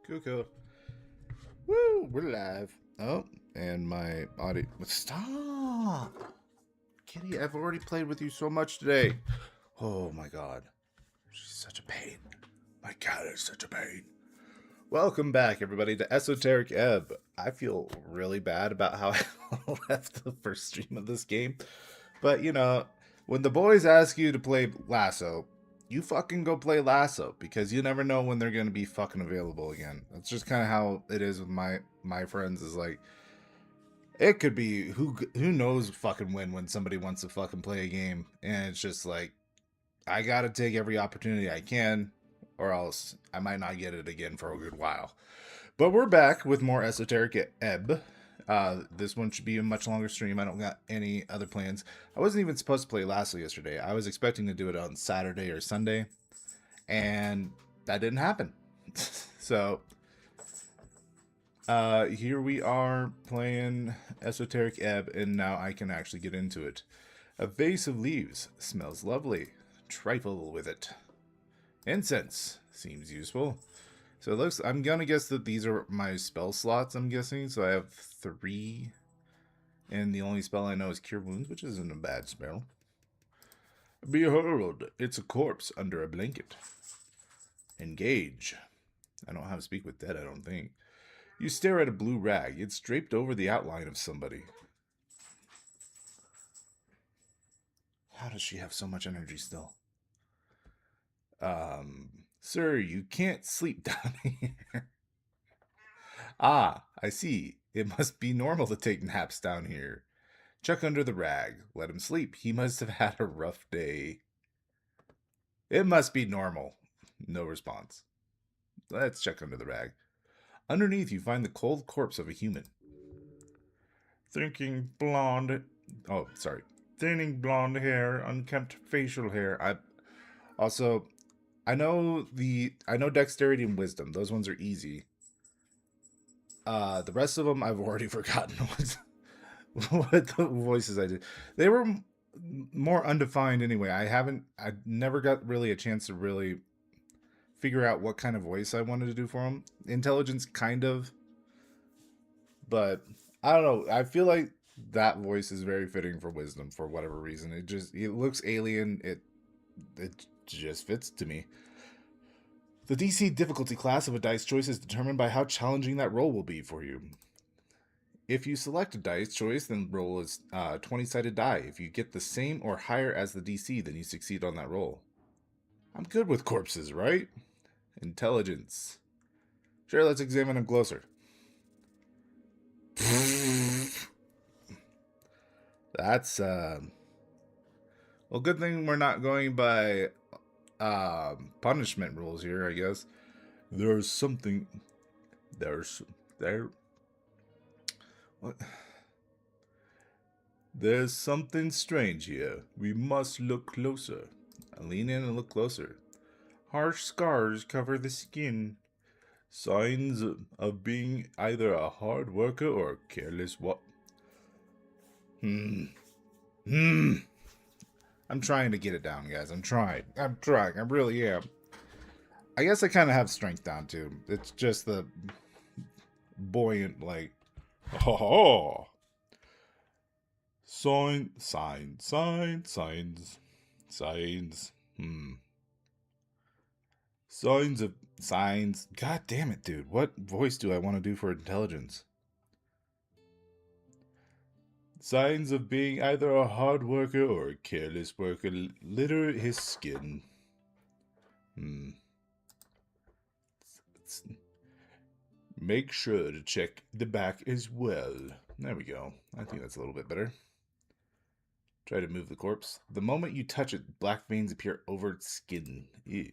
Cool. Woo, we're live. Oh, and my audio. Stop! Kitty, I've already played with you so much today. Oh my god. She's such a pain. My cat is such a pain. Welcome back, everybody, to Esoteric Ebb. I feel really bad about how I left the first stream of this game. But, when the boys ask you to play Lasso, you fucking go play Lasso because you never know when they're going to be fucking available again. That's just kind of how it is with my friends. Is like it could be who knows fucking when somebody wants to fucking play a game, and it's just like I got to take every opportunity I can, or else I might not get it again for a good while. But we're back with more Esoteric Ebb. This one should be a much longer stream. I don't got any other plans. I wasn't even supposed to play Lasso yesterday. I was expecting to do it on Saturday or Sunday, and that didn't happen. So, here we are playing Esoteric Ebb, and now I can actually get into it. A vase of leaves smells lovely. Trifle with it. Incense seems useful. So it looks, I'm gonna guess that these are my spell slots, I'm guessing. So I have 3. And the only spell I know is Cure Wounds, which isn't a bad spell. Behold, it's a corpse under a blanket. Engage. I don't have to speak with dead, I don't think. You stare at a blue rag. It's draped over the outline of somebody. How does she have so much energy still? Sir, you can't sleep down here. Ah, I see. It must be normal to take naps down here. Chuck under the rag. Let him sleep. He must have had a rough day. It must be normal. No response. Let's check under the rag. Underneath, you find the cold corpse of a human. Thinning blonde hair, unkempt facial hair. I know dexterity and wisdom. Those ones are easy. The rest of them I've already forgotten what the voices I did. They were more undefined anyway. I never got really a chance to really figure out what kind of voice I wanted to do for them. Intelligence, kind of. But I don't know. I feel like that voice is very fitting for wisdom for whatever reason. It looks alien. It just fits to me. The DC difficulty class of a dice choice is determined by how challenging that roll will be for you. If you select a dice choice, then roll is 20-sided die. If you get the same or higher as the DC, then you succeed on that roll. I'm good with corpses, right? Intelligence. Sure, let's examine them closer. That's, well, good thing we're not going by punishment rules here, I guess. There's something... What? There's something strange here. We must look closer. I lean in and look closer. Harsh scars cover the skin. Signs of being either a hard worker or a careless I'm trying to get it down, guys. I'm trying. I really am. I guess I kind of have strength down, too. It's just the buoyant, like... Oh! Signs. Signs. God damn it, dude. What voice do I want to do for intelligence? Signs of being either a hard worker or a careless worker litter his skin. Make sure to check the back as well. There we go. I think that's a little bit better. Try to move the corpse. The moment you touch it, black veins appear over its skin. Ew.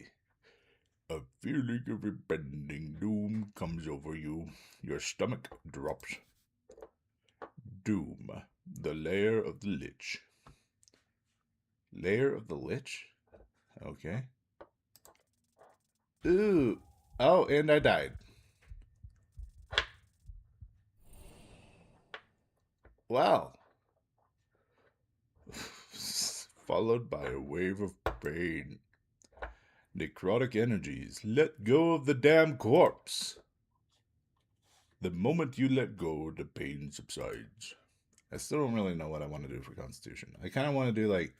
A feeling of impending doom comes over you. Your stomach drops. Doom. The lair of the lich. Lair of the lich? Okay. Ooh. Oh, and I died. Wow. Followed by a wave of pain. Necrotic energies. Let go of the damn corpse. The moment you let go, the pain subsides. I still don't really know what I want to do for Constitution. I kind of want to do like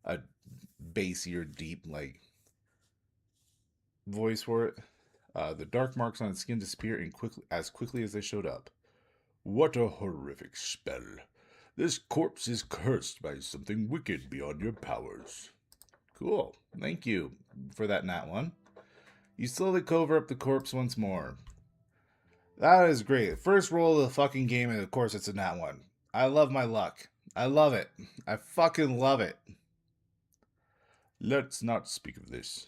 a bassier, deep, like voice for it. The dark marks on its skin disappear as quickly as they showed up. What a horrific spell. This corpse is cursed by something wicked beyond your powers. Cool. Thank you for that nat one. You slowly cover up the corpse once more. That is great. First roll of the fucking game, and of course it's a nat one. I love my luck. I love it. I fucking love it. Let's not speak of this.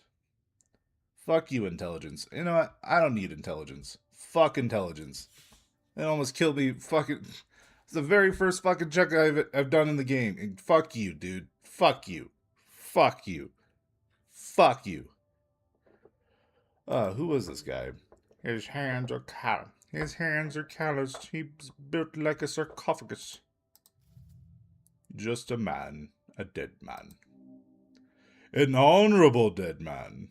Fuck you, intelligence. You know what? I don't need intelligence. Fuck intelligence. It almost killed me. Fucking. It's the very first fucking check I've done in the game. And fuck you, dude. Fuck you. Fuck you. Fuck you. Who was this guy? His hands are calloused. He's built like a sarcophagus. Just a man. A dead man. An honorable dead man.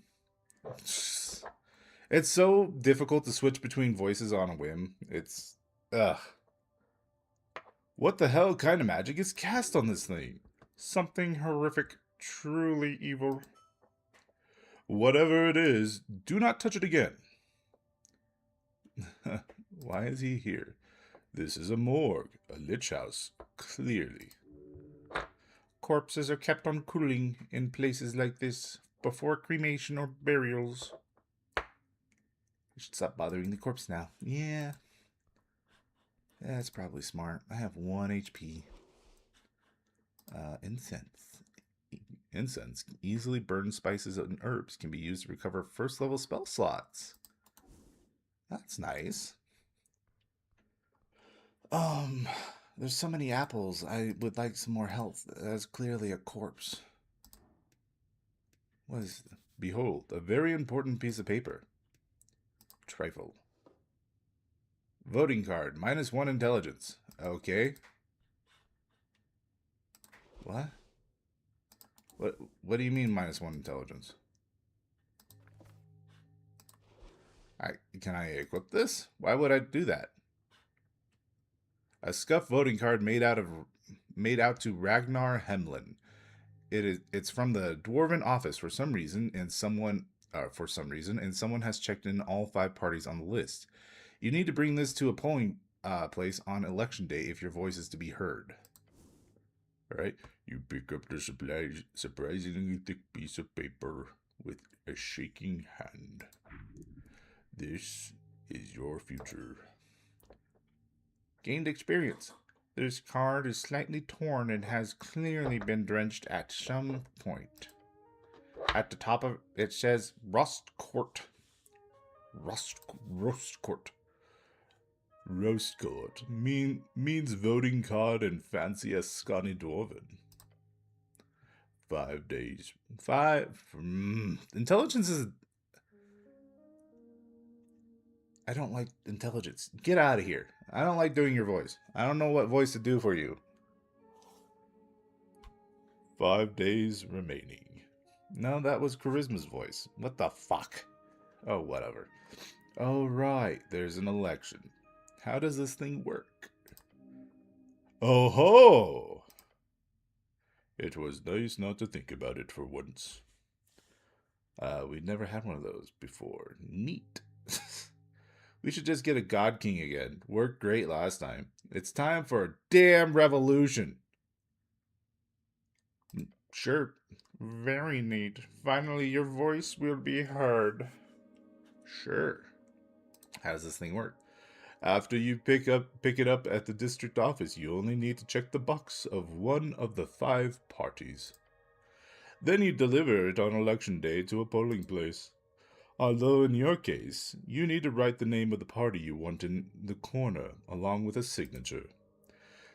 It's so difficult to switch between voices on a whim. It's... ugh. What the hell kind of magic is cast on this thing? Something horrific. Truly evil. Whatever it is, do not touch it again. Why is he here? This is a morgue, a lich house, clearly. Corpses are kept on cooling in places like this before cremation or burials. I should stop bothering the corpse now. Yeah. That's probably smart. I have 1 HP. Incense. Incense. Easily burned spices and herbs can be used to recover first level spell slots. That's nice. There's so many apples. I would like some more health. That's clearly a corpse. What is this? Behold, a very important piece of paper. Trifle. Voting card. -1 intelligence. Okay. What? What do you mean -1 intelligence? Can I equip this? Why would I do that? A scuffed voting card made out to Ragnar Hemlin. It's from the Dwarven office for some reason, and someone has checked in all 5 parties on the list. You need to bring this to a polling place on election day if your voice is to be heard. All right, you pick up the surprisingly thick piece of paper with a shaking hand. This is your future. Gained experience. This card is slightly torn and has clearly been drenched at some point. At the top of it says Roast Court. Roast Court means voting card and fancy as Scotty Dwarven. 5 days. Intelligence is... I don't like intelligence. Get out of here. I don't like doing your voice. I don't know what voice to do for you. 5 days remaining. No, that was Charisma's voice. What the fuck? Oh, whatever. Oh, right. There's an election. How does this thing work? Oh ho! It was nice not to think about it for once. We'd never had one of those before. Neat. We should just get a God King again. Worked great last time. It's time for a damn revolution. Sure. Very neat. Finally, your voice will be heard. Sure. How does this thing work? After you pick it up at the district office, you only need to check the box of one of the 5 parties. Then you deliver it on election day to a polling place. Although in your case, you need to write the name of the party you want in the corner, along with a signature.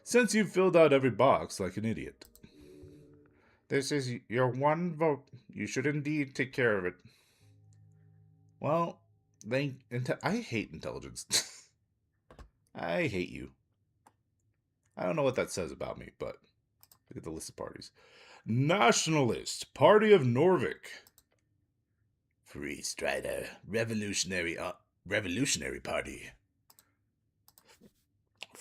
Since you've filled out every box like an idiot. This is your one vote. You should indeed take care of it. Well, I hate intelligence. I hate you. I don't know what that says about me, but look at the list of parties. Nationalist, Party of Norvik. Free Strider, Revolutionary Party.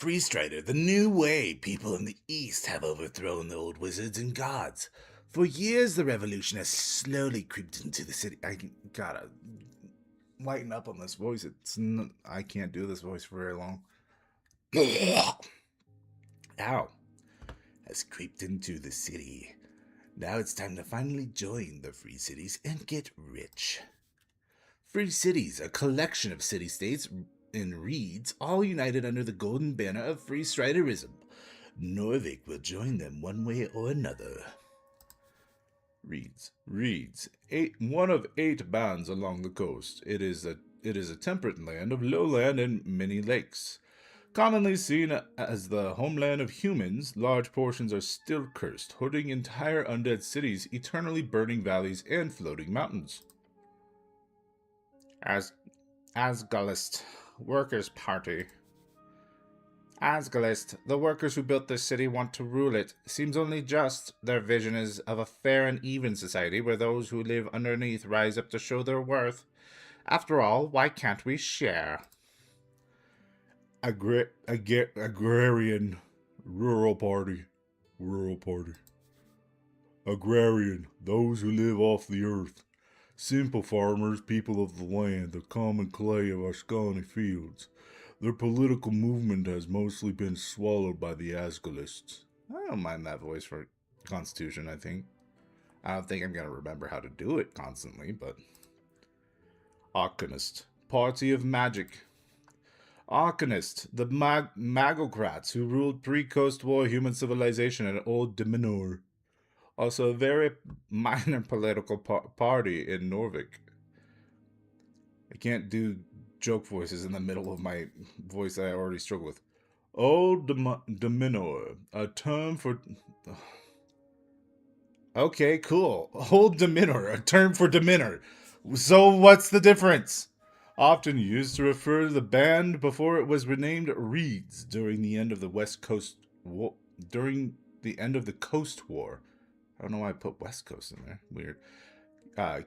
Freestrider, the new way. People in the East have overthrown the old wizards and gods. For years, the revolution has slowly creeped into the city. I gotta lighten up on this voice. I can't do this voice for very long. Ow. Has creeped into the city. Now it's time to finally join the free cities and get rich. Free cities, a collection of city-states in reeds, all united under the golden banner of free striderism. Norvik will join them one way or another. Reeds. One of 8 bands along the coast. It is a temperate land of lowland and many lakes. Commonly seen as the homeland of humans, large portions are still cursed, hoarding entire undead cities, eternally burning valleys, and floating mountains. Asgalist, Workers' Party. Asgalist, the workers who built this city want to rule it. Seems only just. Their vision is of a fair and even society where those who live underneath rise up to show their worth. After all, why can't we share? Agrarian, Rural Party. Agrarian, those who live off the earth. Simple farmers, people of the land, the common clay of our scrawny fields. Their political movement has mostly been swallowed by the Asgalists. I don't mind that voice for Constitution, I think. I don't think I'm going to remember how to do it constantly, but... Arcanist, Party of Magic. Arcanist, the Magocrats who ruled pre-Coast War human civilization and Old Dominor. Also a very minor political party in Norvik. I can't do joke voices in the middle of my voice that I already struggle with. Old Dominor, a term for... Okay, cool. Old Dominor, a term for Dominor. So what's the difference? Often used to refer to the band before it was renamed Reeds during the end of the West Coast War. During the end of the Coast War. I don't know why I put West Coast in there. Weird. Let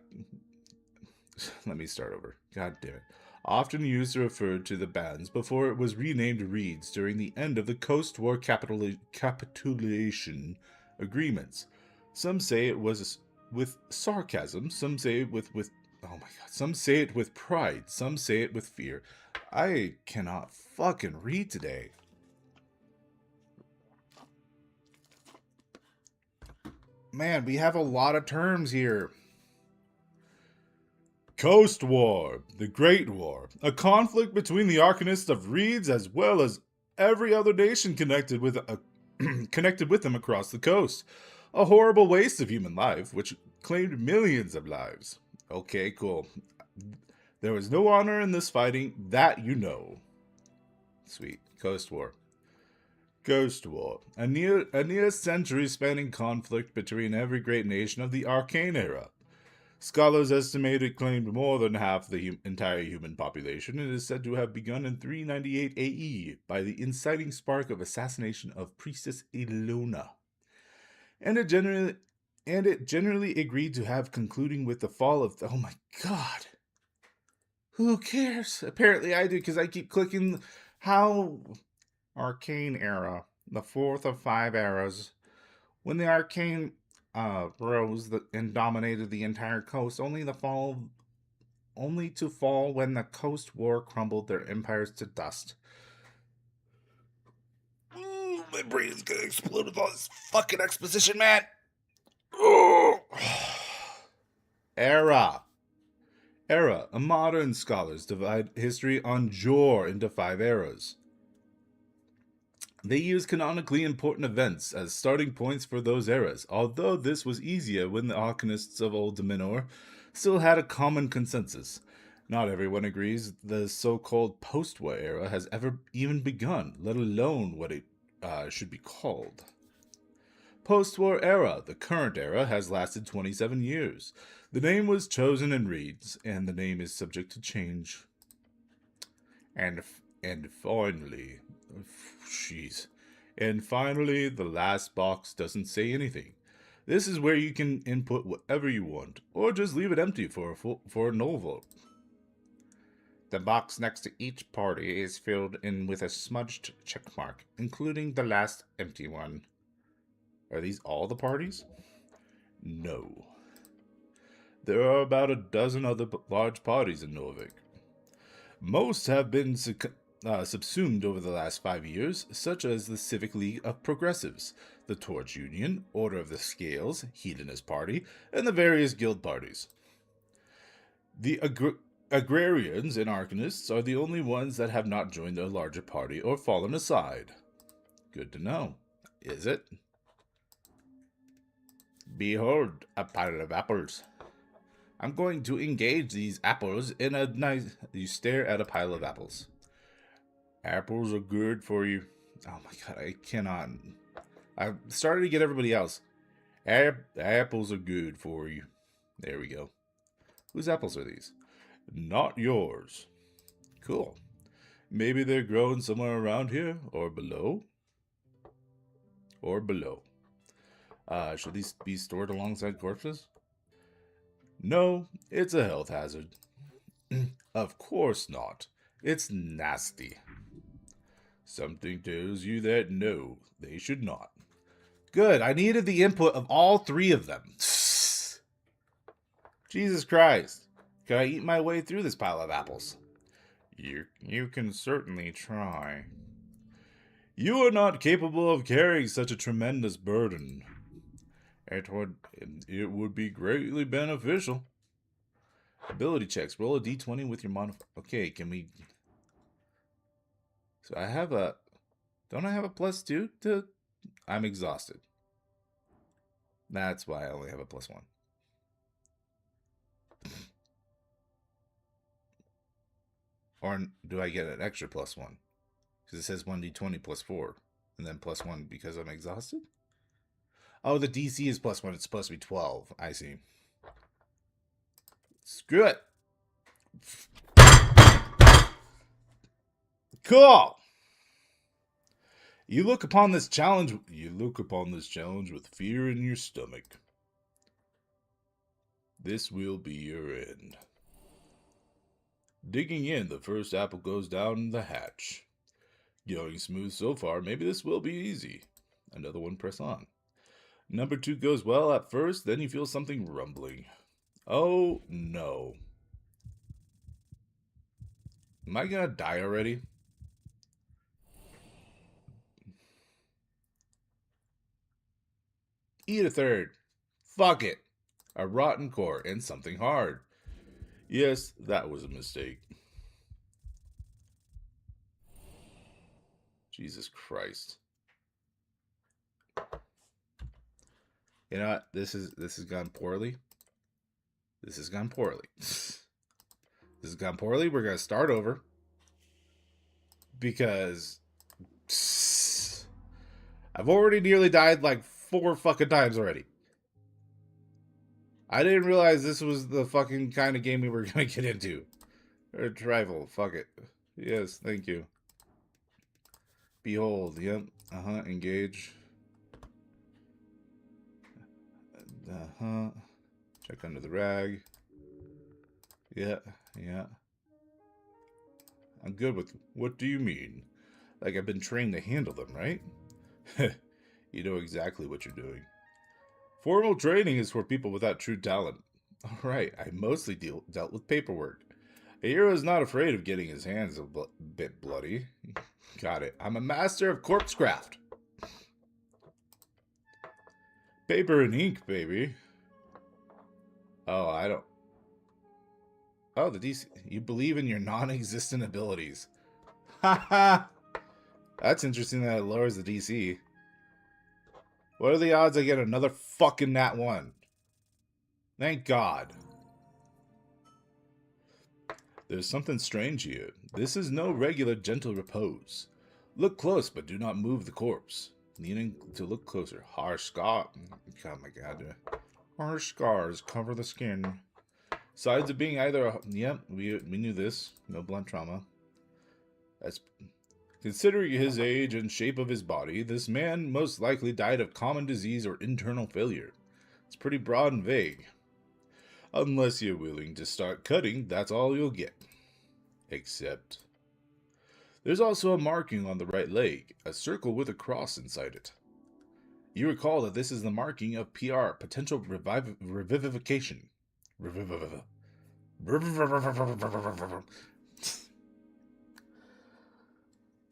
me start over. God damn it. Often used to refer to the bands before it was renamed Reeds during the end of the Coast War capitulation agreements. Some say it was with sarcasm. Some say it with oh my god. Some say it with pride. Some say it with fear. I cannot fucking read today. Man, we have a lot of terms here. Coast War, the Great War, a conflict between the Arcanists of Reeds as well as every other nation connected with them across the coast. A horrible waste of human life, which claimed millions of lives. Okay, cool. There was no honor in this fighting, that you know. Sweet. Coast War. Ghost War, a near century-spanning conflict between every great nation of the Arcane era. Scholars estimate it claimed more than half the entire human population and is said to have begun in 398 AE by the inciting spark of assassination of Priestess Ilona. And it generally agreed to have concluding with the fall of... Oh my god! Who cares? Apparently I do, because I keep clicking... How... Arcane era, the 4th of 5 eras. When the Arcane rose and dominated the entire coast, only to fall when the Coast War crumbled their empires to dust. Ooh, my brain is gonna explode with all this fucking exposition, man. Ooh. Era. Modern scholars divide history on Jor into 5 eras. They use canonically important events as starting points for those eras, although this was easier when the Arcanists of Old Dominor still had a common consensus. Not everyone agrees the so-called post-war era has ever even begun, let alone what it should be called. Post-war era, the current era, has lasted 27 years. The name was chosen in Reeds, and the name is subject to change. And finally... And finally, the last box doesn't say anything. This is where you can input whatever you want, or just leave it empty for a null vote. The box next to each party is filled in with a smudged checkmark, including the last empty one. Are these all the parties? No. There are about a dozen other large parties in Norvik. Most have been subsumed over the last 5 years, such as the Civic League of Progressives, the Torch Union, Order of the Scales, Hedonist Party, and the various guild parties. The Agrarians and Arcanists are the only ones that have not joined a larger party or fallen aside. Good to know. Is it? Behold, a pile of apples. I'm going to engage these apples in a nice... You stare at a pile of apples. Apples are good for you. Oh my god, I cannot. I've started to get everybody else. Apples are good for you. There we go. Whose apples are these? Not yours. Cool. Maybe they're grown somewhere around here, or below. Or below. Should these be stored alongside corpses? No, it's a health hazard. Of course not. It's nasty. Something tells you that no, they should not. Good, I needed the input of all 3 of them. Jesus Christ. Can I eat my way through this pile of apples? You can certainly try. You are not capable of carrying such a tremendous burden. It would be greatly beneficial. Ability checks. Roll a d20 with your modifier. Okay, can we... So I have a... Don't I have a +2 to... I'm exhausted. That's why I only have a +1. Or do I get an extra +1? Because it says 1d20 +4. And then +1 because I'm exhausted? Oh, the DC is +1. It's supposed to be 12. I see. Screw it. Cool. You look upon this challenge with fear in your stomach. This will be your end. Digging in, the first apple goes down the hatch. Going smooth so far, maybe this will be easy. Another one, press on. Number 2 goes well at first, then you feel something rumbling. Oh, no. Am I gonna die already? Eat a third. Fuck it. A rotten core and something hard. Yes, that was a mistake. Jesus Christ. You know what? This has gone poorly. This has gone poorly. This has gone poorly. We're gonna start over. Because I've already nearly died like 4 fucking times already. I didn't realize this was the fucking kind of game we were gonna get into. Or tribal, fuck it. Yes, thank you. Behold, yep. Engage. Check under the rag. Yeah. I'm good with... What do you mean? Like I've been trained to handle them, right? You know exactly what you're doing. Formal training is for people without true talent. Alright, I mostly dealt with paperwork. A hero is not afraid of getting his hands a bit bloody. Got it. I'm a master of corpse craft. Paper and ink, baby. Oh, I don't... Oh, the DC... You believe in your non-existent abilities. Haha! That's interesting that it lowers the DC. What are the odds I get another fucking nat 1? Thank God. There's something strange here. This is no regular gentle repose. Look close, but do not move the corpse. Needing to look closer. Harsh scar. Oh my God. Harsh scars cover the skin. Signs of being either... Yep, we knew this. No blunt trauma. That's... Considering his age and shape of his body, this man most likely died of common disease or internal failure. It's pretty broad and vague. Unless you're willing to start cutting, that's all you'll get. Except there's also a marking on the right leg, a circle with a cross inside it. You recall that this is the marking of PR, potential revivification.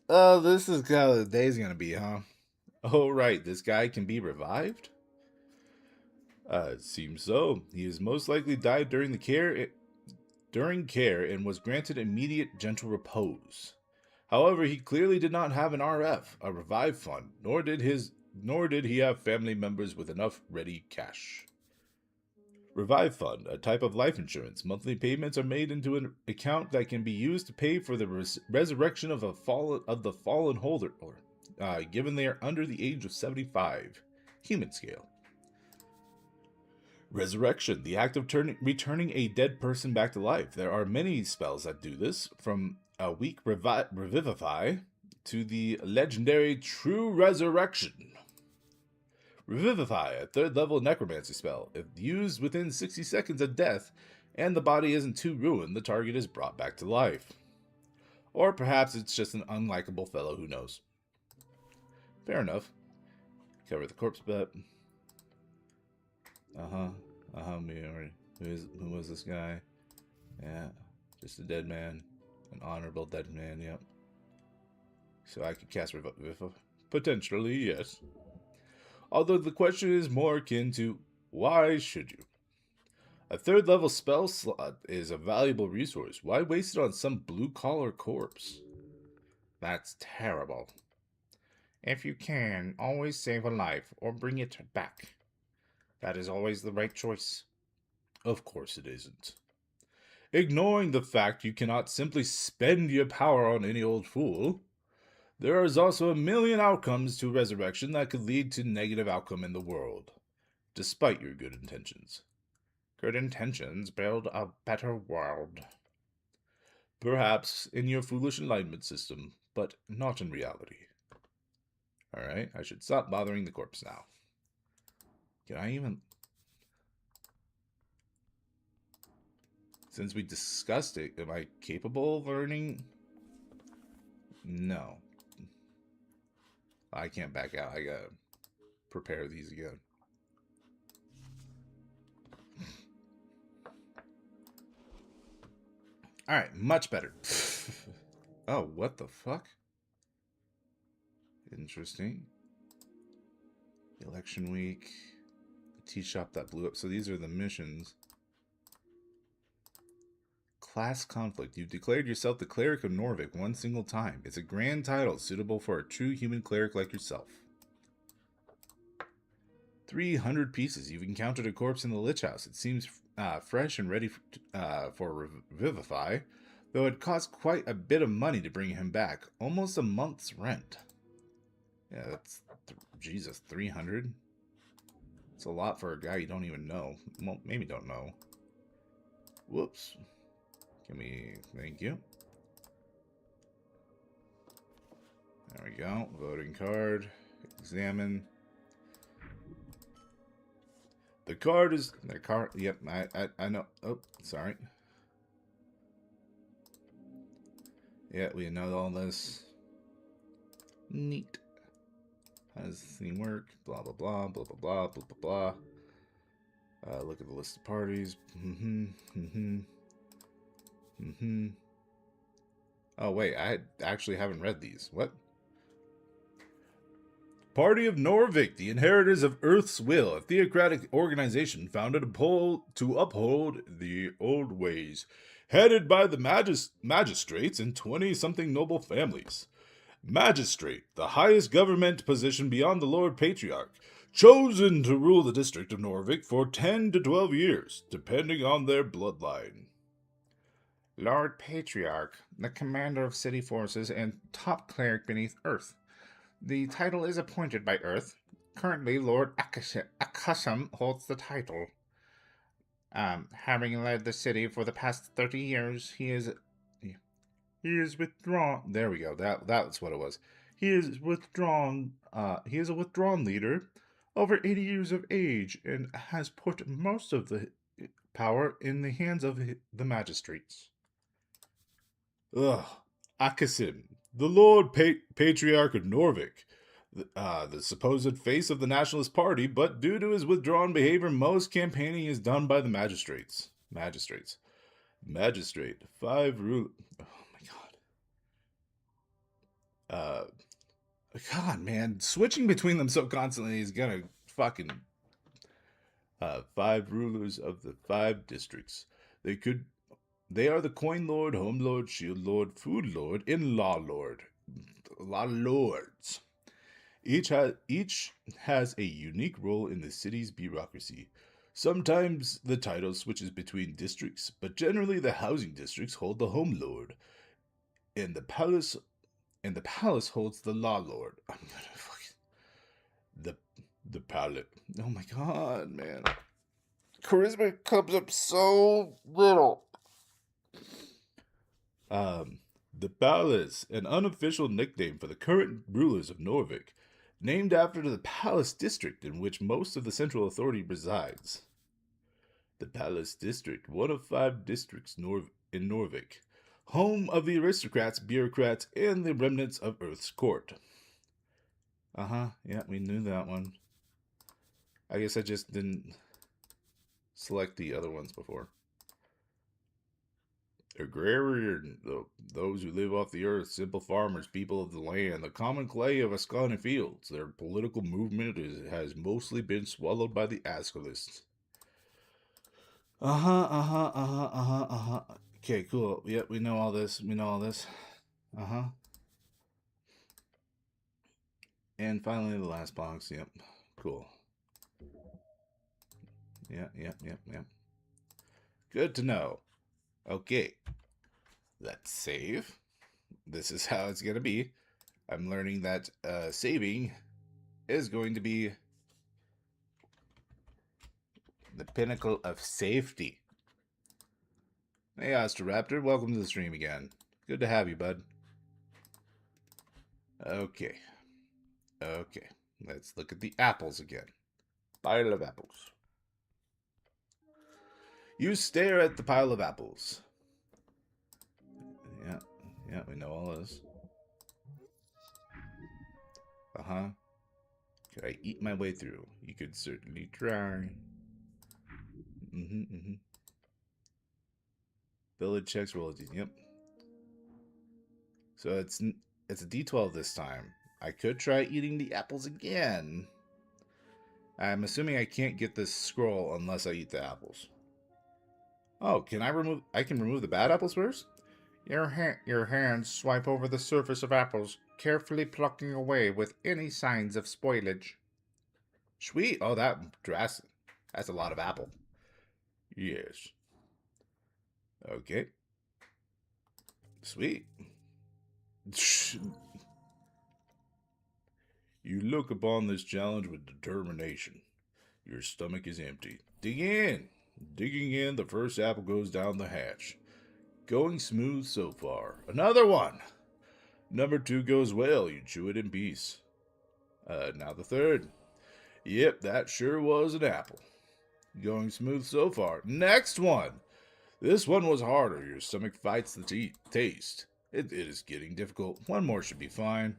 Oh, this is how the day's gonna be, huh? Oh, right, this guy can be revived? It seems so. He has most likely died during care and was granted immediate gentle repose. However, he clearly did not have an RF, a revive fund, nor did he have family members with enough ready cash. Revive fund, a type of life insurance. Monthly payments are made into an account that can be used to pay for the resurrection of the fallen holder, given they are under the age of 75. Human scale. Resurrection, the act of returning a dead person back to life. There are many spells that do this, from a weak revivify to the legendary True Resurrection. Revivify, a 3rd level necromancy spell. If used within 60 seconds of death and the body isn't too ruined, the target is brought back to life. Or perhaps it's just an unlikable fellow, who knows. Fair enough. Cover the corpse bet. Who was this guy? Yeah, just a dead man. An honorable dead man, yep. So I could cast Revivify? Potentially, yes. Although the question is more akin to, why should you? A 3rd level spell slot is a valuable resource. Why waste it on some blue-collar corpse? That's terrible. If you can, always save a life or bring it back. That is always the right choice. Of course it isn't. Ignoring the fact you cannot simply spend your power on any old fool, there is also a million outcomes to resurrection that could lead to negative outcome in the world, despite your good intentions. Good intentions build a better world. Perhaps in your foolish alignment system, but not in reality. Alright, I should stop bothering the corpse now. Can I even... Since we discussed it, am I capable of learning? No. I can't back out. I gotta prepare these again. Alright, much better. Oh, what the fuck? Interesting. Election week. The tea shop that blew up. So these are the missions. Class conflict. You've declared yourself the Cleric of Norvik one single time. It's a grand title suitable for a true human cleric like yourself. 300 pieces. You've encountered a corpse in the Lich House. It seems fresh and ready for Revivify, though it cost quite a bit of money to bring him back. Almost a month's rent. Yeah, that's... Jesus, 300? It's a lot for a guy you don't even know. Well, maybe don't know. Whoops. Give me... Thank you. There we go. Voting card. Examine. The card is... The card... Yep, I know. Oh, sorry. Yeah, we know all this. Neat. How does this thing work? Blah, blah, blah, blah, blah, blah, blah, blah, blah. Look at the list of parties. Oh, wait, I actually haven't read these. What? Party of Norvik, the inheritors of Earth's will, a theocratic organization founded to uphold the old ways, headed by the magistrates and 20-something noble families. Magistrate, the highest government position beyond the Lord Patriarch, chosen to rule the district of Norvik for 10 to 12 years, depending on their bloodline. Lord Patriarch, the commander of city forces and top cleric beneath Earth. The title is appointed by Earth. Currently, Lord Akasham holds the title. Having led the city for the past 30 years, he is withdrawn. There we go. That's what it was. He is withdrawn. He is a withdrawn leader, over 80 years of age, and has put most of the power in the hands of the magistrates. Ugh. Akasim, the Lord Patriarch of Norvik, the supposed face of the Nationalist Party, but due to his withdrawn behavior, most campaigning is done by the magistrates. Magistrate. 5 rule. Oh my god. God, man. Switching between them so constantly is gonna fucking. 5 rulers of the 5 districts. They could. They are the Coin Lord, Home Lord, Shield Lord, Food Lord, and Law Lord. A lot of lords. Each has a unique role in the city's bureaucracy. Sometimes the title switches between districts, but generally the housing districts hold the Home Lord, and the palace holds the Law Lord. I'm gonna fucking the the palette. Oh my god, man. Charisma comes up so little. Um, the Palace, an unofficial nickname for the current rulers of Norvik, named after the Palace district in which most of the central authority resides. The Palace district, one of 5 districts in Norvik, home of the aristocrats, bureaucrats, and the remnants of Earth's court. Yeah, we knew that one. I guess I just didn't select the other ones before. Agrarian, those who live off the earth, simple farmers, people of the land, the common clay of Ascani fields. Their political movement has mostly been swallowed by the Ascalists. Okay, cool. Yep, we know all this. Uh huh. And finally, the last box. Yep. Cool. Yep. Good to know. Okay. Let's save. This is how it's going to be. I'm learning that saving is going to be the pinnacle of safety. Hey, Ostroraptor, welcome to the stream again. Good to have you, bud. Okay. Let's look at the apples again. Pile of apples. You stare at the pile of apples. Yeah, we know all this. Could I eat my way through? You could certainly try. Village checks royalties. Yep. So it's a D12 this time. I could try eating the apples again. I'm assuming I can't get this scroll unless I eat the apples. Oh, I can remove the bad apples first? Your hands swipe over the surface of apples, carefully plucking away with any signs of spoilage. Sweet. Oh, that's a lot of apple. Yes. Okay. Sweet. You look upon this challenge with determination. Your stomach is empty. Dig in. Digging in, the first apple goes down the hatch. Going smooth so far. Another one. Number 2 goes well. You chew it in peace. Now the third. Yep, that sure was an apple. Going smooth so far. Next one. This one was harder. Your stomach fights the taste. It is getting difficult. One more should be fine.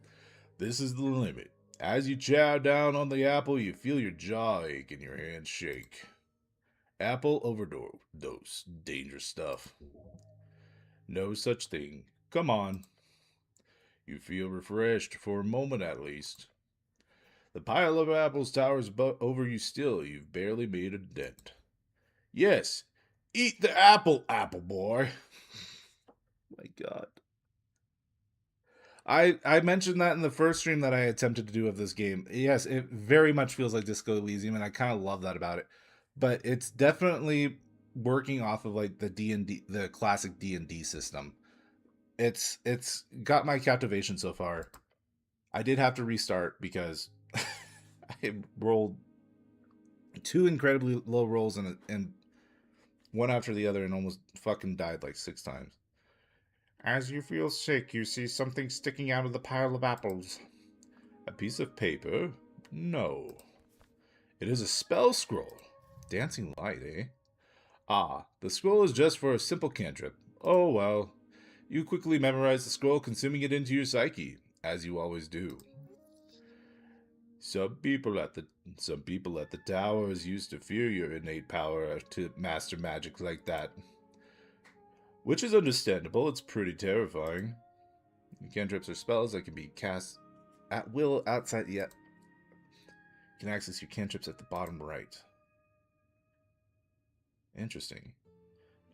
This is the limit. As you chow down on the apple, you feel your jaw ache and your hands shake. Apple overdose. Dangerous stuff. No such thing. Come on. You feel refreshed, for a moment at least. The pile of apples towers over you still. You've barely made a dent. Yes, eat the apple, apple boy. My god. I mentioned that in the first stream that I attempted to do of this game. Yes, it very much feels like Disco Elysium, and I kind of love that about it. But it's definitely working off of like the D&D, the classic D&D system. It's got my captivation so far. I did have to restart because I rolled 2 incredibly low rolls and one after the other and almost fucking died like 6 times. As you feel sick, you see something sticking out of the pile of apples. A piece of paper? No. It is a spell scroll. Dancing light, eh? Ah, the scroll is just for a simple cantrip. Oh well. You quickly memorize the scroll, consuming it into your psyche, as you always do. Some people at the towers used to fear your innate power to master magic like that. Which is understandable, it's pretty terrifying. Cantrips are spells that can be cast at will outside the... You can access your cantrips at the bottom right. Interesting.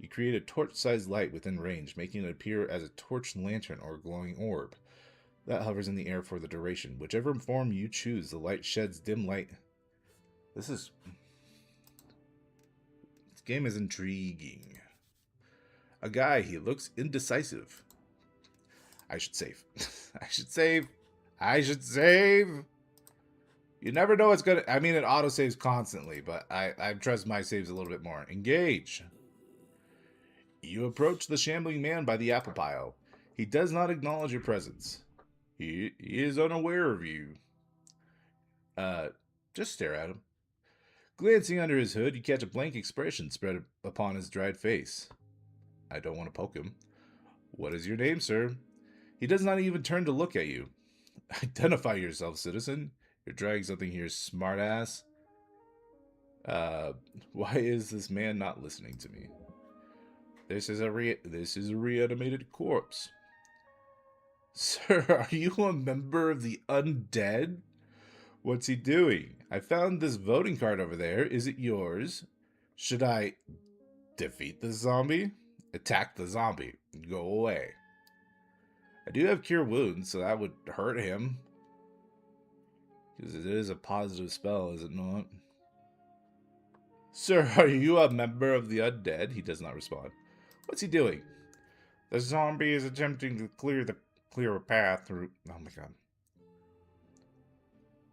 You create a torch-sized light within range, making it appear as a torch lantern or a glowing orb. That hovers in the air for the duration. Whichever form you choose, the light sheds dim light. This game is intriguing. A guy, he looks indecisive. I should save. I should save. You never know what's gonna... I mean, it auto-saves constantly, but I trust my saves a little bit more. Engage. You approach the shambling man by the apple pile. He does not acknowledge your presence. He is unaware of you. Just stare at him. Glancing under his hood, you catch a blank expression spread upon his dried face. I don't want to poke him. What is your name, sir? He does not even turn to look at you. Identify yourself, citizen. You're dragging something here, smartass. Why is this man not listening to me? This is a reanimated corpse. Sir, are you a member of the undead? What's he doing? I found this voting card over there. Is it yours? Should I defeat the zombie? Attack the zombie. Go away. I do have cure wounds, so that would hurt him. Because it is a positive spell, is it not? Sir, are you a member of the undead? He does not respond. What's he doing? The zombie is attempting to clear a path through... Oh my god.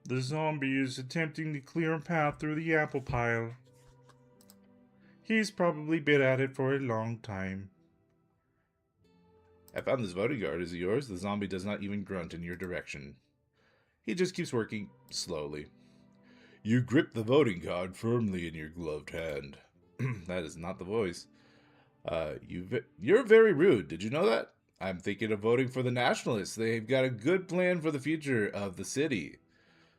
The zombie is attempting to clear a path through the apple pile. He's probably been at it for a long time. I found this voting card. Is it yours? The zombie does not even grunt in your direction. He just keeps working slowly. You grip the voting card firmly in your gloved hand. That is not the voice. You're very rude. Did you know that? I'm thinking of voting for the Nationalists. They've got a good plan for the future of the city.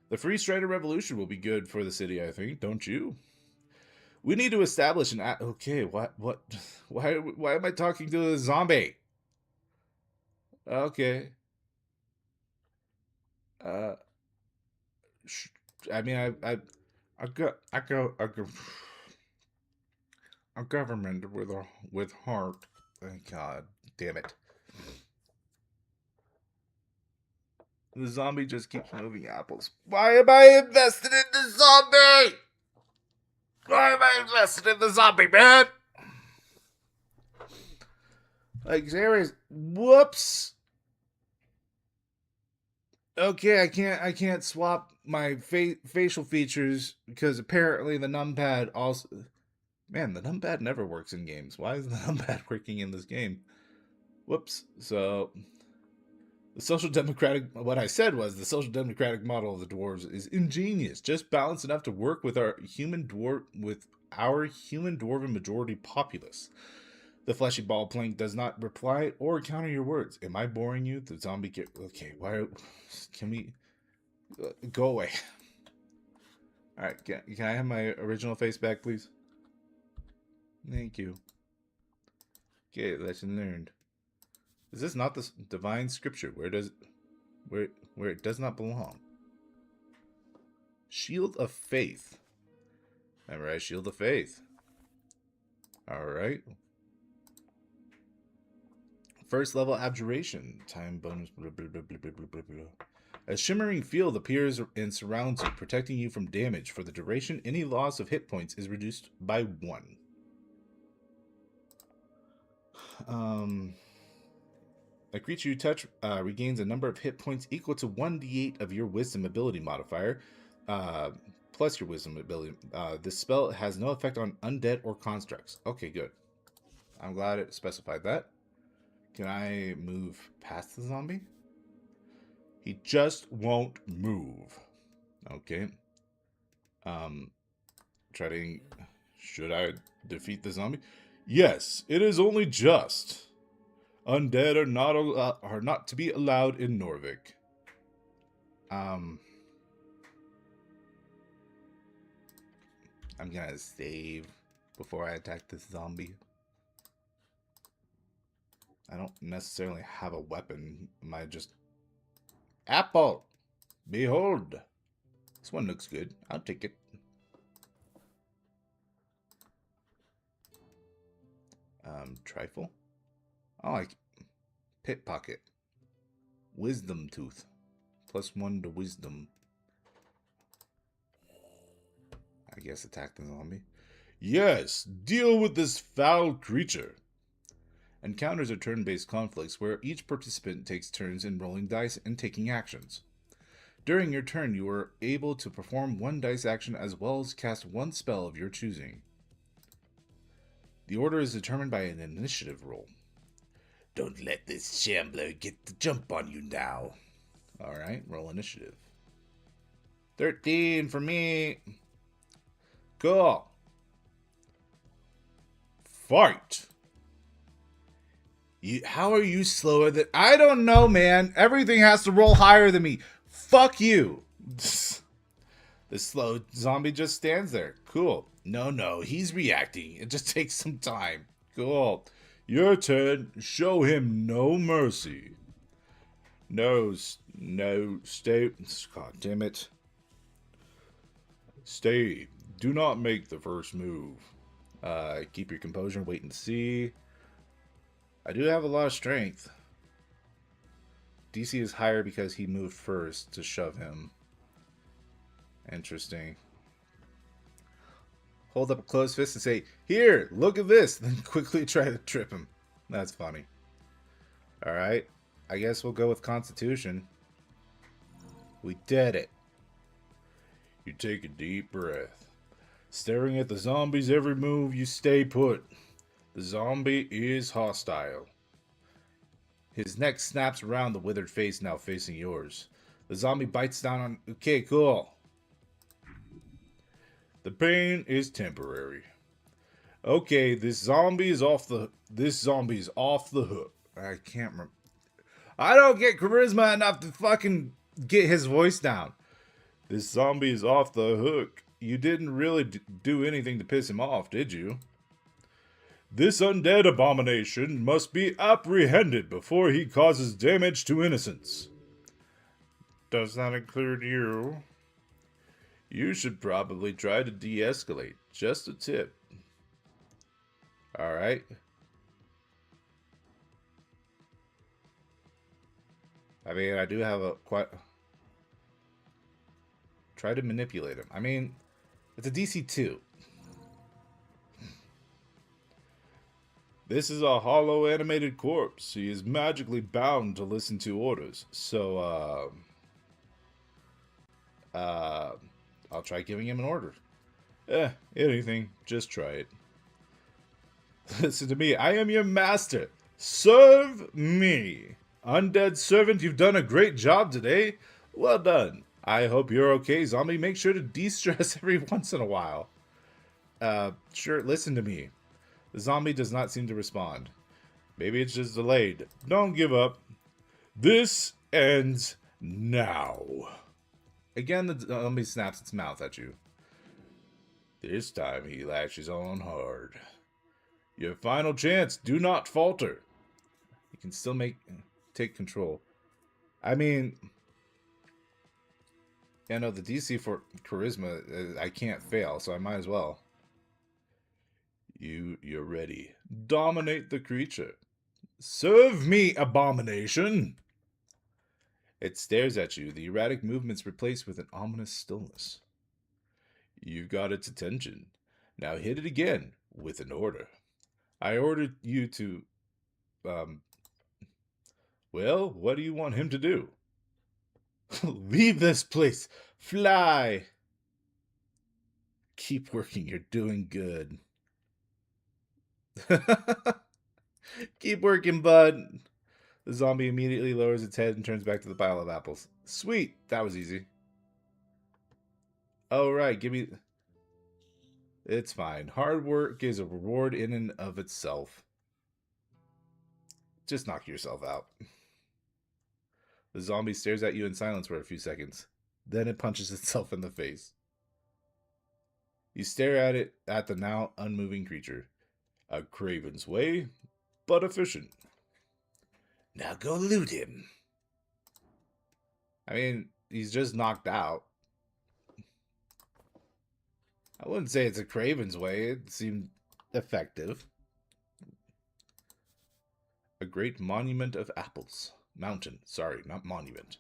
The Free Strider Revolution will be good for the city, I think. Don't you? We need to establish an... Okay, what? Why am I talking to a zombie? Okay. I mean, I go a government with heart. Thank God damn it. The zombie just keeps moving apples. Why am I invested in the zombie? Why am I invested in the zombie, man? Like, serious. Whoops. Okay, I can't swap my facial features because apparently the numpad also... Man, the numpad never works in games. Why is the numpad working in this game? Whoops. So, the social democratic... What I said was the social democratic model of the dwarves is ingenious, just balanced enough to work with our human dwarven majority populace. The fleshy ball plank does not reply or counter your words. Am I boring you? The zombie... Okay, why... Can we... Go away. Alright, can I have my original face back, please? Thank you. Okay, lesson learned. Is this not the divine scripture? Where it does not belong? Shield of Faith. Memorize Shield of Faith. Alright. First level abjuration. Time bonus. Blah, blah, blah, blah, blah, blah, blah. A shimmering field appears and surrounds you, protecting you from damage. For the duration, any loss of hit points is reduced by 1. A creature you touch regains a number of hit points equal to 1d8 of your wisdom ability modifier, plus your wisdom ability. This spell has no effect on undead or constructs. Okay, good. I'm glad it specified that. Can I move past the zombie? He just won't move. Okay. Should I defeat the zombie? Yes, it is only just. Undead are not to be allowed in Norvik. I'm gonna save before I attack this zombie. I don't necessarily have a weapon. Am I just... Apple! Behold! This one looks good. I'll take it. Trifle? I like pickpocket. Wisdom tooth. +1 to wisdom. I guess attack the zombie. Yes! Deal with this foul creature! Encounters are turn-based conflicts where each participant takes turns in rolling dice and taking actions. During your turn, you are able to perform one dice action as well as cast one spell of your choosing. The order is determined by an initiative roll. Don't let this shambler get the jump on you now. Alright, roll initiative. 13 for me. Cool. Fight. How are you slower than... I don't know, man. Everything has to roll higher than me. Fuck you. The slow zombie just stands there. Cool. No, he's reacting. It just takes some time. Cool. Your turn. Show him no mercy. No, stay. God damn it. Stay. Do not make the first move. Keep your composure and wait and see. I do have a lot of strength. DC is higher because he moved first to shove him. Interesting. Hold up a closed fist and say, "Here, look at this." Then quickly try to trip him. That's funny. Alright. I guess we'll go with Constitution. We did it. You take a deep breath. Staring at the zombie's every move, you stay put. The zombie is hostile. His neck snaps around the withered face now facing yours. The zombie bites down on... Okay, cool. The pain is temporary. Okay, this zombie is off the hook. I can't remember. I don't get charisma enough to fucking get his voice down. This zombie is off the hook. You didn't really do anything to piss him off, did you? This undead abomination must be apprehended before he causes damage to innocents. Does that include you? You should probably try to de-escalate. Just a tip. Alright. I mean, I do have a quite... Try to manipulate him. I mean, it's a DC 2. This is a hollow animated corpse. He is magically bound to listen to orders. So, I'll try giving him an order. Anything. Just try it. Listen to me. I am your master. Serve me. Undead servant, you've done a great job today. Well done. I hope you're okay, zombie. Make sure to de-stress every once in a while. Sure, listen to me. The zombie does not seem to respond. Maybe it's just delayed. Don't give up. This ends now. Again, the zombie snaps its mouth at you. This time he lashes on hard. Your final chance. Do not falter. You can still take control. I mean... Yeah, no, the DC for charisma, I can't fail, so I might as well. You're ready. Dominate the creature. Serve me, abomination! It stares at you, the erratic movements replaced with an ominous stillness. You've got its attention. Now hit it again, with an order. I ordered you to... Well, what do you want him to do? Leave this place! Fly! Keep working, you're doing good. Keep working, bud. The zombie immediately lowers its head and turns back to the pile of apples. Sweet! That was easy. Oh, right, give me... It's fine. Hard work is a reward in and of itself. Just knock yourself out. The zombie stares at you in silence for a few seconds. Then it punches itself in the face. You stare at the now unmoving creature. A craven's way, but efficient. Now go loot him. I mean, he's just knocked out. I wouldn't say it's a craven's way. It seemed effective. A great monument of apples. Mountain. Sorry, not monument.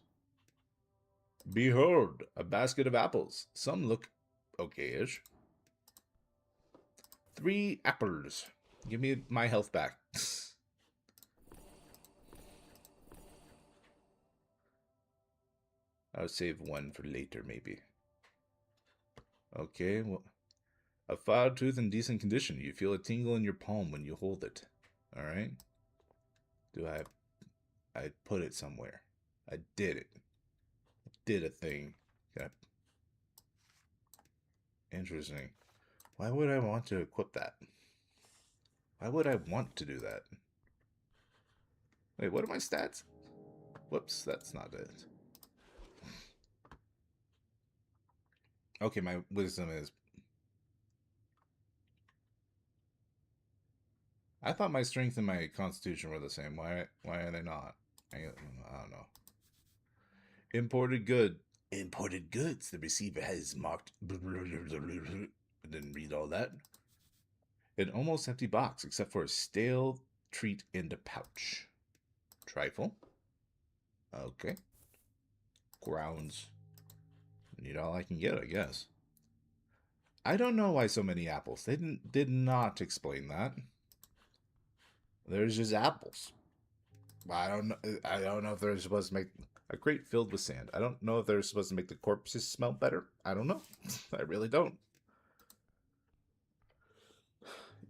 Behold, a basket of apples. Some look okay-ish. 3 apples. Give me my health back. I'll save 1 for later, maybe. Okay, well, a filed tooth in decent condition. You feel a tingle in your palm when you hold it. Alright. I put it somewhere. I did it. I did a thing. Okay. Interesting. Why would I want to equip that? Why would I want to do that? Wait, what are my stats? Whoops, that's not it. Okay, my wisdom is... I thought my strength and my constitution were the same. Why are they not? I don't know. Imported good. Imported goods. The receiver has marked... I didn't read all that. An almost empty box, except for a stale treat in the pouch. Trifle. Okay. Grounds. Need all I can get, I guess. I don't know why so many apples. They did not explain that. There's just apples. I don't know if they're supposed to make a crate filled with sand. I don't know if they're supposed to make the corpses smell better. I don't know. I really don't.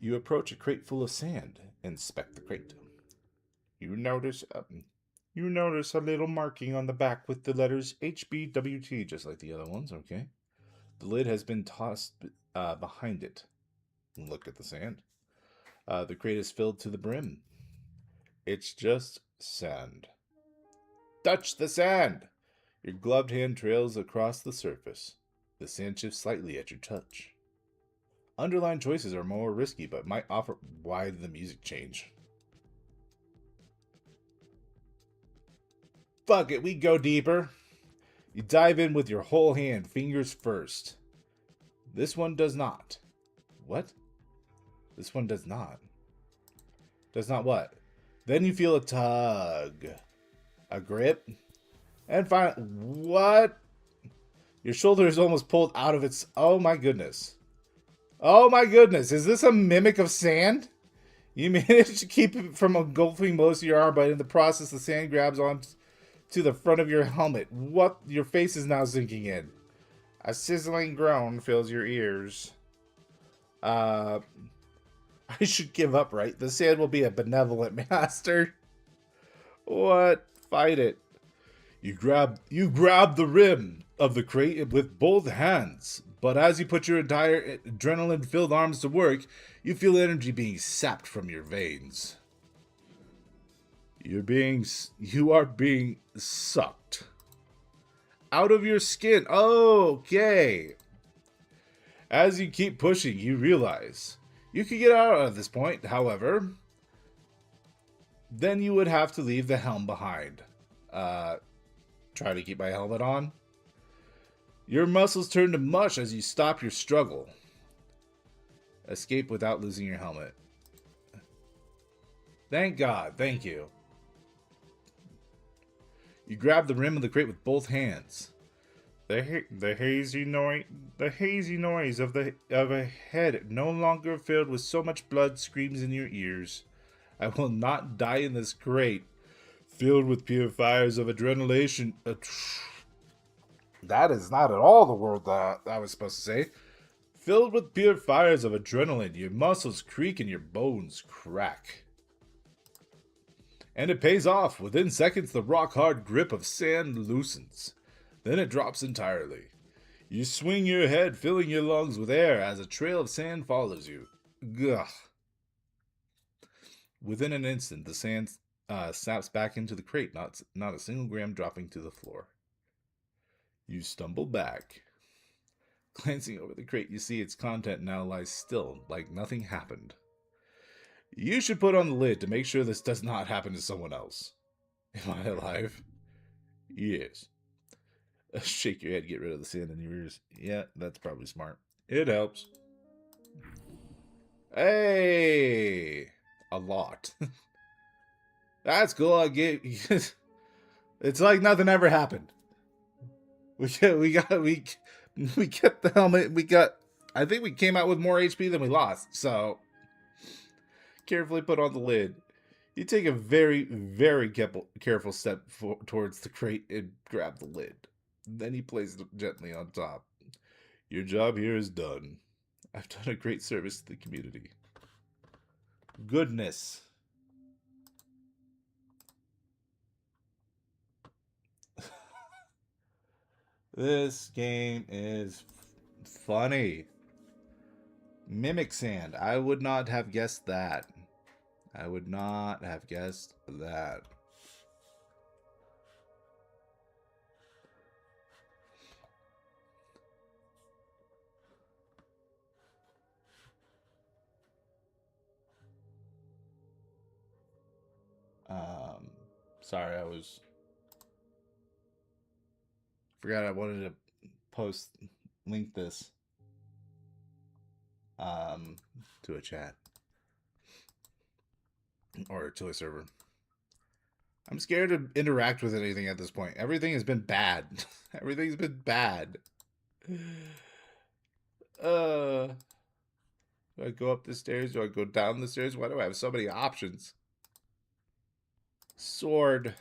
You approach a crate full of sand. Inspect the crate. You notice a little marking on the back with the letters HBWT, just like the other ones. Okay. The lid has been tossed behind it. Look at the sand. The crate is filled to the brim. It's just sand. Touch the sand! Your gloved hand trails across the surface. The sand shifts slightly at your touch. Underlined choices are more risky, but might offer... Why did the music change? Fuck it, we go deeper. You dive in with your whole hand, fingers first. This one does not. What? This one does not. Does not what? Then you feel a tug. A grip. And finally... What? Your shoulder is almost pulled out of its... Oh my goodness. Oh my goodness. Is this a mimic of sand? You manage to keep it from engulfing most of your arm, but in the process the sand grabs on to the front of your helmet. What? Your face is now sinking in. A sizzling groan fills your ears. I should give up, right? The sand will be a benevolent master. What? Fight it. You grab the rim of the crate with both hands. But as you put your entire adrenaline-filled arms to work, you feel energy being sapped from your veins. You are being sucked out of your skin. Okay. As you keep pushing, you realize you could get out at this point. However, then you would have to leave the helm behind. Try to keep my helmet on. Your muscles turn to mush as you stop your struggle. Escape without losing your helmet. Thank God. Thank you. You grab the rim of the crate with both hands. The hazy noise of a head no longer filled with so much blood screams in your ears. I will not die in this crate, filled with pure fires of adrenaline. That is not at all the word that I was supposed to say. Filled with pure fires of adrenaline, your muscles creak and your bones crack. And it pays off. Within seconds, the rock-hard grip of sand loosens. Then it drops entirely. You swing your head, filling your lungs with air as a trail of sand follows you. Gah. Within an instant, the sand snaps back into the crate, not a single gram dropping to the floor. You stumble back. Glancing over the crate, you see its content now lies still, like nothing happened. You should put on the lid to make sure this does not happen to someone else. Am I alive? Yes. Shake your head, get rid of the sand in your ears. Yeah, that's probably smart. It helps. Hey! A lot. That's cool. I get. It's like nothing ever happened. We got the helmet. We got. I think we came out with more HP than we lost. So carefully put on the lid. You take a very, very careful step towards the crate and grab the lid. Then you place it gently on top. Your job here is done. I've done a great service to the community. Goodness. This game is funny. Mimic Sand. I would not have guessed that. I would not have guessed that. Sorry, forgot I wanted to link this to a chat or to a server. I'm scared to interact with anything at this point. Everything has been bad. Everything's been bad. Do I go up the stairs? Do I go down the stairs? Why do I have so many options? Sword.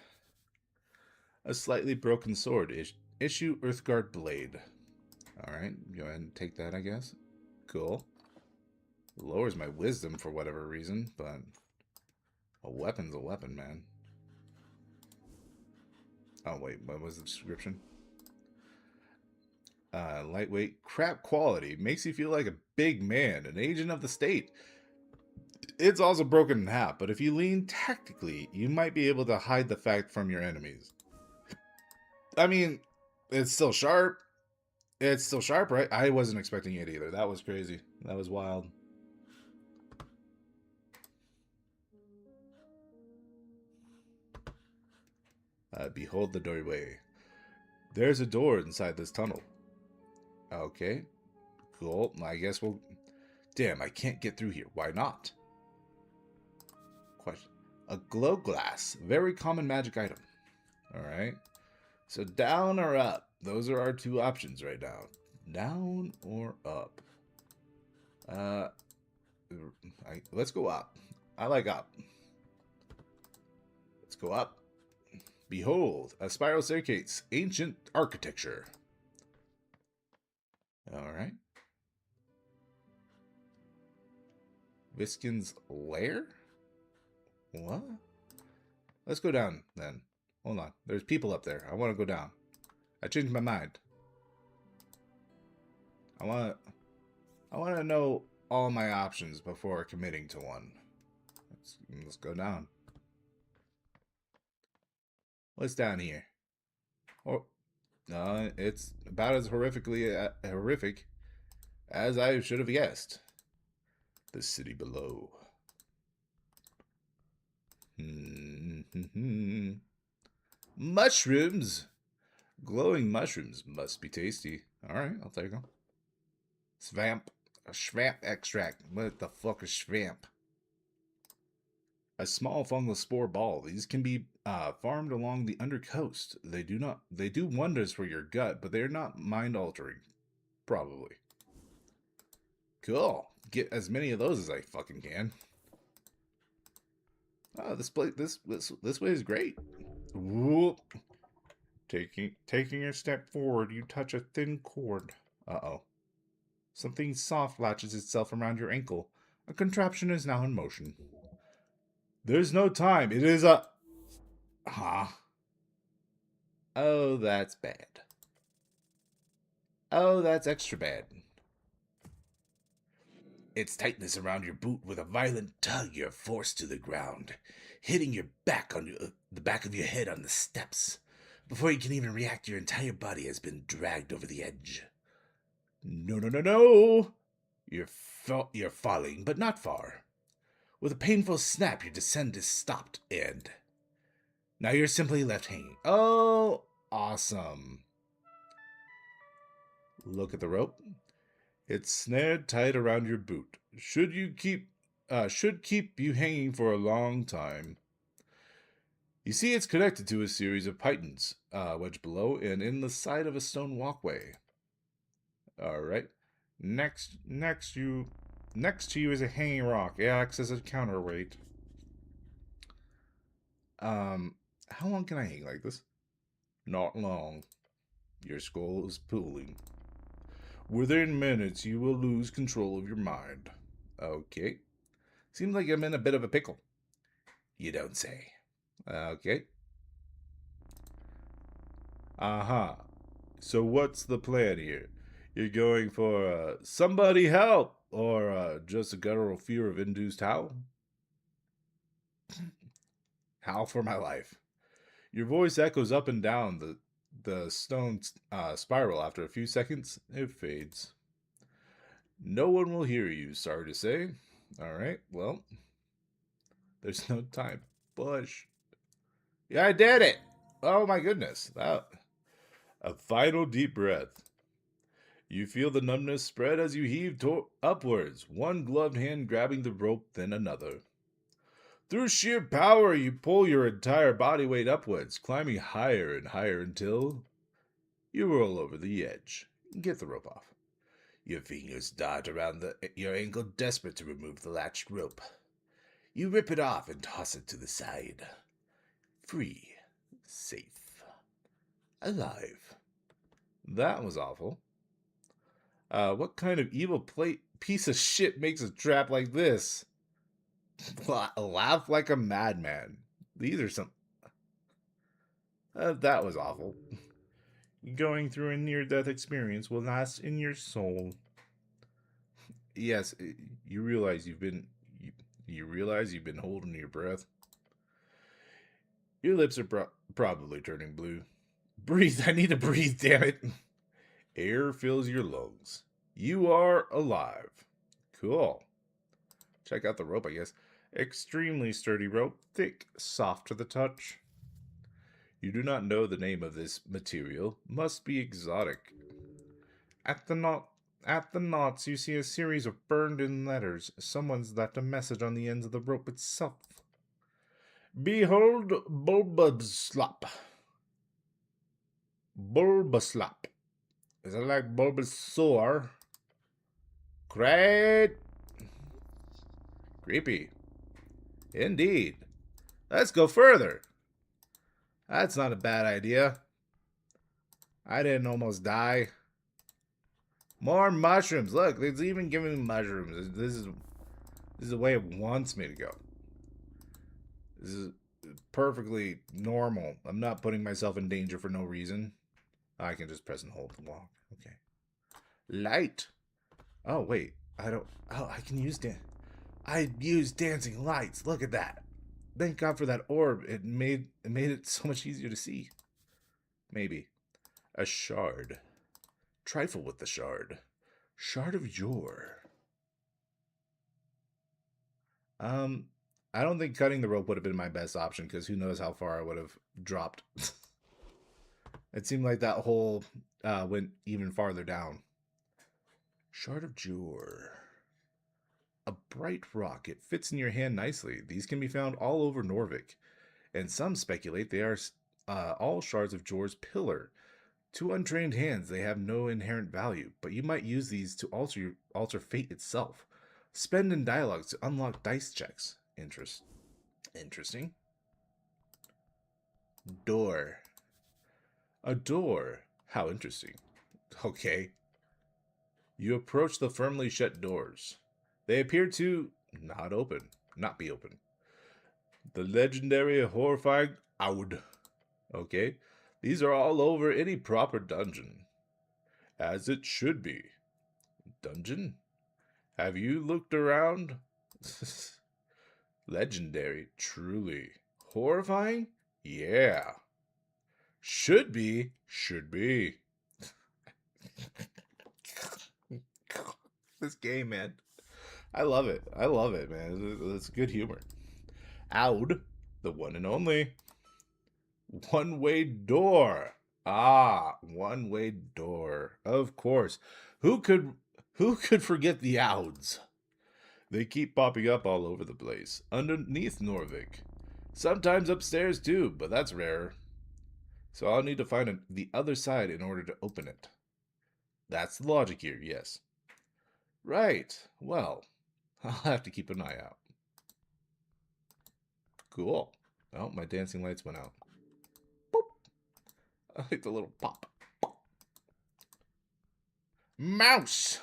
A slightly broken sword. Issue Earthguard Blade. Alright, go ahead and take that, I guess. Cool. Lowers my wisdom for whatever reason, but a weapon's a weapon, man. Oh, wait, what was the description? Lightweight. Crap quality. Makes you feel like a big man, an agent of the state. It's also broken in half, but if you lean tactically, you might be able to hide the fact from your enemies. I mean, it's still sharp. It's still sharp, right? I wasn't expecting it either. That was crazy. That was wild. Behold the doorway. There's a door inside this tunnel. Okay. Cool. I guess we'll... Damn, I can't get through here. Why not? Question. A glow glass. Very common magic item. Alright. So down or up? Those are our two options right now. Down or up? Let's go up. I like up. Let's go up. Behold, a spiral staircase. Ancient architecture. Alright. Viskin's lair? What? Let's go down, then. Hold on. There's people up there. I want to go down. I changed my mind. I want to know all my options before committing to one. Let's go down. What's down here? Oh, no, it's about as horrifically horrific as I should have guessed. The city below. Mushrooms! Glowing mushrooms must be tasty. Alright, I'll take them. Svamp. A shvamp extract. What the fuck is shvamp? A small fungal spore ball. These can be farmed along the undercoast. They do wonders for your gut, but they're not mind altering. Probably. Cool. Get as many of those as I fucking can. Oh, this way is great. Whoop. Taking a step forward, you touch a thin cord. Uh-oh. Something soft latches itself around your ankle. A contraption is now in motion. There's no time. It is a... Huh? Oh, that's bad. Oh, that's extra bad. its tightness around your boot. With a violent tug, you're forced to the ground, hitting your back on the back of your head on the steps. Before you can even react, your entire body has been dragged over the edge. No, no, no, no! You're falling, but not far. With a painful snap, your descent is stopped, and now you're simply left hanging. Oh, awesome. Look at the rope. It's snared tight around your boot. Should keep you hanging for a long time. You see, it's connected to a series of pythons, wedged below and in the side of a stone walkway. All right. Next to you is a hanging rock. It acts as a counterweight. How long can I hang like this? Not long. Your skull is pulling. Within minutes, you will lose control of your mind. Okay. Seems like I'm in a bit of a pickle. You don't say. Okay. Uh-huh. So what's the plan here? You're going for somebody help, or just a guttural fear of induced howl? Howl for my life. Your voice echoes up and down the stone spiral. After a few seconds, it fades. No one will hear you, sorry to say. Alright, well, there's no time. Push. Yeah, I did it! Oh my goodness. A final deep breath. You feel the numbness spread as you heave upwards, one gloved hand grabbing the rope, then another. Through sheer power, you pull your entire body weight upwards, climbing higher and higher until you roll over the edge. Get the rope off. Your fingers dart around your ankle, desperate to remove the latched rope. You rip it off and toss it to the side. Free. Safe. Alive. That was awful. What kind of evil piece of shit makes a trap like this? Laugh like a madman. These are some... that was awful. Going through a near-death experience will last in your soul. Yes, you realize you've been holding your breath. Your lips are probably turning blue. Breathe, I need to breathe, damn it. Air fills your lungs. You are alive. Cool. Check out the rope, I guess. Extremely sturdy rope, thick, soft to the touch. You do not know the name of this material. Must be exotic. At the knots, you see a series of burned-in letters. Someone's left a message on the ends of the rope itself. Behold, Bulbaslop. Bulbaslop. Is it like Bulbasaur? Great. Creepy. Indeed. Let's go further. That's not a bad idea. I didn't almost die. More mushrooms. Look, it's even giving me mushrooms. This is the way it wants me to go. This is perfectly normal. I'm not putting myself in danger for no reason. I can just press and hold to walk. Okay. Light. Oh, wait. I can use I use dancing lights. Look at that. Thank God for that orb. It made it so much easier to see. Maybe. A shard. Trifle with the shard. Shard of yore. I don't think cutting the rope would have been my best option, because who knows how far I would have dropped. It seemed like that hole went even farther down. Shard of jewel. A bright rock. It fits in your hand nicely. These can be found all over Norvik, and some speculate they are all shards of Jor's pillar. To untrained hands, they have no inherent value, but you might use these to alter fate itself. Spend in dialogues to unlock dice checks. Interesting. Door. A door. How interesting. Okay. You approach the firmly shut doors. They appear to not be open. The legendary horrifying Aud. Okay. These are all over any proper dungeon. As it should be. Dungeon? Have you looked around? Legendary, truly. Horrifying? Yeah. Should be. Should be. This game, man. I love it. I love it, man. It's good humor. Oud, the one and only. One-way door. Ah, one-way door. Of course. Who could who could forget the Ouds? They keep popping up all over the place. Underneath Norvik. Sometimes upstairs too, but that's rare. So I'll need to find the other side in order to open it. That's the logic here, yes. Right. Well, I'll have to keep an eye out. Cool. Oh, my dancing lights went out. Boop. I like the little pop. Mouse!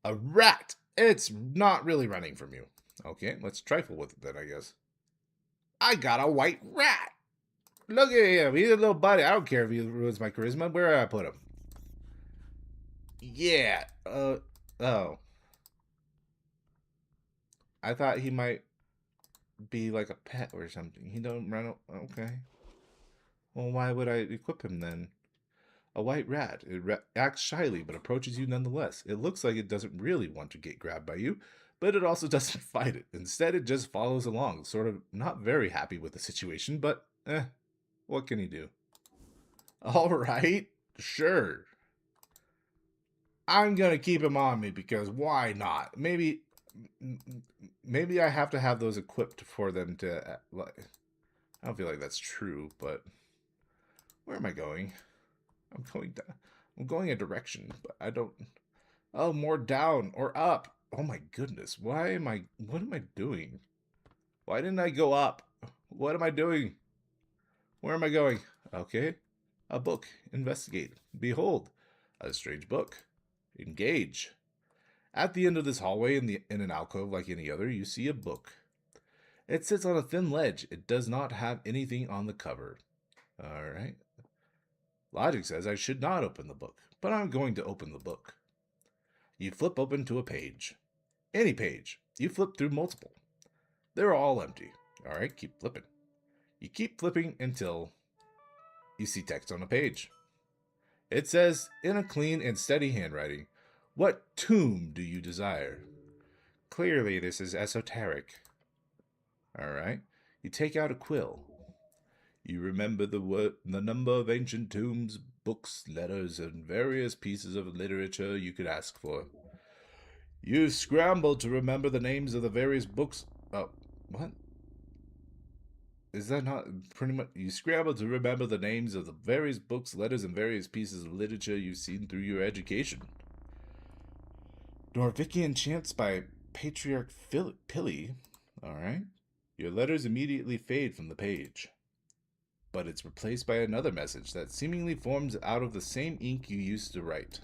A rat! It's not really running from you. Okay, let's trifle with it then, I guess. I got a white rat! Look at him. He's a little buddy. I don't care if he ruins my charisma. Where did I put him? Yeah. Oh. I thought he might be like a pet or something. He don't run. Okay. Well, why would I equip him then? A white rat. It acts shyly, but approaches you nonetheless. It looks like it doesn't really want to get grabbed by you, but it also doesn't fight it. Instead, it just follows along, sort of not very happy with the situation, but what can he do? All right, sure. I'm gonna keep him on me because why not? Maybe I have to have those equipped for them to. Like, I don't feel like that's true, but where am I going? I'm going down. I'm going a direction, but I don't. Oh, more down or up. Oh my goodness. Why am I. What am I doing? Why didn't I go up? What am I doing? Where am I going? Okay. A book. Investigate. Behold. A strange book. Engage. At the end of this hallway in an alcove like any other, you see a book. It sits on a thin ledge. It does not have anything on the cover. All right. Logic says I should not open the book, but I'm going to open the book. You flip open to a page. Any page. You flip through multiple. They're all empty. All right, keep flipping. You keep flipping until you see text on a page. It says, in a clean and steady handwriting, "What tomb do you desire?" Clearly, this is esoteric. All right. You take out a quill. You remember the number of ancient tombs, books, letters, and various pieces of literature you could ask for. You scramble to remember the names of the various books. Oh, what? Is that not pretty much? You scramble to remember the names of the various books, letters, and various pieces of literature you've seen through your education. Norvikian Chants by Patriarch Pili. All right. Your letters immediately fade from the page. But it's replaced by another message that seemingly forms out of the same ink you used to write.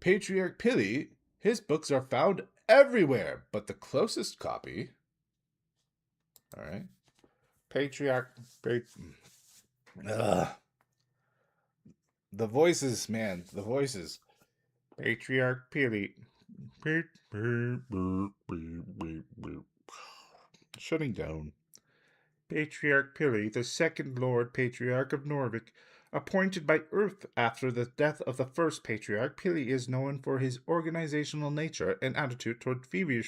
Patriarch Pili, his books are found everywhere, but the closest copy. All right. Patriarch. Ugh. The voices, man. The voices. Patriarch Pili. Shutting down. Patriarch Pili, the second Lord Patriarch of Norvik, appointed by Earth after the death of the first Patriarch. Pili is known for his organizational nature and attitude toward feverishly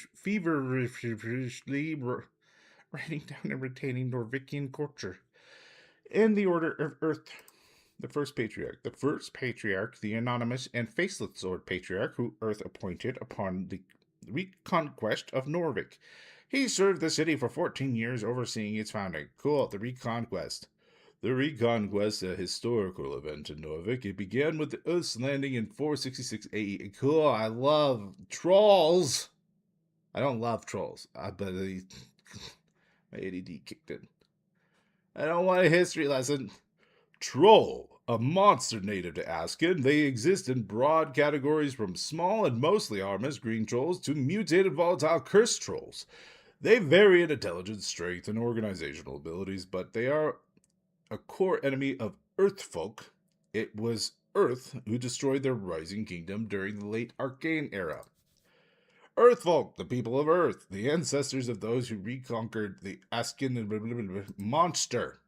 writing down and retaining Norvikian culture. In the Order of Earth, the first Patriarch, the anonymous and faceless Lord Patriarch, who Earth appointed upon the reconquest of Norvik. He served the city for 14 years, overseeing its founding. Cool, the Reconquest. The Reconquest, a historical event in Norvik. It began with the Earth's landing in 466 AE. Cool, I love trolls. I don't love trolls, but my ADD kicked in. I don't want a history lesson. Troll, a monster native to Askin. They exist in broad categories from small and mostly harmless green trolls to mutated volatile cursed trolls. They vary in intelligence, strength, and organizational abilities, but they are a core enemy of Earth folk. It was Earth who destroyed their rising kingdom during the late Arcane era. Earthfolk, the people of Earth, the ancestors of those who reconquered the Askin monster.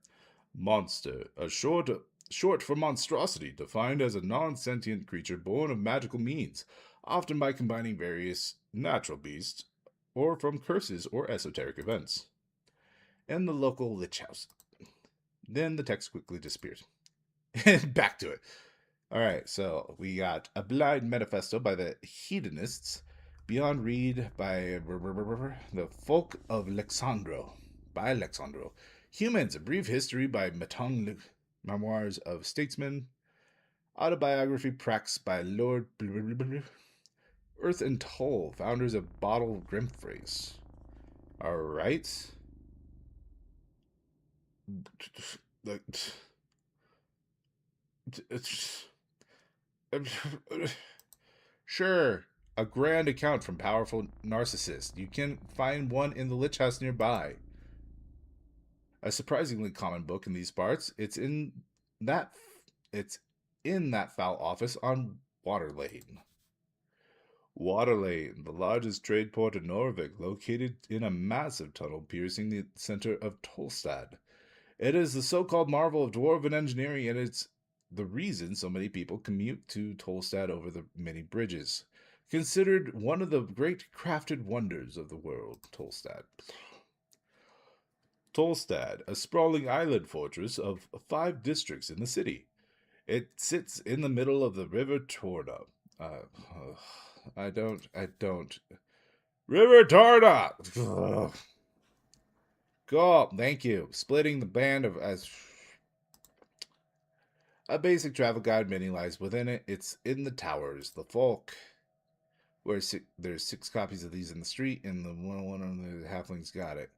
Monster, a short for monstrosity, defined as a non-sentient creature born of magical means, often by combining various natural beasts, or from curses or esoteric events. In the local lich house. Then the text quickly disappears. Back to it. All right, so we got A Blind Manifesto by the Hedonists, Beyond Read by The Folk of Alexandro, by Alexandro. Humans, A Brief History by Matong, Memoirs of Statesmen, Autobiography Prax by Lord Earth and Toll, founders of Bottle Grimphrase. All right. Sure, a grand account from powerful narcissists. You can find one in the Lich House nearby. A surprisingly common book in these parts. That it's in that foul office on Water Lane. Water Lane, the largest trade port in Norvik, located in a massive tunnel piercing the center of Tolstad. It is the so-called marvel of dwarven engineering, and it's the reason so many people commute to Tolstad over the many bridges. Considered one of the great crafted wonders of the world, Tolstad. Tolstad, a sprawling island fortress of 5 districts in the city. It sits in the middle of the River Torna. I don't. River Torna! Cool, thank you. Splitting the band of as a basic travel guide mini lies within it. It's in the towers. The folk, where there's 6 copies of these in the street, and the one of the halflings got it.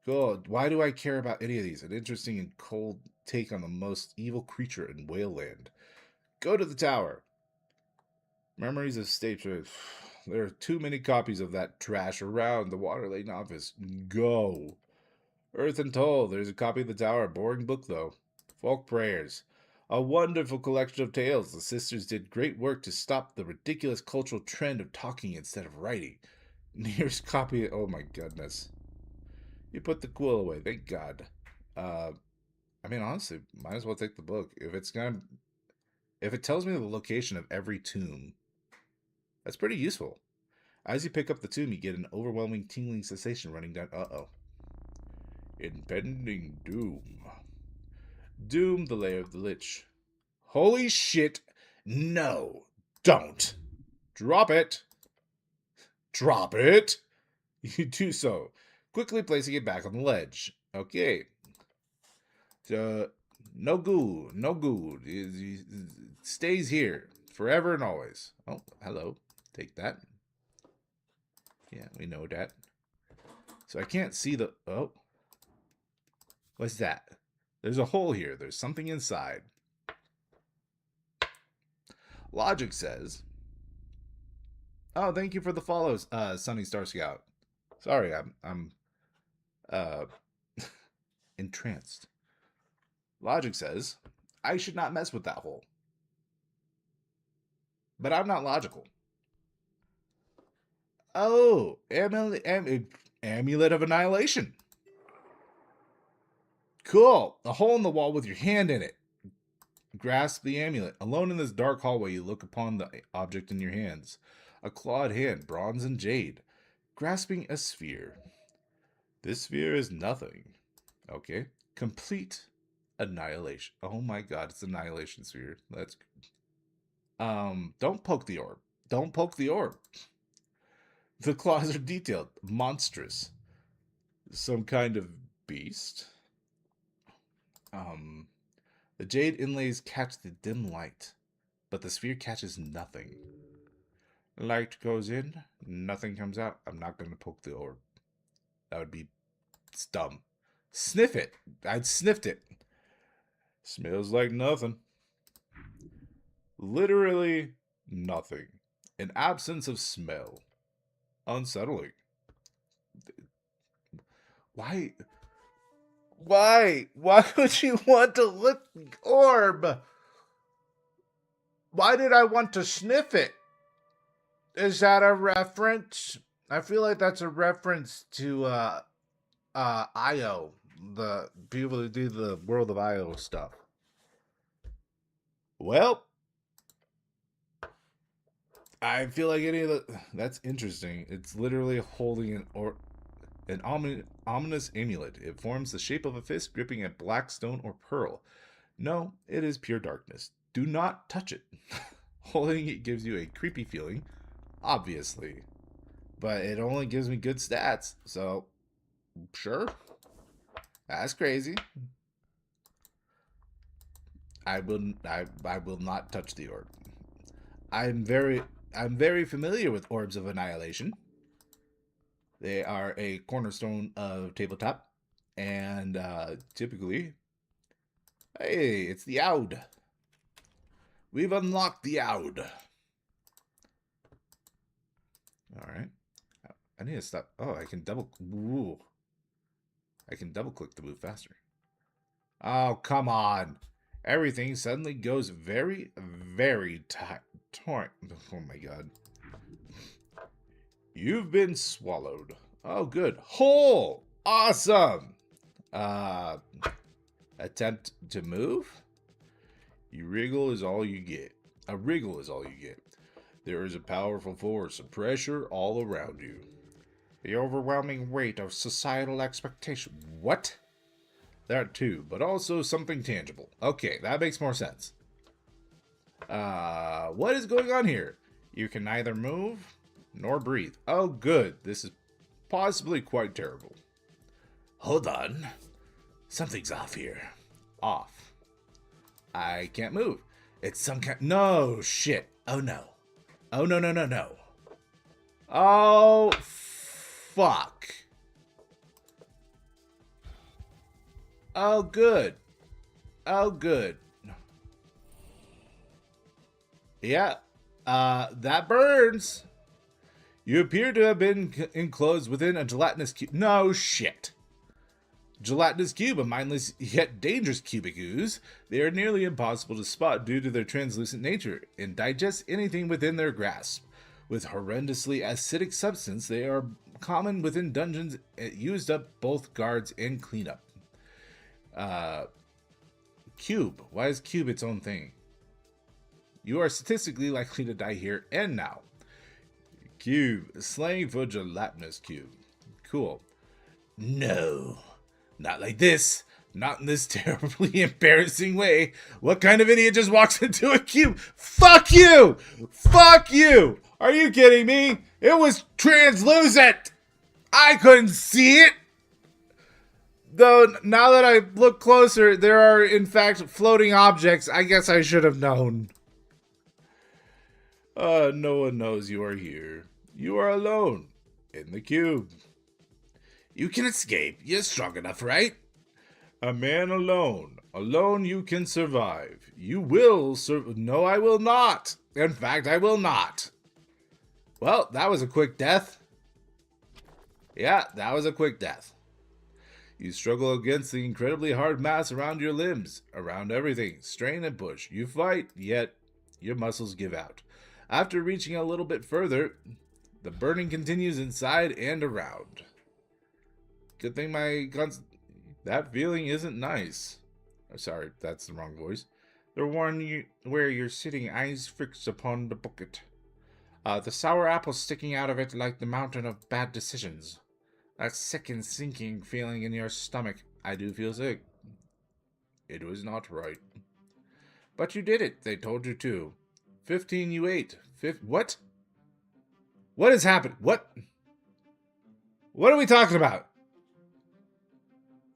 Cool. Why do I care about any of these? An interesting and cold take on the most evil creature in Whaleland. Go to the tower. Memories of State. There are too many copies of that trash around the Waterlane office. Go. Earth and Toll. There's a copy of the tower. Boring book, though. Folk Prayers. A wonderful collection of tales. The sisters did great work to stop the ridiculous cultural trend of talking instead of writing. Nearest copy. Oh my goodness. You put the quill away. Thank God. I mean, honestly, might as well take the book. If it tells me the location of every tomb, that's pretty useful. As you pick up the tomb, you get an overwhelming tingling sensation running down. Uh-oh. Impending doom. Doom, the lair of the Lich. Holy shit. No. Don't. Drop it. Drop it. You do so, quickly placing it back on the ledge. Okay. No good. It stays here forever and always. Oh, hello. Take that. Yeah, we know that. So I can't see the... Oh. What's that? There's a hole here. There's something inside. Logic says... Oh, thank you for the follows, Sunny Star Scout. Sorry, I'm entranced. Logic says, I should not mess with that hole. But I'm not logical. Oh, Amulet of Annihilation. Cool. A hole in the wall with your hand in it. Grasp the amulet. Alone in this dark hallway, you look upon the object in your hands. A clawed hand, bronze and jade, grasping a sphere. This sphere is nothing. Okay. Complete annihilation. Oh my god, it's annihilation sphere. That's don't poke the orb. Don't poke the orb. The claws are detailed. Monstrous. Some kind of beast. The jade inlays catch the dim light, but the sphere catches nothing. Light goes in, nothing comes out. I'm not going to poke the orb. That would be dumb. Sniff it. I'd sniffed it. Smells like nothing. Literally nothing. An absence of smell. Unsettling. Why? Why would you want to lick the orb? Why did I want to sniff it? Is that a reference? I feel like that's a reference to IO, the people who do the World of IO stuff. Well, I feel like any of the that's interesting. It's literally holding an ominous amulet. It forms the shape of a fist gripping a black stone or pearl. No, it is pure darkness. Do not touch it. Holding it gives you a creepy feeling, obviously, but it only gives me good stats. So, sure, that's crazy. I will not touch the orb. I'm very I'm very familiar with orbs of annihilation. They are a cornerstone of tabletop, and typically, hey, it's the Oud. We've unlocked the Oud. All right. I need to stop. Oh, I can double. Ooh. I can double click to move faster. Oh, come on. Everything suddenly goes very, very tight. Oh my god. You've been swallowed. Oh, good. Whole. Awesome. Uh, attempt to move. You wriggle is all you get. A wriggle is all you get. There is a powerful force of pressure all around you. The overwhelming weight of societal expectation. What? That too, but also something tangible. Okay, that makes more sense. What is going on here? You can neither move nor breathe. Oh, good. This is possibly quite terrible. Hold on. Something's off here. Off. I can't move. It's some kind. No shit. Oh no. Oh no, no, no, no. Oh, fuck. Oh, good. Oh, good. Yeah. That burns. You appear to have been enclosed within a gelatinous cube. No shit. Gelatinous cube, a mindless yet dangerous cubic ooze. They are nearly impossible to spot due to their translucent nature and digest anything within their grasp. With horrendously acidic substance, they are common within dungeons, used up both guards and cleanup. Cube. Why is cube its own thing? You are statistically likely to die here and now. Cube. Slang for gelatinous cube. Cool. No. Not like this. Not in this terribly embarrassing way. What kind of idiot just walks into a cube? Fuck you! Fuck you! Are you kidding me? It was translucent! I couldn't see it! Though, now that I look closer, there are, in fact, floating objects. I guess I should have known. No one knows you are here. You are alone. In the cube. You can escape. You're strong enough, right? A man alone. Alone you can survive. You will survive. No, I will not. In fact, I will not. Well, that was a quick death. Yeah, that was a quick death. You struggle against the incredibly hard mass around your limbs, around everything. Strain and push. You fight, yet your muscles give out. After reaching a little bit further, the burning continues inside and around. Good thing my guns... That feeling isn't nice. Sorry, that's the wrong voice. The one where you're sitting, eyes fixed upon the bucket. The sour apple sticking out of it like the mountain of bad decisions. That sick and sinking feeling in your stomach. I do feel sick. It was not right. But you did it. They told you to. 15 you ate. What? What has happened? What? What are we talking about?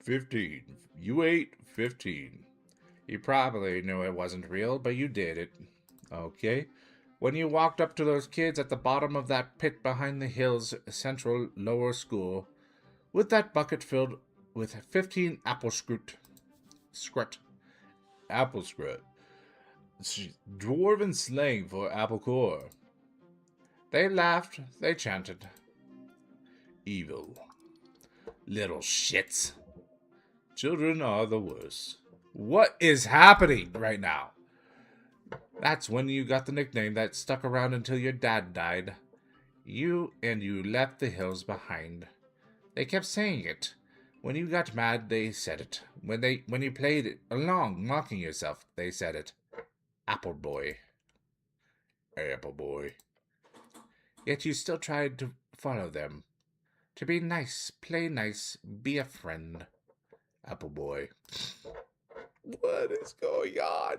15. You ate 15. You probably knew it wasn't real, but you did it. Okay. When you walked up to those kids at the bottom of that pit behind the hills central lower school, with that bucket filled with 15 apple scrut. Apple scrut. Dwarven slang for apple core. They laughed, they chanted. Evil. Little shits. Children are the worst. What is happening right now? That's when you got the nickname that stuck around until your dad died. You left the hills behind. They kept saying it. When you got mad, they said it. When you played it along, mocking yourself, they said it. Apple boy. Apple boy. Yet you still tried to follow them. To be nice, play nice, be a friend. Apple boy. What is going on?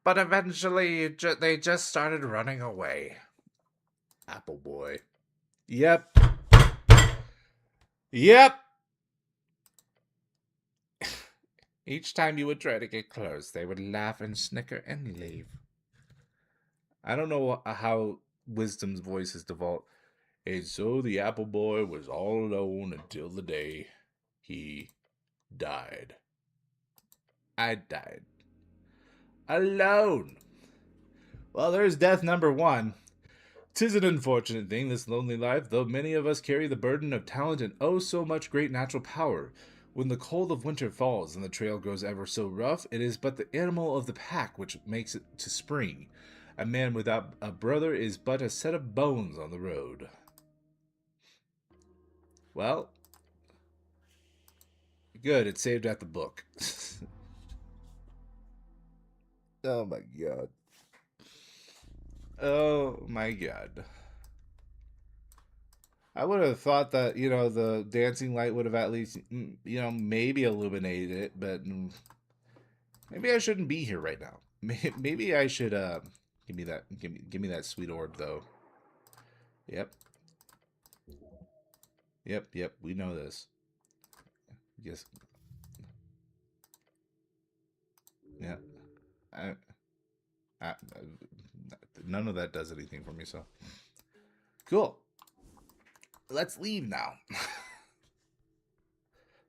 But eventually, they just started running away. Apple boy. Yep. Yep. Each time you would try to get close, they would laugh and snicker and leave. I don't know how Wisdom's voice is devolved. And so the apple boy was all alone until the day he died. I died. Alone. Well, there's death number one. 'Tis an unfortunate thing, this lonely life, though many of us carry the burden of talent and oh so much great natural power. When the cold of winter falls and the trail grows ever so rough, it is but the animal of the pack which makes it to spring. A man without a brother is but a set of bones on the road. Well, good, it saved at the book. Oh my god. Oh my god. I would have thought that, the dancing light would have at least, maybe illuminated it, but maybe I shouldn't be here right now. Maybe I should, give me that sweet orb, though. Yep. Yep, we know this. Yes. Yeah. I, none of that does anything for me, so. Cool. Let's leave now.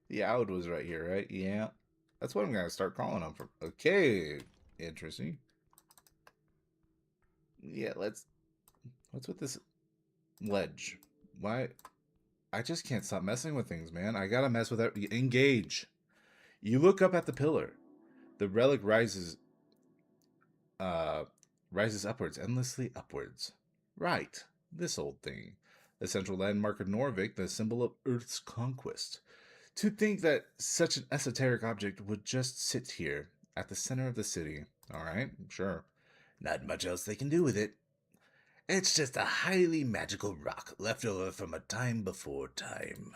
The Oud was right here, right? Yeah. That's what I'm going to start calling him from. Okay. Interesting. Yeah, what's with this ledge? Why? I just can't stop messing with things, man. I gotta mess with it. Engage. You look up at the pillar. The relic rises upwards, endlessly upwards. Right. This old thing. The central landmark of Norvik, the symbol of Earth's conquest. To think that such an esoteric object would just sit here at the center of the city. Alright, sure. Not much else they can do with it. It's just a highly magical rock left over from a time before time.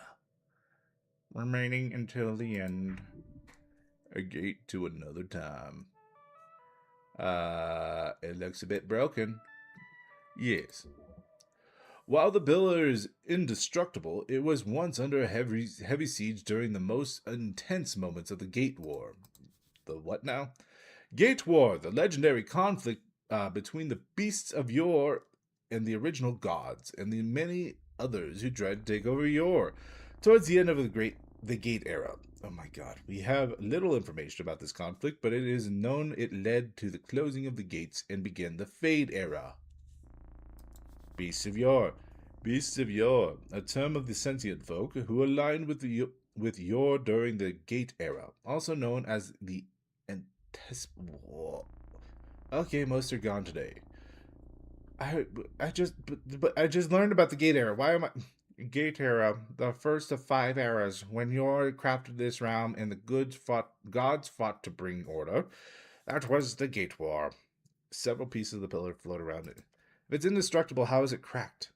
Remaining until the end. A gate to another time. It looks a bit broken. Yes. While the pillar is indestructible, it was once under a heavy siege during the most intense moments of the Gate War. The what now? Gate War, the legendary conflict between the beasts of yore and the original gods, and the many others who tried to take over yore. Towards the end of the Gate era. Oh my god, we have little information about this conflict, but it is known it led to the closing of the gates and began the Fade era. Beasts of yore. Beasts of yore, a term of the sentient folk who aligned with yore during the Gate era, also known as the Okay, most are gone today. I just learned about the Gate era. Why am I Gate era, the first of 5 eras, when Yor crafted this realm and the gods fought to bring order. That was the Gate War. Several pieces of the pillar float around it. If it's indestructible, how is it cracked?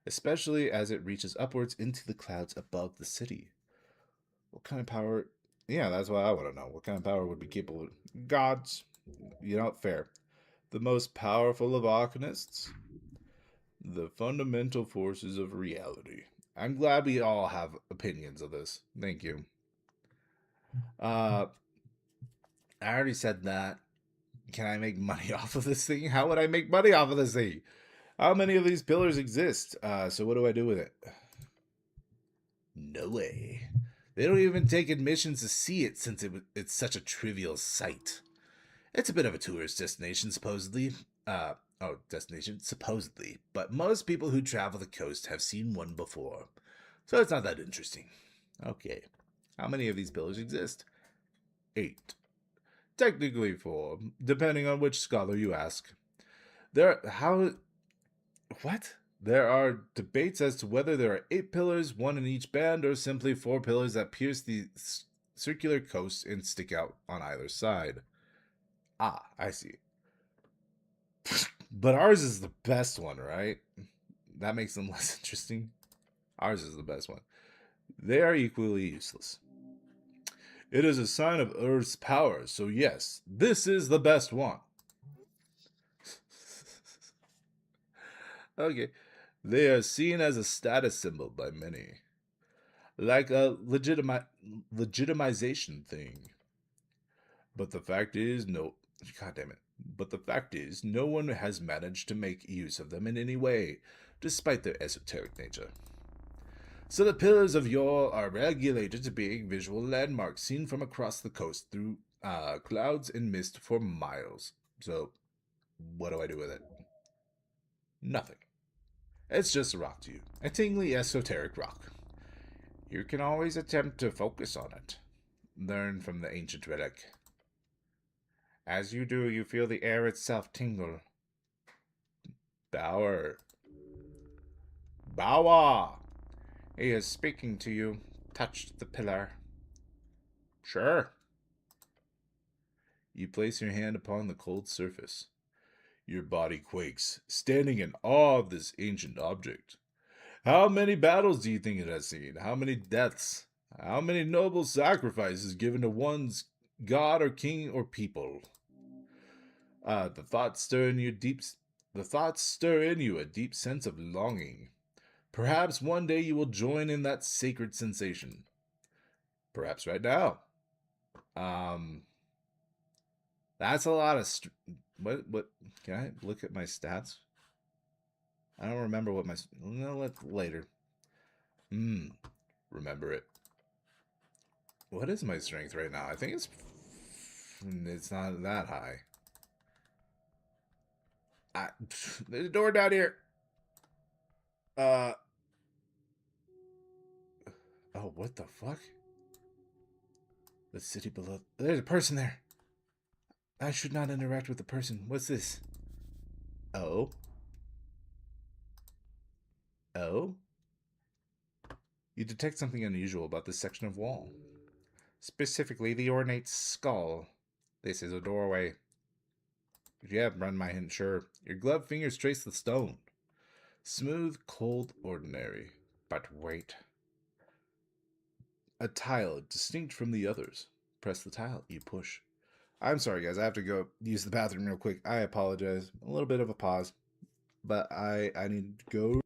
Especially as it reaches upwards into the clouds above the city. What kind of power? Yeah, that's what I want to know. What kind of power would be capable of gods? Fair. The most powerful of arcanists? The fundamental forces of reality. I'm glad we all have opinions of this. Thank you. I already said that. Can I make money off of this thing? How would I make money off of this thing? How many of these pillars exist? So what do I do with it? No way. They don't even take admissions to see it since it's such a trivial sight. It's a bit of a tourist destination, supposedly. Supposedly. But most people who travel the coast have seen one before. So it's not that interesting. Okay. How many of these pillars exist? 8. Technically 4, depending on which scholar you ask. What? There are debates as to whether there are 8 pillars, one in each band, or simply 4 pillars that pierce the circular coast and stick out on either side. Ah, I see. But ours is the best one, right? That makes them less interesting. Ours is the best one. They are equally useless. It is a sign of Earth's power, so yes, this is the best one. Okay. They are seen as a status symbol by many, like a legitimization thing. But the fact is, no. God damn it. But the fact is, no one has managed to make use of them in any way, despite their esoteric nature. So the pillars of yore are regulated to being visual landmarks seen from across the coast through clouds and mist for miles. So, what do I do with it? Nothing. It's just a rock to you. A tingly esoteric rock. You can always attempt to focus on it. Learn from the ancient relic. As you do, you feel the air itself tingle. Bower. Bawa! He is speaking to you. Touch the pillar. Sure. You place your hand upon the cold surface. Your body quakes, standing in awe of this ancient object. How many battles do you think it has seen? How many deaths? How many noble sacrifices given to one's god or king or people? The thoughts stir in you a deep sense of longing. Perhaps one day you will join in that sacred sensation. Perhaps right now. Um, that's a lot of what? Can I look at my stats? I don't remember what my. No, later. Remember it. What is my strength right now? I think it's not that high. There's a door down here. Uh. Oh, what the fuck? The city below. There's a person there. I should not interact with the person. What's this? Oh. Oh? You detect something unusual about this section of wall. Specifically, the ornate skull. This is a doorway. Yeah, run my hint, sure. Your gloved fingers trace the stone. Smooth, cold, ordinary. But wait. A tile distinct from the others. Press the tile. You push. I'm sorry, guys. I have to go use the bathroom real quick. I apologize. A little bit of a pause. But I need to go.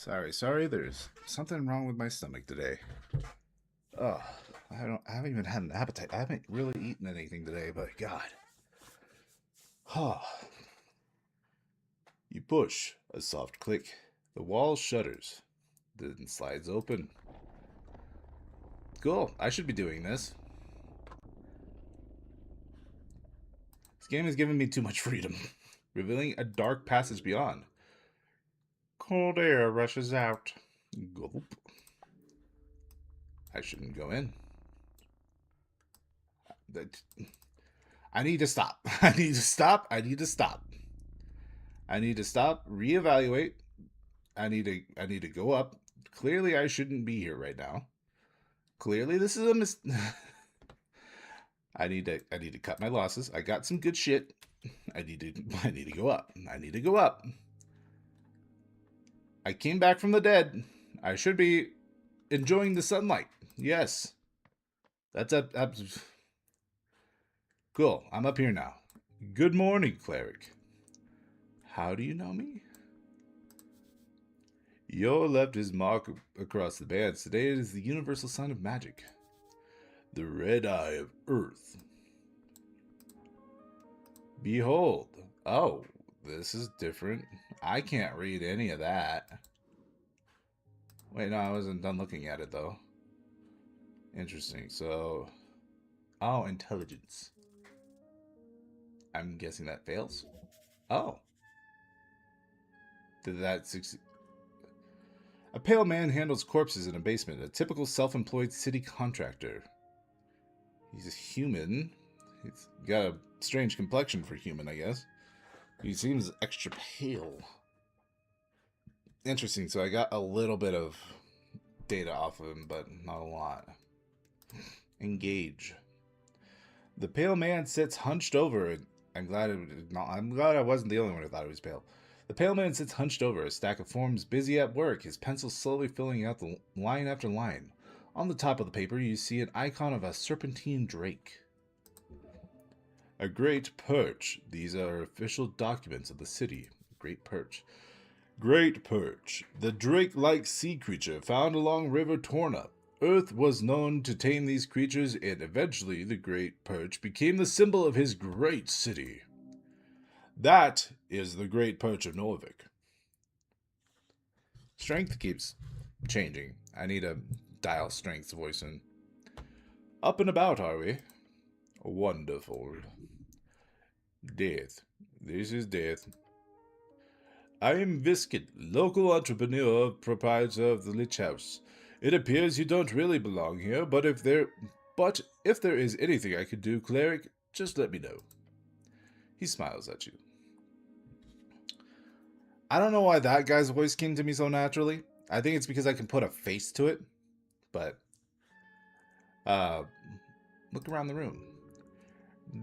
Sorry. There's something wrong with my stomach today. Oh, I haven't even had an appetite. I haven't really eaten anything today, but God. Oh. You push. A soft click. The wall shudders. Then slides open. Cool. I should be doing this. This game has given me too much freedom, revealing a dark passage beyond. Cold air rushes out. Gulp. I shouldn't go in. I need to stop. I need to stop. I need to stop. I need to stop, reevaluate. I need to go up. Clearly I shouldn't be here right now. Clearly this is a I need to cut my losses. I got some good shit. I need to go up. I need to go up. I came back from the dead. I should be enjoying the sunlight. Yes. That's cool. I'm up here now. Good morning, Cleric. How do you know me? Your left his mark across the bands. Today it is the universal sign of magic. The red eye of earth. Behold. Oh, this is different. I can't read any of that. Wait, no, I wasn't done looking at it, though. Interesting. So, oh, intelligence. I'm guessing that fails. Oh. Did that succeed? A pale man handles corpses in a basement. A typical self-employed city contractor. He's a human. He's got a strange complexion for human, I guess. He seems extra pale. Interesting. So I got a little bit of data off of him, but not a lot. Engage. The pale man sits hunched over. I'm glad I wasn't the only one who thought he was pale. The pale man sits hunched over a stack of forms, busy at work, his pencil slowly filling out the line after line. On the top of the paper, you see an icon of a serpentine drake. A great perch. These are official documents of the city. Great perch. Great perch. The drake-like sea creature found along River Torna. Earth was known to tame these creatures, and eventually the great perch became the symbol of his great city. That is the great perch of Norvik. Strength keeps changing. I need to dial strength's voice in. Up and about, are we? Wonderful. Death. This is Death. I am Viscid, local entrepreneur, proprietor of the Lich House. It appears you don't really belong here, but if there is anything I could do, Cleric, just let me know. He smiles at you. I don't know why that guy's voice came to me so naturally. I think it's because I can put a face to it. But, look around the room.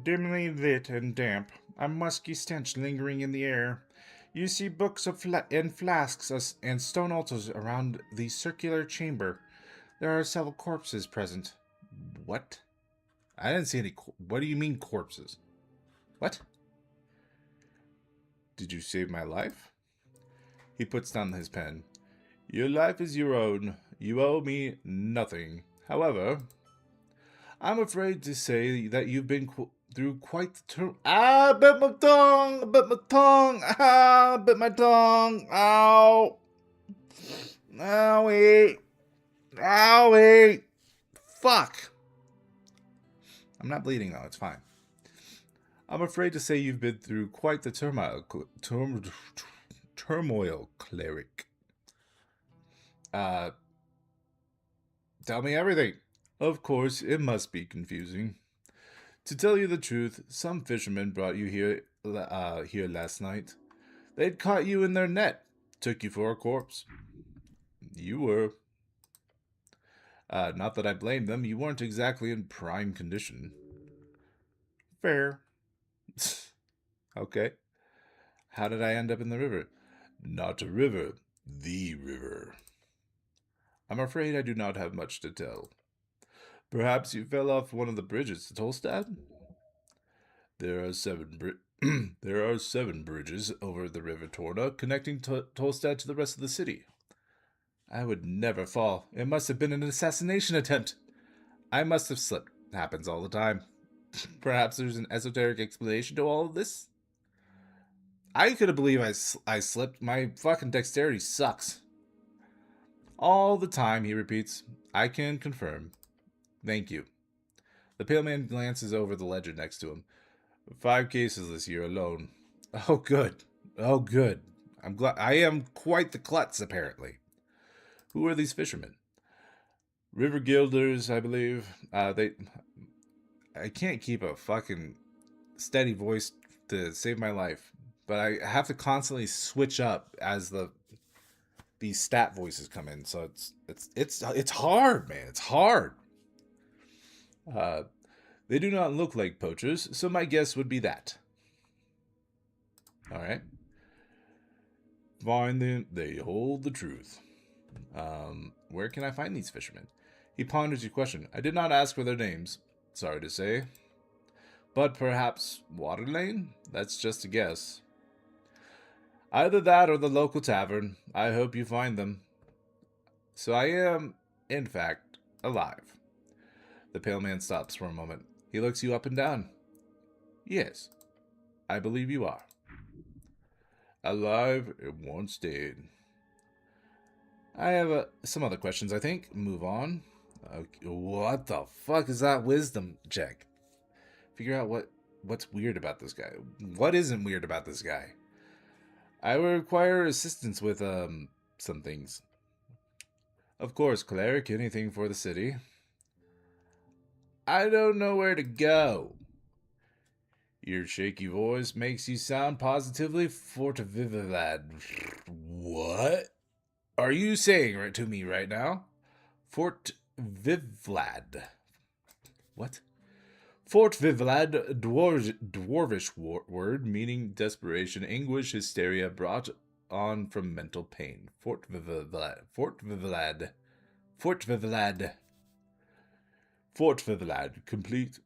Dimly lit and damp, a musky stench lingering in the air. You see books and flasks and stone altars around the circular chamber. There are several corpses present. What? I didn't see any. What do you mean corpses? What? Did you save my life? He puts down his pen. Your life is your own. You owe me nothing. However, I'm afraid to say that you've been through quite the turn. Ah, bit my tongue! Bit my tongue! Ah, bit my tongue! Ow! Owie! Owie! Fuck! I'm not bleeding though, it's fine. I'm afraid to say you've been through quite the turmoil, Cleric. Tell me everything. Of course, it must be confusing. To tell you the truth, some fishermen brought you here last night. They'd caught you in their net, took you for a corpse. You were. Not that I blame them, you weren't exactly in prime condition. Fair. Okay. How did I end up in the river? Not a river, the river. I'm afraid I do not have much to tell. Perhaps you fell off one of the bridges to Tolstad? There are seven bridges over the River Torna, connecting Tolstad to the rest of the city. I would never fall. It must have been an assassination attempt. I must have slipped. Happens all the time. Perhaps there's an esoteric explanation to all of this? I couldn't believe I slipped. My fucking dexterity sucks. All the time, he repeats. I can confirm. Thank you. The pale man glances over the ledger next to him. 5 cases this year alone. Oh, good. Oh, good. I'm glad. I am quite the klutz, apparently. Who are these fishermen? River Guilders, I believe. I can't keep a fucking steady voice to save my life, but I have to constantly switch up as these stat voices come in. So it's hard, man. It's hard. Uh, they do not look like poachers, so my guess would be that. All right. Find them. They hold the truth. Where can I find these fishermen? He ponders your question. I did not ask for their names. Sorry to say. But perhaps Waterlane? That's just a guess. Either that or the local tavern. I hope you find them. So I am, in fact, alive. The pale man stops for a moment. He looks you up and down. Yes, I believe you are. Alive and once dead. I have some other questions, I think. Move on. Okay, what the fuck is that wisdom check? Figure out what's weird about this guy. What isn't weird about this guy? I will require assistance with some things. Of course, Cleric, anything for the city. I don't know where to go. Your shaky voice makes you sound positively fortivivad. What are you saying to me right now? Fort Vivlad. What? Fort Vivlad, dwarvish word meaning desperation, anguish, hysteria brought on from mental pain. Fort Vivlad. Fort Vivlad. Fort Vivlad. Fort Vivlad. Complete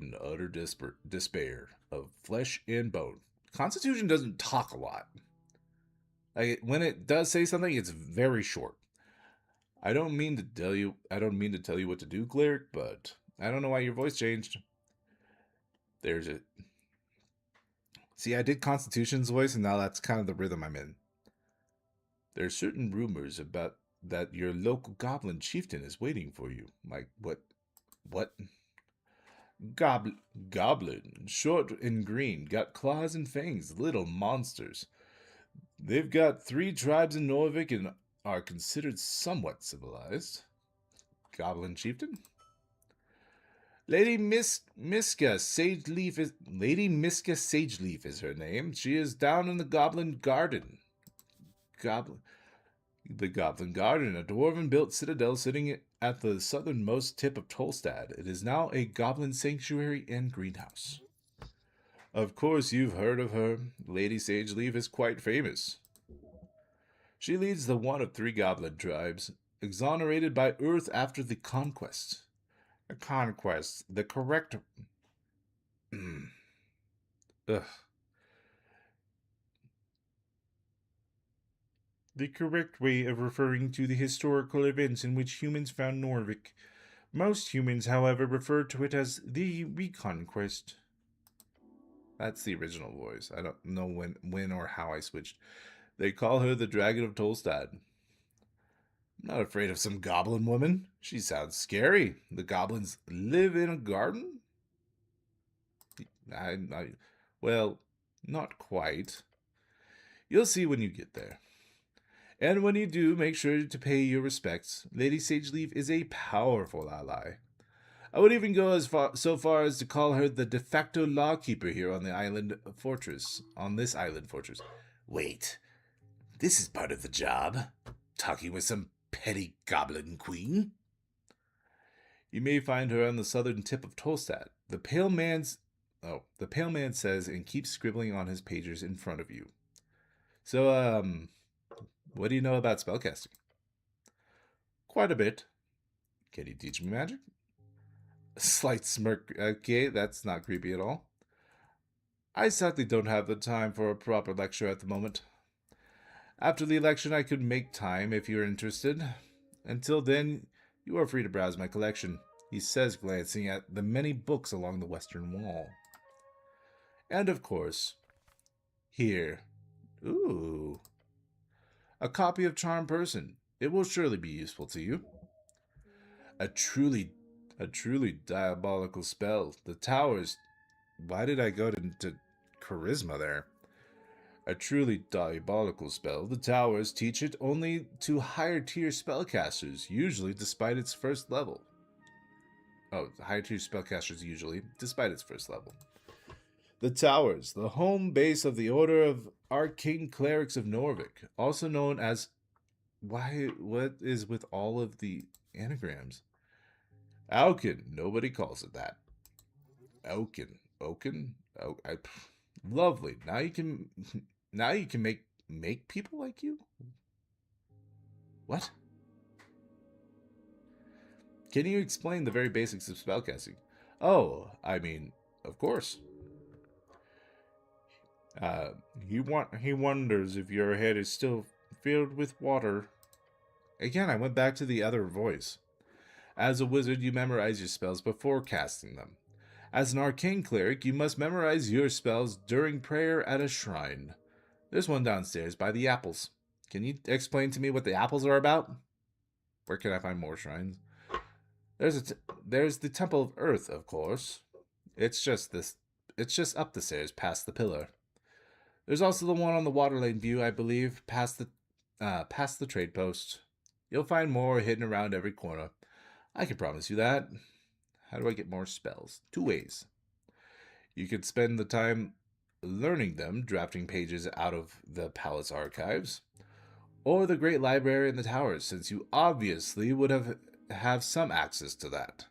and utter despair of flesh and bone. Constitution doesn't talk a lot. Like when it does say something, it's very short. I don't mean to tell you what to do, Cleric, but I don't know why your voice changed. There's it. See, I did Constitution's voice, and now that's kind of the rhythm I'm in. There are certain rumors about that your local goblin chieftain is waiting for you. Like, what? Goblin, short and green, got claws and fangs, little monsters. They've got 3 tribes in Norvik and are considered somewhat civilized. Goblin chieftain? Lady Miska Sageleaf is her name. She is down in the Goblin Garden. The Goblin Garden, a dwarven-built citadel sitting at the southernmost tip of Tolstad. It is now a goblin sanctuary and greenhouse. Of course, you've heard of her. Lady Sageleaf is quite famous. She leads the one of 3 goblin tribes, exonerated by Earth after the conquest. The conquest. The correct... Ugh. The correct way of referring to the historical events in which humans found Norvik. Most humans, however, refer to it as the Reconquest. That's the original voice. I don't know when or how I switched. They call her the Dragon of Tolstad. I'm not afraid of some goblin woman. She sounds scary. The goblins live in a garden? Well, not quite. You'll see when you get there. And when you do, make sure to pay your respects. Lady Sageleaf is a powerful ally. I would even go so far as to call her the de facto lawkeeper here on this island fortress. Wait, this is part of the job? Talking with some petty goblin queen? You may find her on the southern tip of Tolstad. The pale man says and keeps scribbling on his pagers in front of you. So, what do you know about spellcasting? Quite a bit. Can you teach me magic? A slight smirk. Okay, that's not creepy at all. I sadly don't have the time for a proper lecture at the moment. After the election, I could make time if you're interested. Until then, you are free to browse my collection, he says, glancing at the many books along the western wall. And of course, here. Ooh. A copy of Charm Person. It will surely be useful to you. A truly diabolical spell. The towers. Why did I go to charisma there? A truly diabolical spell. The towers teach it only to higher tier spellcasters, usually despite its first level. Oh, higher tier spellcasters usually, despite its first level. The Towers, the home base of the Order of Arcane Clerics of Norvik, also known as... What is with all of the anagrams? Auken, nobody calls it that. Oaken? Oh, lovely. Now you can make people like you? What? Can you explain the very basics of spellcasting? Oh, I mean, of course. He wonders if your head is still filled with water. Again, I went back to the other voice. As a wizard, you memorize your spells before casting them. As an arcane cleric, you must memorize your spells during prayer at a shrine. There's one downstairs by the apples. Can you explain to me what the apples are about? Where can I find more shrines? There's the Temple of Earth, of course. It's just up the stairs past the pillar. There's also the one on the Waterlane View, I believe, past the trade post. You'll find more hidden around every corner. I can promise you that. How do I get more spells? 2 ways. You could spend the time learning them, drafting pages out of the palace archives, or the great library in the towers, since you obviously would have some access to that.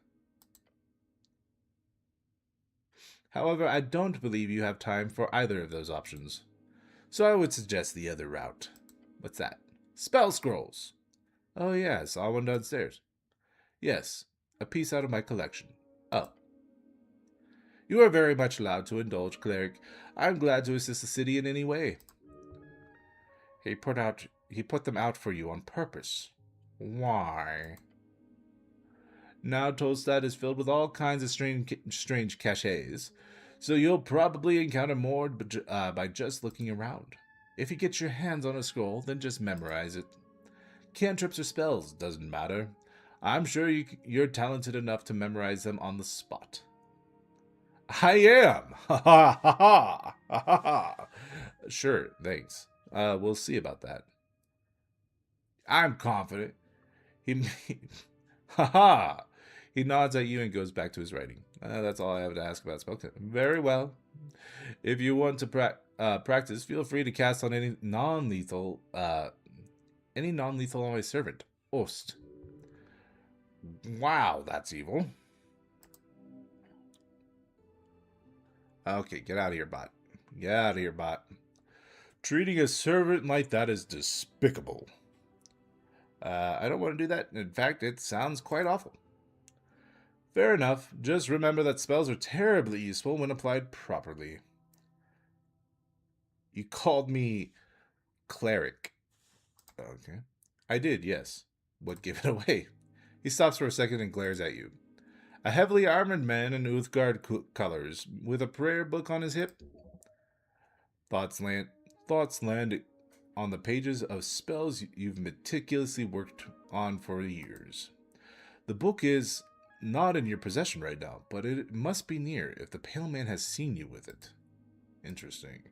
However, I don't believe you have time for either of those options. So I would suggest the other route. What's that? Spell scrolls. Oh yeah, I saw one downstairs. Yes, a piece out of my collection. Oh. You are very much allowed to indulge, Cleric. I'm glad to assist the city in any way. He put them out for you on purpose. Why? Now Tolstad is filled with all kinds of strange cachets, so you'll probably encounter more by just looking around. If you get your hands on a scroll, then just memorize it. Cantrips or spells, doesn't matter. I'm sure you're talented enough to memorize them on the spot. I am! Ha ha ha ha! Ha ha ha! Sure, thanks. We'll see about that. I'm confident. Ha ha! He nods at you and goes back to his writing. That's all I have to ask about spellcasting. Very well. If you want to practice, feel free to cast on any non-lethal on my servant, Ost. Wow, that's evil. Okay, get out of here, bot. Get out of here, bot. Treating a servant like that is despicable. I don't want to do that. In fact, it sounds quite awful. Fair enough. Just remember that spells are terribly useful when applied properly. You called me Cleric. Okay. I did, yes. What gave it away? He stops for a second and glares at you. A heavily armored man in Uthgard colors, with a prayer book on his hip. Thoughts land on the pages of spells you've meticulously worked on for years. The book is not in your possession right now, but it must be near if the Pale Man has seen you with it. Interesting.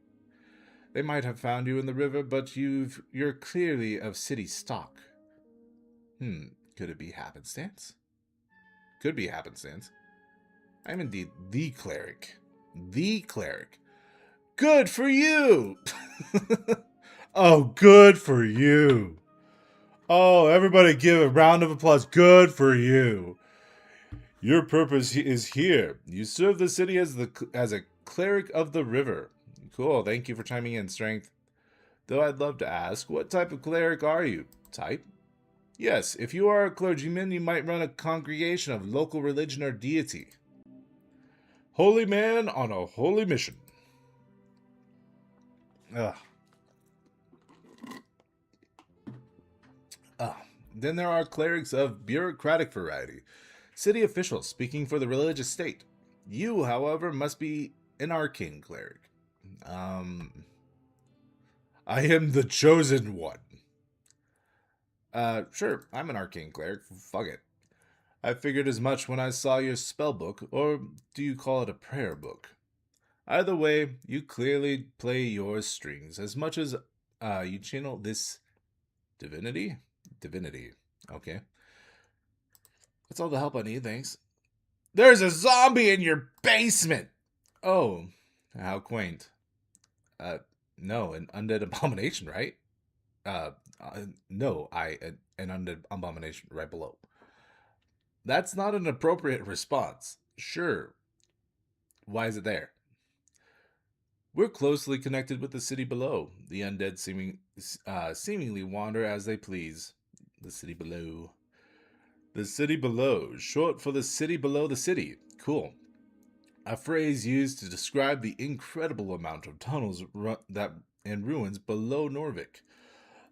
They might have found you in the river, but you're clearly of city stock. Could it be happenstance? Could be happenstance. I'm indeed the cleric. The cleric. Good for you! Oh, good for you. Oh, everybody give a round of applause. Good for you. Your purpose is here. You serve the city as a cleric of the river. Cool, thank you for chiming in, Strength. Though I'd love to ask, what type of cleric are you? Type? Yes, if you are a clergyman, you might run a congregation of local religion or deity. Holy man on a holy mission. Ugh. Then there are clerics of bureaucratic variety, city officials speaking for the religious state. You, however, must be an arcane cleric. Um, I am the chosen one. Sure, I'm an arcane cleric. Fuck it. I figured as much when I saw your spell book, or do you call it a prayer book? Either way, you clearly play your strings as much as you channel this divinity. Divinity. Okay. That's all the help I need, thanks. There's a zombie in your basement! Oh, how quaint. Uh, no, an undead abomination, right? No, an undead abomination right below. That's not an appropriate response. Sure. Why is it there? We're closely connected with the city below. The undead seemingly wander as they please. The city below. The city below, short for the city below the city. Cool. A phrase used to describe the incredible amount of tunnels and ruins below Norvik.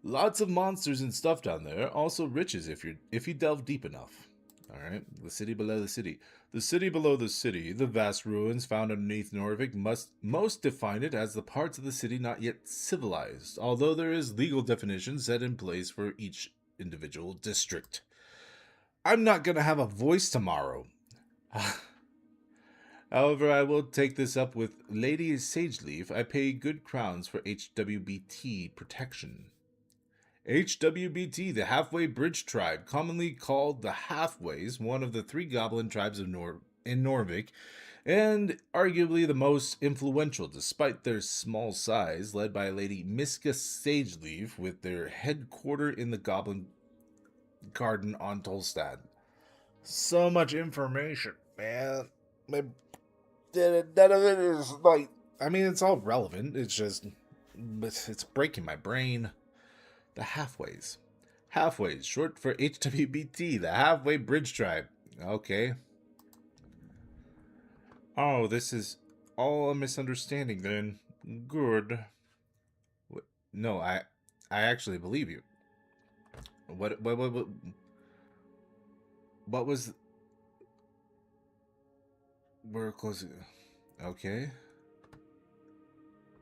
Lots of monsters and stuff down there. Also riches if you delve deep enough. All right, the city below the city. The city below the city, the vast ruins found underneath Norvik most define it as the parts of the city not yet civilized, although there is legal definitions set in place for each individual district. I'm not going to have a voice tomorrow. However, I will take this up with Lady Sageleaf. I pay good crowns for HWBT protection. HWBT, the Halfway Bridge Tribe, commonly called the Halfways, one of the three goblin tribes in Norvik, and arguably the most influential despite their small size, led by Lady Miska Sageleaf with their headquarters in the Goblin Garden on Tolstad. So much information, man. None of it is like, I mean, it's all relevant. It's breaking my brain. The Halfways. Halfways, short for HWBT, the Halfway Bridge Tribe. Okay. Oh, this is all a misunderstanding then. Good. No, I actually believe you. What was... We're close. Okay.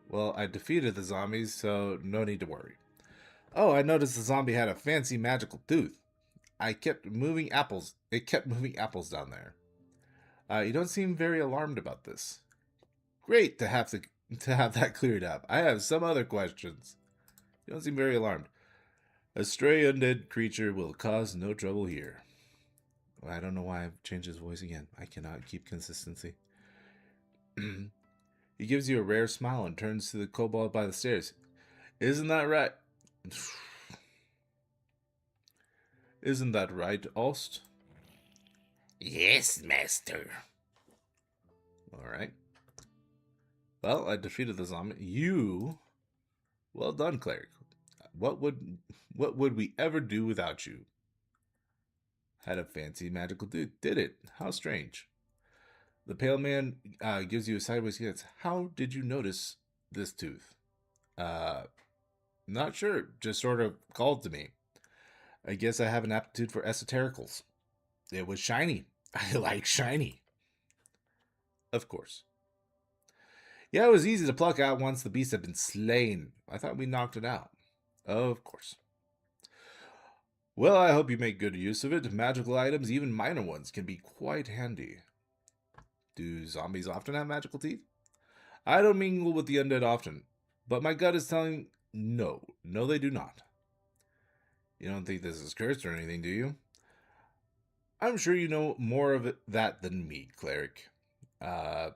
Well, I defeated the zombies, so no need to worry. Oh, I noticed the zombie had a fancy magical tooth. It kept moving apples down there. You don't seem very alarmed about this. Great to have that cleared up. I have some other questions. You don't seem very alarmed. A stray undead creature will cause no trouble here. Well, I don't know why I've changed his voice again. I cannot keep consistency. He gives you a rare smile and turns to the kobold by the stairs. Isn't that right? Isn't that right, Ost? Yes, master. Alright. Well, I defeated the zombie. Well done, Cleric. What would we ever do without you? Had a fancy magical tooth. Did it? How strange. The pale man gives you a sideways glance. How did you notice this tooth? Not sure. Just sort of called to me. I guess I have an aptitude for esotericals. It was shiny. I like shiny. Of course. Yeah, it was easy to pluck out once the beast had been slain. I thought we knocked it out. Of course. Well, I hope you make good use of it. Magical items, even minor ones, can be quite handy. Do zombies often have magical teeth? I don't mingle with the undead often, but my gut is telling no. No, they do not. You don't think this is cursed or anything, do you? I'm sure you know more of that than me, Cleric. Do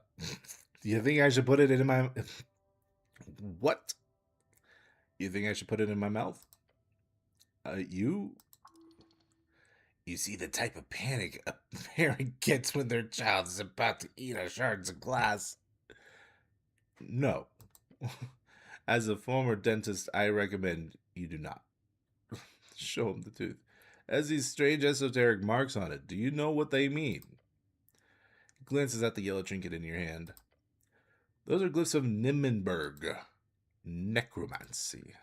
you think I should put it in my... What? You think I should put it in my mouth? You see the type of panic a parent gets when their child is about to eat a shards of glass. No. As a former dentist, I recommend you do not. Show him the tooth. Has these strange esoteric marks on it. Do you know what they mean? He glances at the yellow trinket in your hand. Those are glyphs of Nimmenberg. Necromancy.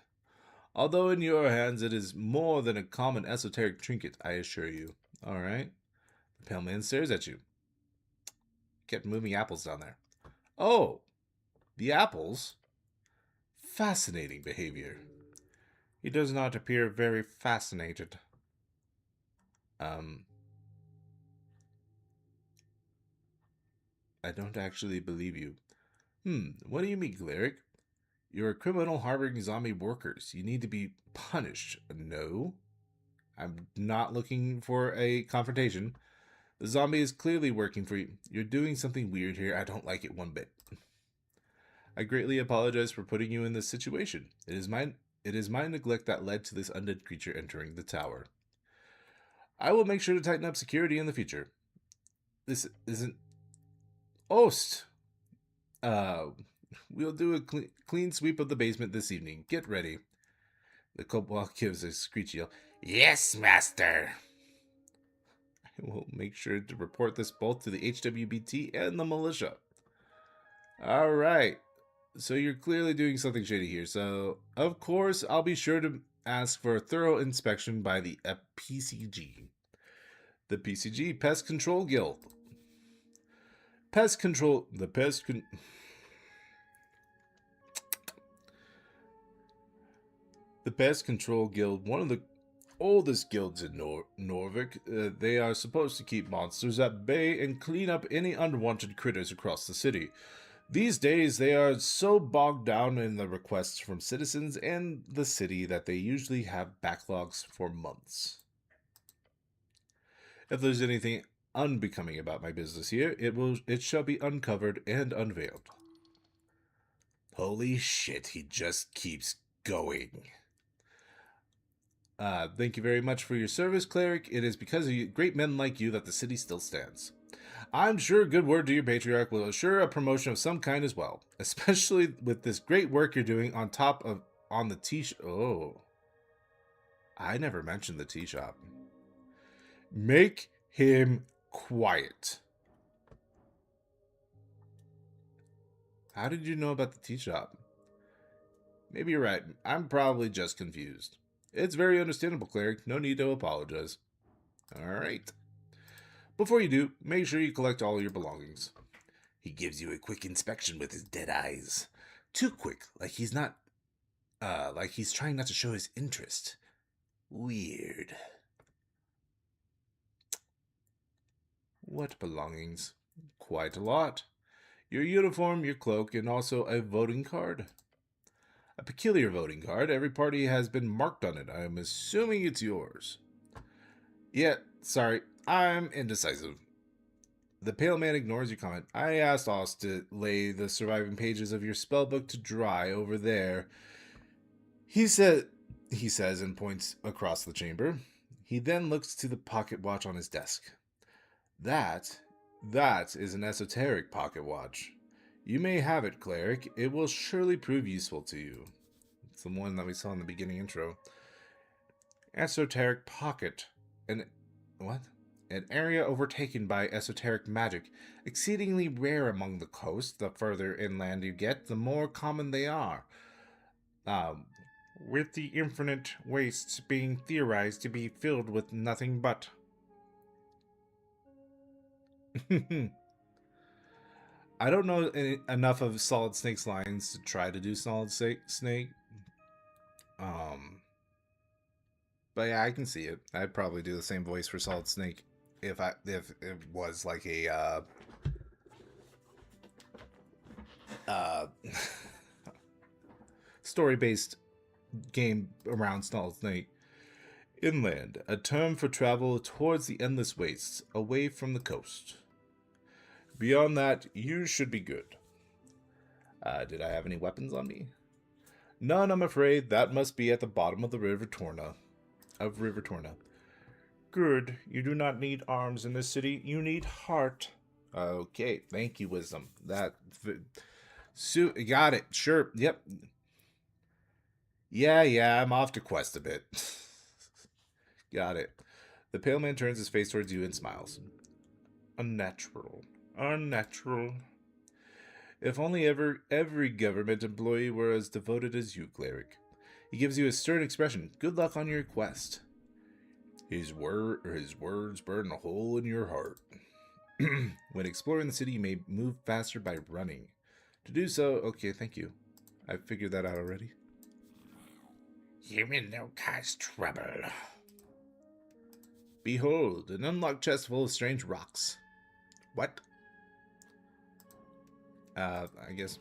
Although in your hands it is more than a common esoteric trinket, I assure you. All right. The pale man stares at you. Kept moving apples down there. Oh, the apples? Fascinating behavior. He does not appear very fascinated. I don't actually believe you. What do you mean, Cleric? You're a criminal harboring zombie workers. You need to be punished. No. I'm not looking for a confrontation. The zombie is clearly working for you. You're doing something weird here. I don't like it one bit. I greatly apologize for putting you in this situation. It is my neglect that led to this undead creature entering the tower. I will make sure to tighten up security in the future. This isn't Ost. We'll do a clean sweep of the basement this evening. Get ready. The kobold gives a screechy yell. Yes, master. I will make sure to report this both to the HWBT and the militia. All right. So you're clearly doing something shady here. So, of course, I'll be sure to ask for a thorough inspection by the PCG. The PCG, Pest Control Guild. The Pest Control Guild, one of the oldest guilds in Norvik. They are supposed to keep monsters at bay and clean up any unwanted critters across the city. These days, they are so bogged down in the requests from citizens and the city that they usually have backlogs for months. If there's anything unbecoming about my business here, it shall be uncovered and unveiled. Holy shit, he just keeps going. Thank you very much for your service, Cleric. It is because of great men like you that the city still stands. I'm sure a good word to your patriarch will assure a promotion of some kind as well, especially with this great work you're doing on the tea shop. Oh, I never mentioned the tea shop. Make him quiet. How did you know about the tea shop? Maybe you're right. I'm probably just confused. It's very understandable, Cleric. No need to apologize. All right. Before you do, make sure you collect all your belongings. He gives you a quick inspection with his dead eyes. Too quick, like he's trying not to show his interest. Weird. What belongings? Quite a lot. Your uniform, your cloak, and also a voting card. A peculiar voting card. Every party has been marked on it. I'm assuming it's yours. Yeah, sorry. I'm indecisive. The pale man ignores your comment. I asked Oz to lay the surviving pages of your spellbook to dry over there. He says and points across the chamber. He then looks to the pocket watch on his desk. That is an esoteric pocket watch. You may have it, Cleric. It will surely prove useful to you. It's the one that we saw in the beginning intro. Esoteric pocket. What? An area overtaken by esoteric magic, exceedingly rare among the coast. The further inland you get, the more common they are. With the infinite wastes being theorized to be filled with nothing but. I don't know enough of Solid Snake's lines to try to do Solid Snake. But yeah, I can see it. I'd probably do the same voice for Solid Snake if it was like a story-based game around Solid Snake. Inland, a term for travel towards the endless wastes, away from the coast. Beyond that, you should be good. Did I have any weapons on me? None, I'm afraid. That must be at the bottom of the River Torna. Good. You do not need arms in this city. You need heart. Okay. Thank you, Wisdom. Got it. Sure. Yep. Yeah. I'm off to quest a bit. Got it. The pale man turns his face towards you and smiles. Unnatural. If only every government employee were as devoted as you, Cleric. He gives you a stern expression. Good luck on your quest. His words burn a hole in your heart. When exploring the city, you may move faster by running. To do so, okay, thank you. I figured that out already. Human no cause trouble. Behold, an unlocked chest full of strange rocks. What? I guess.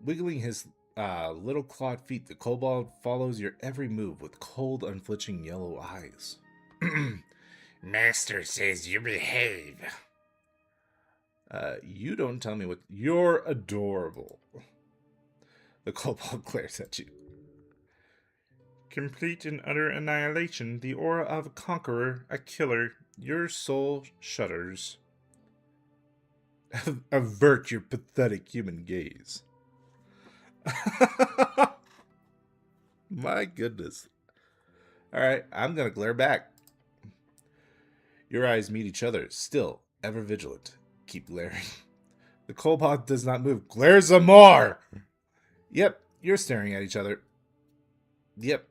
Wiggling his little clawed feet, the kobold follows your every move with cold, unflinching yellow eyes. Master says you behave. You don't tell me what. You're adorable. The kobold glares at you. Complete and utter annihilation, the aura of a conqueror, a killer. Your soul shudders. Avert your pathetic human gaze. My goodness. Alright, I'm gonna glare back. Your eyes meet each other, still, ever vigilant. Keep glaring. The kobold does not move. Glare some more! Yep, you're staring at each other. Yep.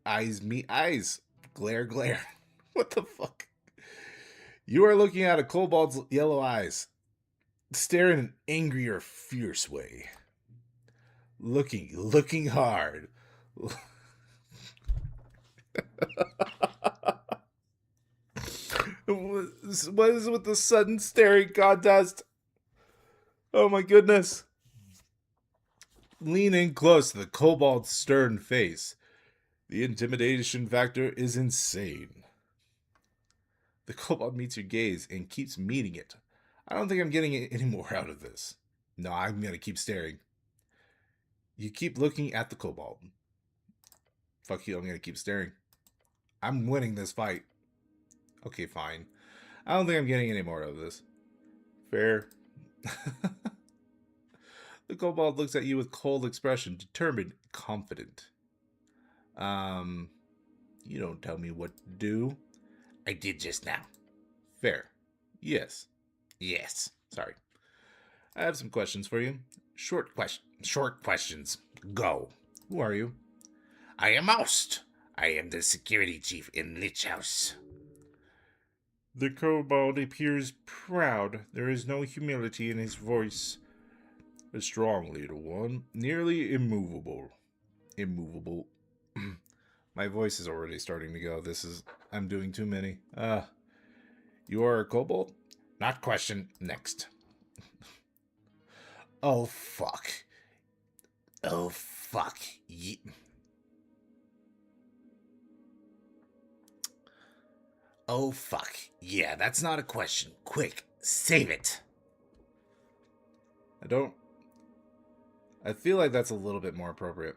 Eyes meet eyes. Glare, glare. What the fuck? You are looking at a kobold's yellow eyes. Stare in an angry or fierce way. Looking hard. What is with the sudden staring contest? Oh my goodness. Lean in close to the kobold's stern face. The intimidation factor is insane. The kobold meets your gaze and keeps meeting it. I don't think I'm getting any more out of this. No, I'm going to keep staring. You keep looking at the kobold. Fuck you, I'm going to keep staring. I'm winning this fight. Okay, fine. I don't think I'm getting any more of this. Fair. The kobold looks at you with cold expression, determined, confident. You don't tell me what to do. I did just now. Fair. Yes. Yes. Sorry. I have some questions for you. Short questions. Go. Who are you? I am Oust. I am the security chief in Lich House. The kobold appears proud. There is no humility in his voice. A strong little one, nearly immovable. Immovable. My voice is already starting to go. I'm doing too many. You are a kobold? Not question. Next. Oh, fuck. Oh, fuck. Oh, fuck. Yeah, that's not a question. Quick, save it. I feel like that's a little bit more appropriate.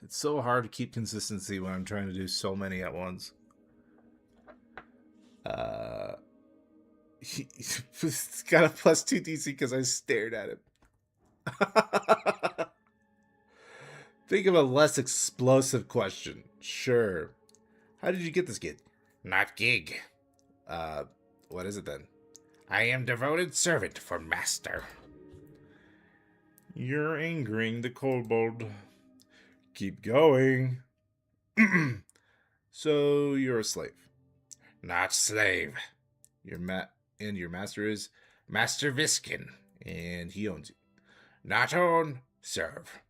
It's so hard to keep consistency when I'm trying to do so many at once. He's got a +2 DC because I stared at him. Think of a less explosive question. Sure. How did you get this gig? Not gig. What is it then? I am devoted servant for master. You're angering the kobold. Keep going. So you're a slave. Not slave. Your master is Master Viskin. and he owns you. Not own, serve.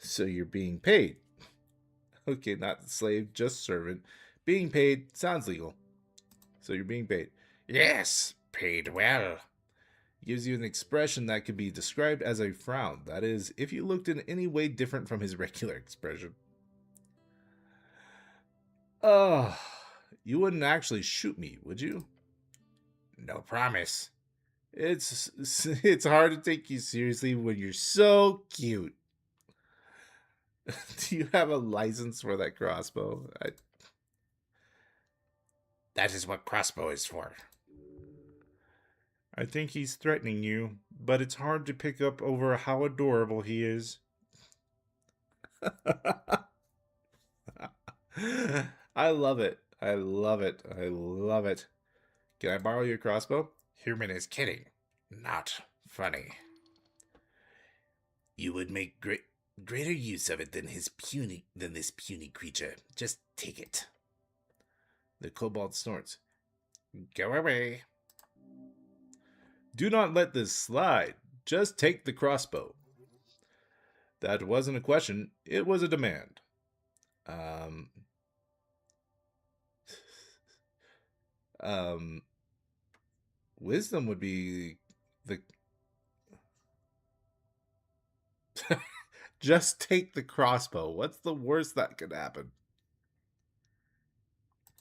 So you're being paid. Okay, not slave, just servant. Being paid sounds legal. So you're being paid. Yes, paid well. Gives you an expression that could be described as a frown. That is, if you looked in any way different from his regular expression. You wouldn't actually shoot me, would you? No promise. It's hard to take you seriously when you're so cute. Do you have a license for that crossbow? That is what crossbow is for. I think he's threatening you, but it's hard to pick up over how adorable he is. I love it. I love it. I love it. Can I borrow your crossbow? Human is kidding. Not funny. You would make greater use of it than this puny creature. Just take it. The kobold snorts. Go away. Do not let this slide. Just take the crossbow. That wasn't a question. It was a demand. Wisdom would be the... Just take the crossbow. What's the worst that could happen?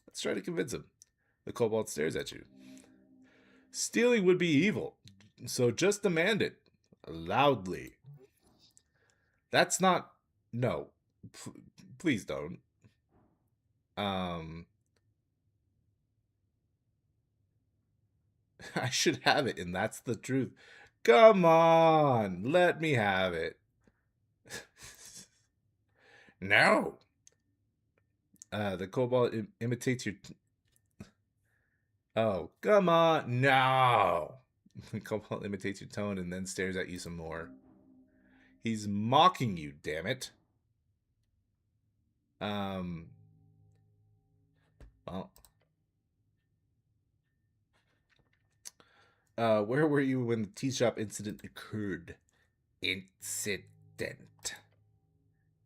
Let's try to convince him. The kobold stares at you. Stealing would be evil, so just demand it. Loudly. That's not... No. Please don't. I should have it, and that's the truth. Come on, let me have it. No. The kobold imitates your... Oh, come on, no. The kobold imitates your tone and then stares at you some more. He's mocking you, damn it. Well, where were you when the tea shop incident occurred? Incident.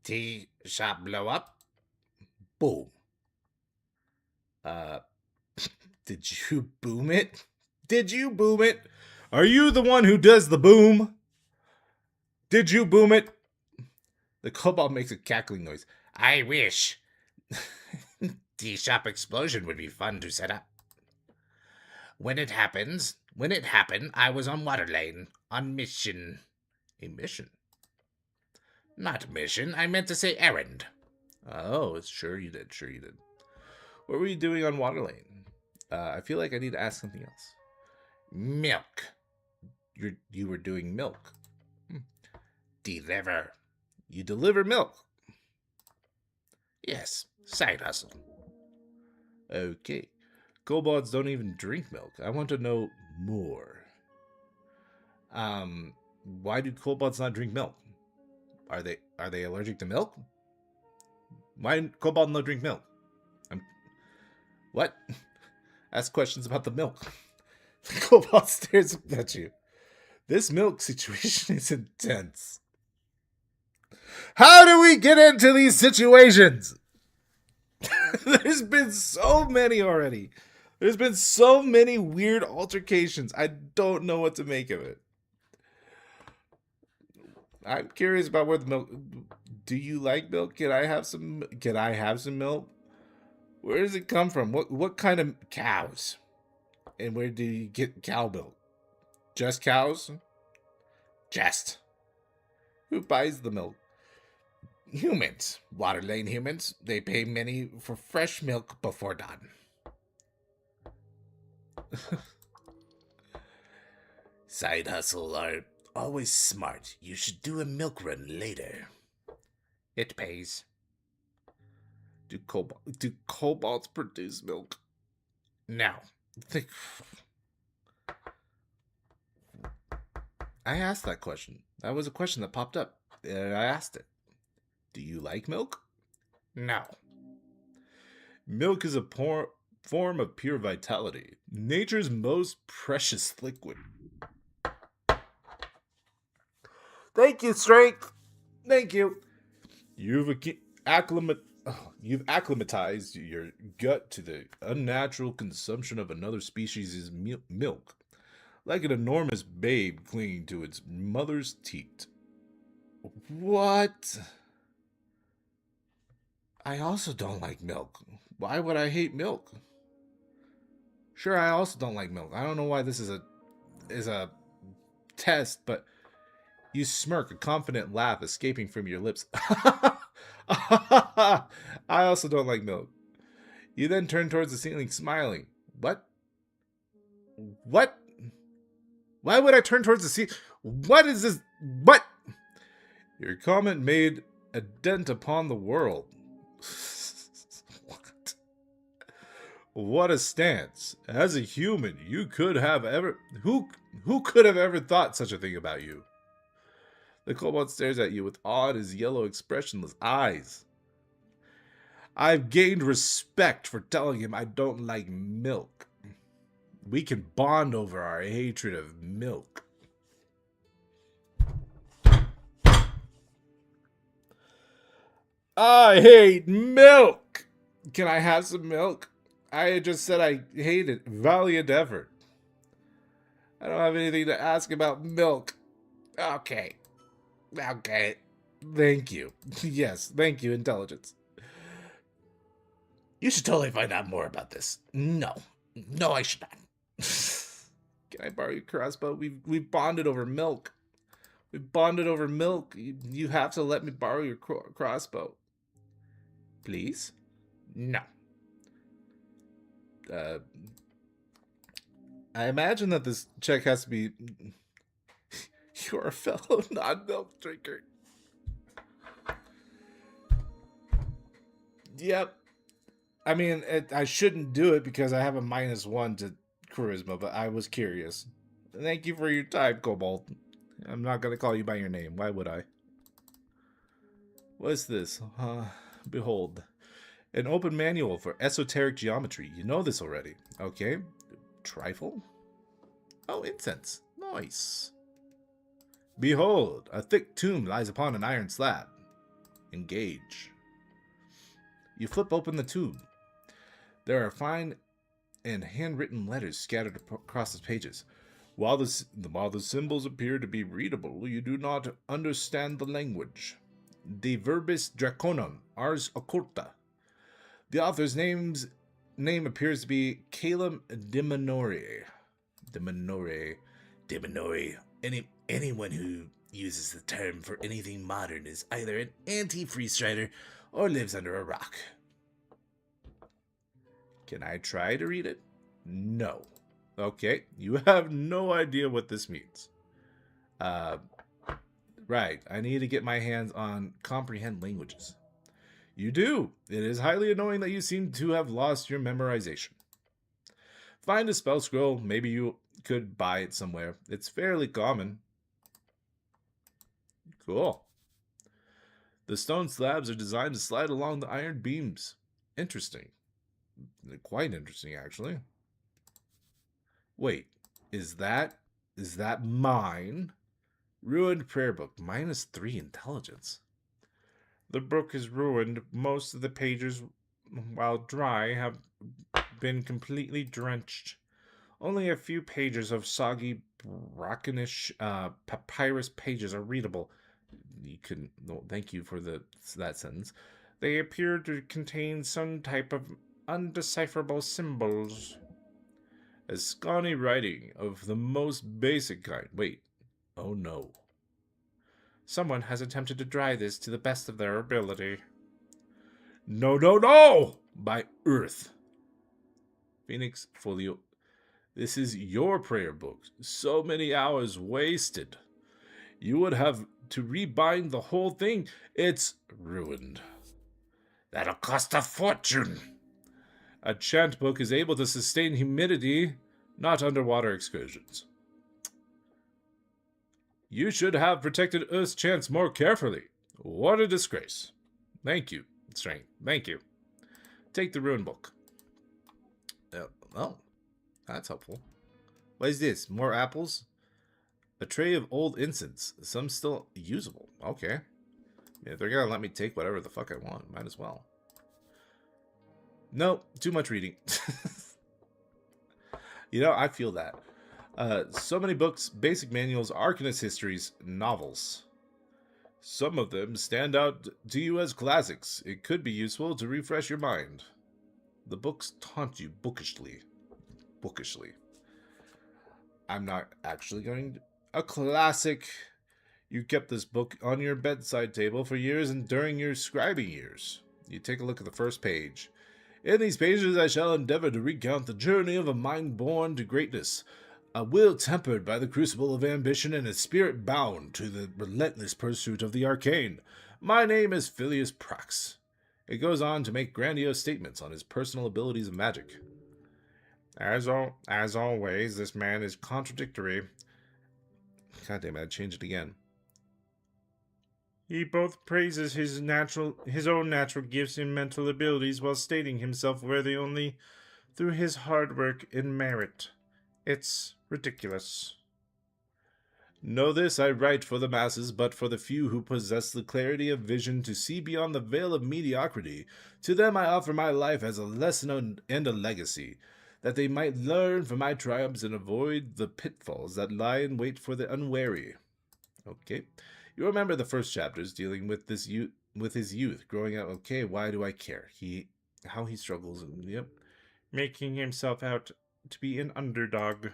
Tea shop blow up? Boom. Did you boom it? Did you boom it? Are you the one who does the boom? Did you boom it? The kobold makes a cackling noise. I wish. Tea shop explosion would be fun to set up. When it happened, I was on water lane, on mission. A mission? Not mission, I meant to say errand. Oh, sure you did, sure you did. What were you doing on water lane? I feel like I need to ask something else. Milk. You were doing milk. Deliver. You deliver milk? Yes, side hustle. Okay. Kobolds don't even drink milk. I want to know more. Why do kobolds not drink milk? Are they allergic to milk? Why do kobolds not drink milk? What? Ask questions about the milk. The kobold stares at you. This milk situation is intense. How do we get into these situations? There's been so many already. There's been so many weird altercations. I don't know what to make of it. I'm curious about where the milk... Do you like milk? Can I have some milk? Where does it come from? What kind of cows? And where do you get cow milk? Just cows? Just. Who buys the milk? Humans. Water lane humans. They pay many for fresh milk before dawn. Side hustle are always smart. You should do a milk run later. It pays. Do kobolds produce milk? No. I asked that question. That was a question that popped up. I asked it. Do you like milk? No. Milk is a form of pure vitality. Nature's most precious liquid. Thank you, Strength. Thank you. You've acclimatized your gut to the unnatural consumption of another species' milk, like an enormous babe clinging to its mother's teat. What? I also don't like milk. Why would I hate milk? Sure, I also don't like milk. I don't know why this is a test, but you smirk, a confident laugh escaping from your lips. I also don't like milk. You then turn towards the ceiling, smiling. What? What? Why would I turn towards the ceiling? What is this? What? Your comment made a dent upon the world. What? What a stance. As a human, you could have ever... Who could have ever thought such a thing about you? The kobold stares at you with awe in his yellow, expressionless eyes. I've gained respect for telling him I don't like milk. We can bond over our hatred of milk. I hate milk! Can I have some milk? I just said I hate it. Valiant effort. I don't have anything to ask about milk. Okay. Okay. Thank you. Yes, thank you, intelligence. You should totally find out more about this. No. No, I should not. Can I borrow your crossbow? We've bonded over milk. We've bonded over milk. You have to let me borrow your crossbow. Please? No. I imagine that this check has to be... You're a fellow non-milk drinker. Yep. I mean, I shouldn't do it because I have a -1 to charisma, but I was curious. Thank you for your time, Kobold. I'm not going to call you by your name. Why would I? What's this? Behold. An open manual for esoteric geometry. You know this already. Okay. Trifle? Oh, incense. Nice. Behold, a thick tomb lies upon an iron slab. Engage. You flip open the tomb. There are fine and handwritten letters scattered across the pages. While the symbols appear to be readable, you do not understand the language. De verbis draconum ars occulta. The author's name appears to be Calum de Minore. Anyone who uses the term for anything modern is either an anti-free strider or lives under a rock. Can I try to read it? No. Okay, you have no idea what this means. Right, I need to get my hands on comprehend languages. You do. It is highly annoying that you seem to have lost your memorization. Find a spell scroll. Maybe you could buy it somewhere. It's fairly common. Cool. The stone slabs are designed to slide along the iron beams. Interesting. Quite interesting, actually. Wait, is that mine? Ruined prayer book, -3 intelligence. The book is ruined. Most of the pages, while dry, have been completely drenched. Only a few pages of soggy, brockenish papyrus pages are readable. You can thank you for that sentence. They appear to contain some type of undecipherable symbols. A scrawny writing of the most basic kind. Wait. Oh no. Someone has attempted to dry this to the best of their ability. No, no, no! By Earth. Phoenix Folio. This is your prayer book. So many hours wasted. You would have to rebind the whole thing. It's ruined. That'll cost a fortune. A chant book is able to sustain humidity, not underwater excursions. You should have protected Earth's chants more carefully. What a disgrace. Thank you, Strength. Thank you. Take the rune book. Oh, that's helpful. What is this? More apples? A tray of old incense. Some still usable. Okay. Yeah, they're gonna let me take whatever the fuck I want. Might as well. No, too much reading. You know, I feel that. So many books, basic manuals, arcanist histories, novels. Some of them stand out to you as classics. It could be useful to refresh your mind. The books taunt you bookishly. I'm not actually going to... A classic. You kept this book on your bedside table for years and during your scribing years. You take a look at the first page. In these pages I shall endeavor to recount the journey of a mind born to greatness, a will tempered by the crucible of ambition, and a spirit bound to the relentless pursuit of the arcane. My name is Phileas Prax. It goes on to make grandiose statements on his personal abilities of magic. As always, this man is contradictory. God damn it, I changed it again. He both praises his own natural gifts and mental abilities while stating himself worthy only through his hard work and merit. It's ridiculous. Know this, I write for the masses, but for the few who possess the clarity of vision to see beyond the veil of mediocrity. To them I offer my life as a lesson and a legacy, that they might learn from my triumphs and avoid the pitfalls that lie in wait for the unwary. Okay. You remember the first chapters dealing with this youth, with his youth growing up. Okay, why do I care? How he struggles. Yep. Making himself out to be an underdog.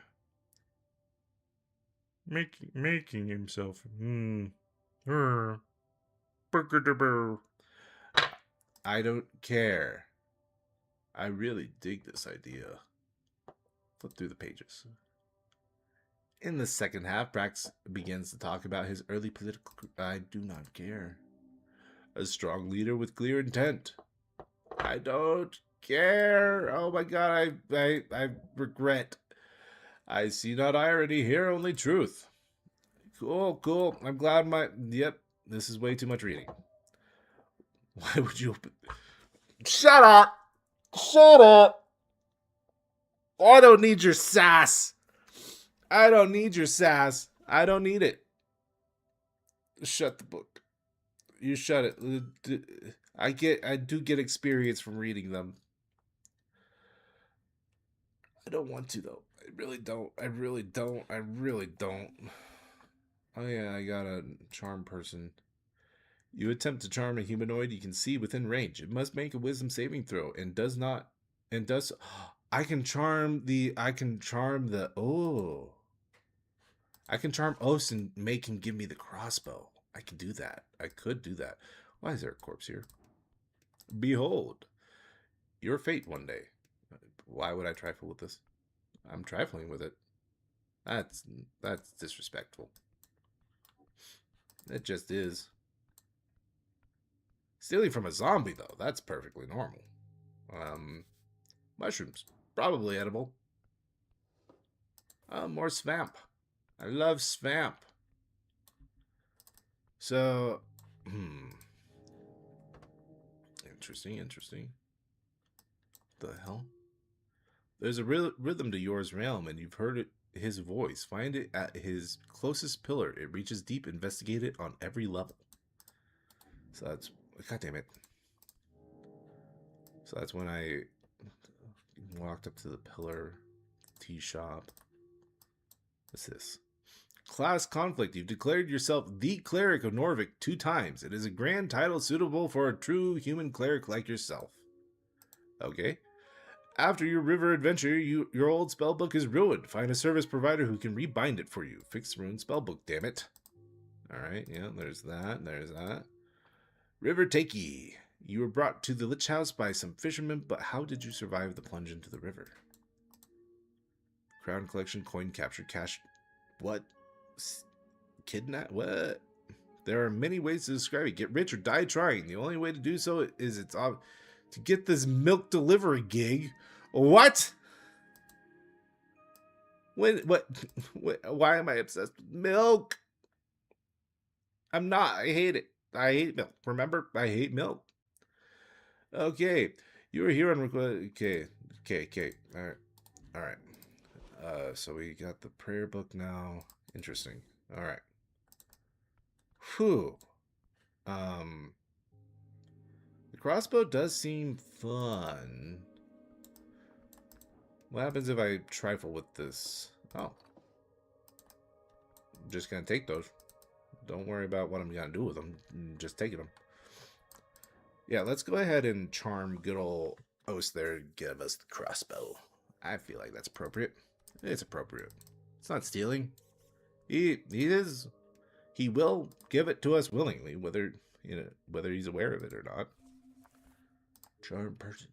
Making himself. I don't care. I really dig this idea. Flip through the pages. In the second half, Brax begins to talk about his early political. I do not care. A strong leader with clear intent. I don't care. Oh my god, I regret. I see not irony here, only truth. Cool. I'm glad Yep, this is way too much reading. Why would you open. Shut up! Shut up! I don't need your sass. I don't need your sass. I don't need it. Shut the book. You shut it. I do get experience from reading them. I don't want to though. I really don't. Oh yeah, I got a charm person. You attempt to charm a humanoid you can see within range. It must make a wisdom saving throw and does not and does I can charm Os and make him give me the crossbow. I can do that. I could do that. Why is there a corpse here? Behold, your fate one day. Why would I trifle with this? I'm trifling with it. That's disrespectful. It just is. Stealing from a zombie, though, that's perfectly normal. Mushrooms, probably edible. More svamp. I love svamp. So, interesting. The hell? There's a rhythm to yours realm, and you've heard his voice. Find it at his closest pillar. It reaches deep. Investigate it on every level. So that's... God damn it. So that's when I walked up to the pillar. Tea shop. What's this? Class conflict. You've declared yourself the Cleric of Norvik 2 times. It is a grand title suitable for a true human cleric like yourself. Okay. After your river adventure, your old spellbook is ruined. Find a service provider who can rebind it for you. Fix ruined spellbook, damn it. Alright, yeah, there's that. River Takey. You were brought to the Lich House by some fishermen, but how did you survive the plunge into the river? Crown collection, coin capture, cash. What? Kidnap? What? There are many ways to describe it. Get rich or die trying. The only way to do so is to get this milk delivery gig. What? What? Why am I obsessed with milk? I'm not. I hate it. I hate milk. Remember, I hate milk. Okay. You were here on request. Okay. All right. So we got the prayer book now. Interesting. All right. Whew. The crossbow does seem fun. What happens if I trifle with this? Oh. I'm just gonna take those. Don't worry about what I'm gonna do with them. I'm just taking them. Yeah, let's go ahead and charm good old Os there and give us the crossbow. I feel like that's appropriate. It's appropriate. It's not stealing. He will give it to us willingly, whether he's aware of it or not. Charm person.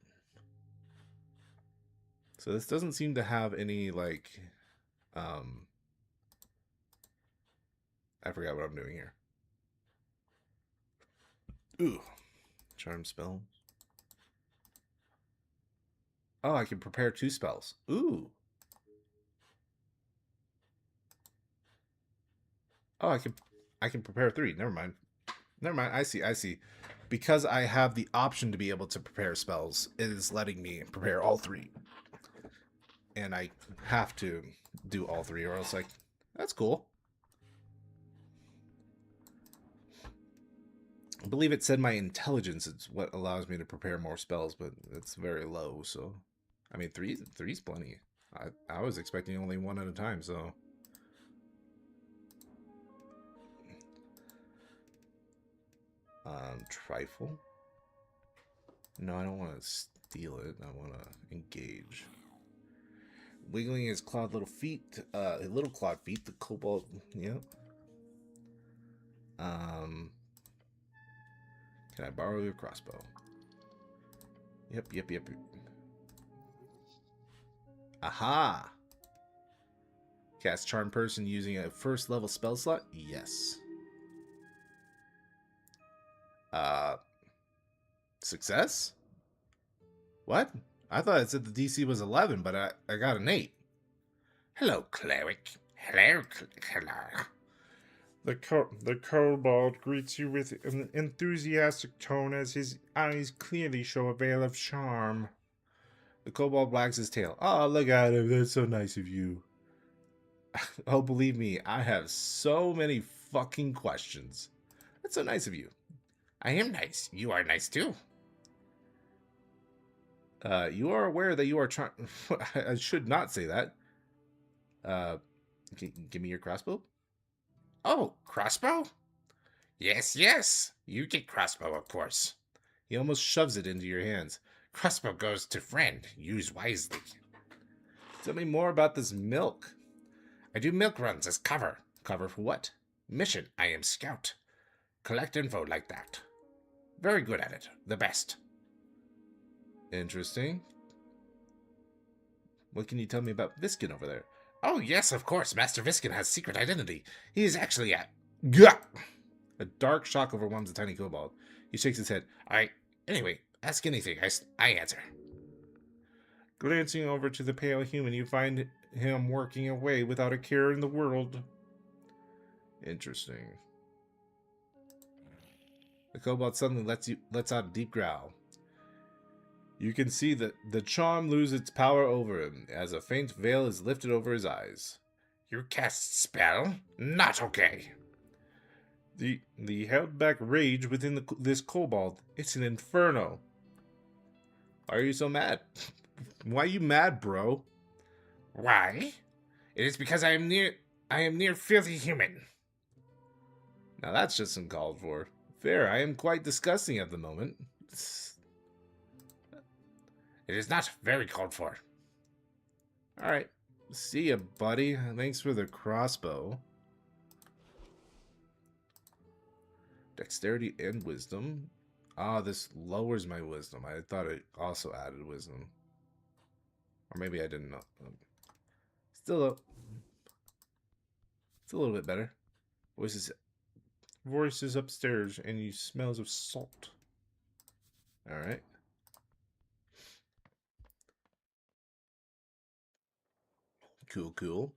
So this doesn't seem to have any like I forgot what I'm doing here. Ooh. Charm spell. Oh, I can prepare 2 spells. Ooh. Oh, I can prepare 3. Never mind. Never mind. I see. I see. Because I have the option to be able to prepare spells, it is letting me prepare all 3. And I have to do all 3, or else, like, that's cool. I believe it said my intelligence is what allows me to prepare more spells, but it's very low, so... I mean, three's plenty. I was expecting only 1 at a time, so... Trifle? No, I don't want to steal it. I want to engage. Wiggling his clawed little feet, little clawed feet, the kobold, yep. Can I borrow your crossbow? Yep. Aha! Cast Charm Person using a first level spell slot? Yes. Success? What? I thought it said the DC was 11, but I got an 8. Hello, Cleric. Hello. The kobold greets you with an enthusiastic tone as his eyes clearly show a veil of charm. The kobold wags his tail. Oh, look at him. That's so nice of you. Oh, believe me, I have so many fucking questions. That's so nice of you. I am nice. You are nice too. You are aware that you are trying... I should not say that. Give me your crossbow? Oh, crossbow? Yes. You get crossbow, of course. He almost shoves it into your hands. Crossbow goes to friend. Use wisely. Tell me more about this milk. I do milk runs as cover. Cover for what? Mission. I am scout. Collect info like that. Very good at it. The best. Interesting. What can you tell me about Viskin over there? Oh, yes, of course. Master Viskin has secret identity. He is actually a... Gah! A dark shock overwhelms the tiny kobold. He shakes his head. Anyway, ask anything. I answer. Glancing over to the pale human, you find him working away without a care in the world. Interesting. The kobold suddenly lets out a deep growl. You can see that the charm lose its power over him as a faint veil is lifted over his eyes. You cast spell? Not okay. The held back rage within this kobold. It's an inferno. Why are you so mad? Why are you mad, bro? Why? It is because I am near filthy human. Now that's just uncalled for. Fair, I am quite disgusting at the moment. It is not very called for. Alright. See ya, buddy. Thanks for the crossbow. Dexterity and wisdom. Ah, this lowers my wisdom. I thought it also added wisdom. Or maybe I didn't know. Still it's a little bit better. Voices upstairs, and you smells of salt. Alright. Cool.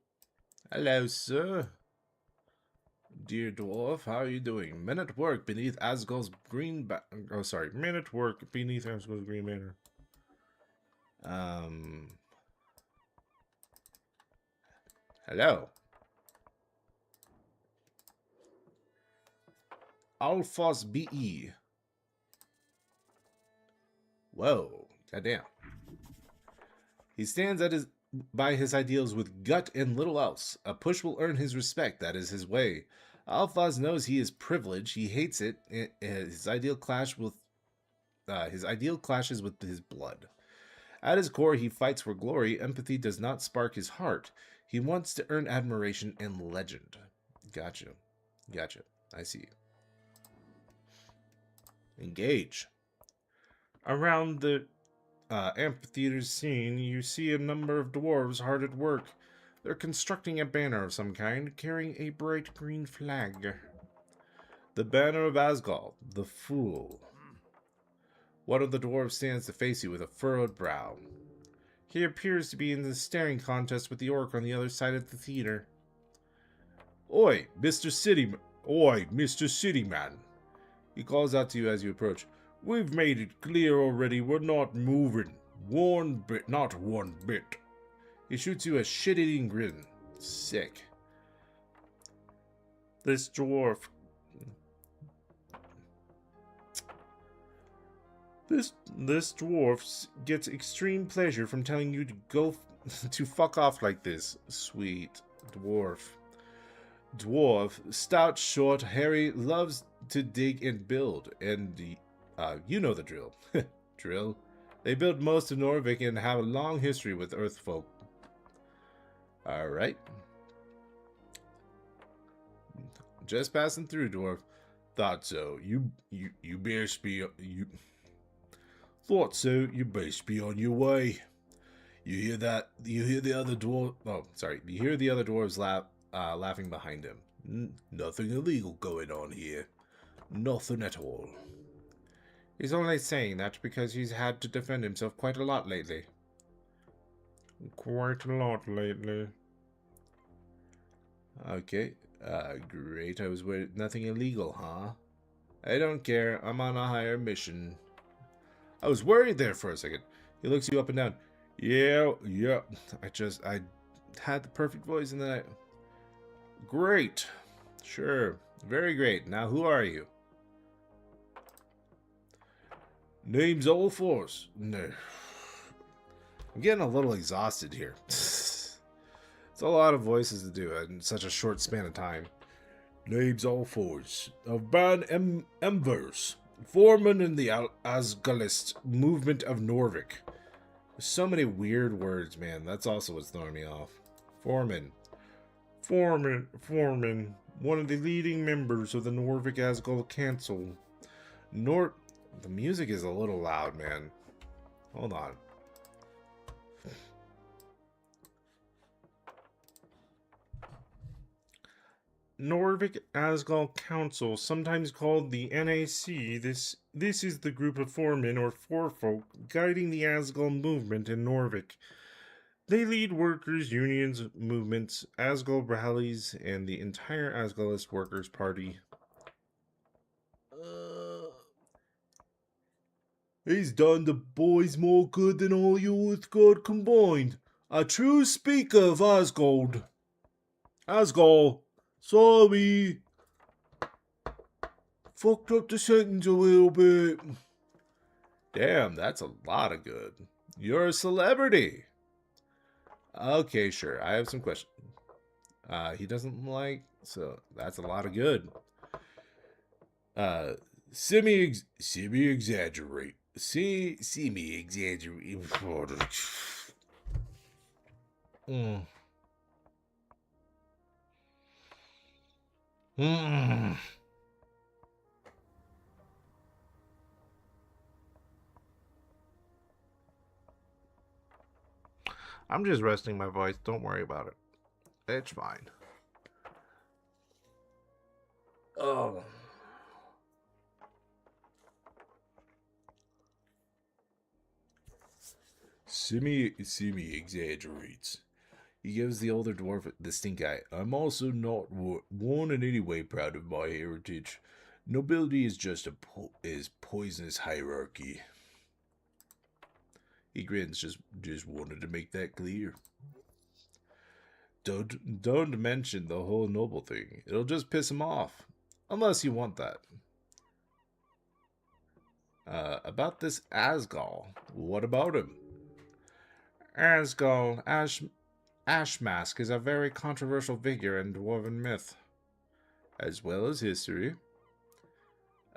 Hello, sir. Dear dwarf, how are you doing? Men at work beneath Asgul's green Men at work beneath Asgul's green banner. Hello. Alphas BE. Whoa, goddamn. He stands by his ideals with gut and little else. A push will earn his respect. That is his way. Alphas knows he is privileged. He hates it. His ideal clashes with his blood. At his core, he fights for glory. Empathy does not spark his heart. He wants to earn admiration and legend. Gotcha. I see. Engage. Around the amphitheater scene, you see a number of dwarves hard at work. They're constructing a banner of some kind, carrying a bright green flag. The banner of Asgul, the Fool. One of the dwarves stands to face you with a furrowed brow. He appears to be in the staring contest with the orc on the other side of the theater. Oi, Mr. Cityman. He calls out to you as you approach. We've made it clear already, we're not moving. One bit, not one bit. He shoots you a shit-eating grin. Sick. This dwarf... This dwarf gets extreme pleasure from telling you to go to fuck off like this. Sweet dwarf. Dwarf, stout, short, hairy, loves to dig and build, and you know the drill. Drill. They built most of Norvik and have a long history with Earth folk. Alright. Just passing through, dwarf. Thought so. You best be... Thought so. You best be on your way. You hear that? You hear the other dwarf... Oh, sorry. You hear the other dwarves laughing behind him. Nothing illegal going on here. Nothing at all. He's only saying that because he's had to defend himself quite a lot lately. Quite a lot lately. Okay. Great. I was worried. Nothing illegal, huh? I don't care. I'm on a higher mission. I was worried there for a second. He looks you up and down. Yeah. I had the perfect voice and then I... Great. Sure. Very great. Now, who are you? Name's Olforce. No. I'm getting a little exhausted here. It's a lot of voices to do in such a short span of time. Name's Olforce of Ban Embers, foreman in the Asgalist movement of Norvik. So many weird words, man. That's also what's throwing me off. Foreman. One of the leading members of the Norvik Asgal Council. The music is a little loud, man. Hold on. Norvik Asgal Council, sometimes called the NAC. This is the group of foremen or forefolk guiding the Asgal movement in Norvik. They lead workers' unions, movements, Asgal rallies, and the entire Asgalist Workers' Party. He's done the boys more good than all you with God combined. A true speaker of Asgard. Asgal, sorry. Fucked up the sentence a little bit. Damn, that's a lot of good. You're a celebrity. Okay, sure. I have some questions. He doesn't like, so that's a lot of good. See me exaggerate. See me exaggerate. I'm just resting my voice. Don't worry about it. It's fine. Oh. Simi exaggerates. He gives the older dwarf the stink eye. I'm also not one in any way proud of my heritage. Nobility is just is poisonous hierarchy. He grins. Just wanted to make that clear. Don't mention the whole noble thing. It'll just piss him off. Unless you want that. About this Asgal. What about him? Asgal, Ashmask is a very controversial figure in dwarven myth. As well as history.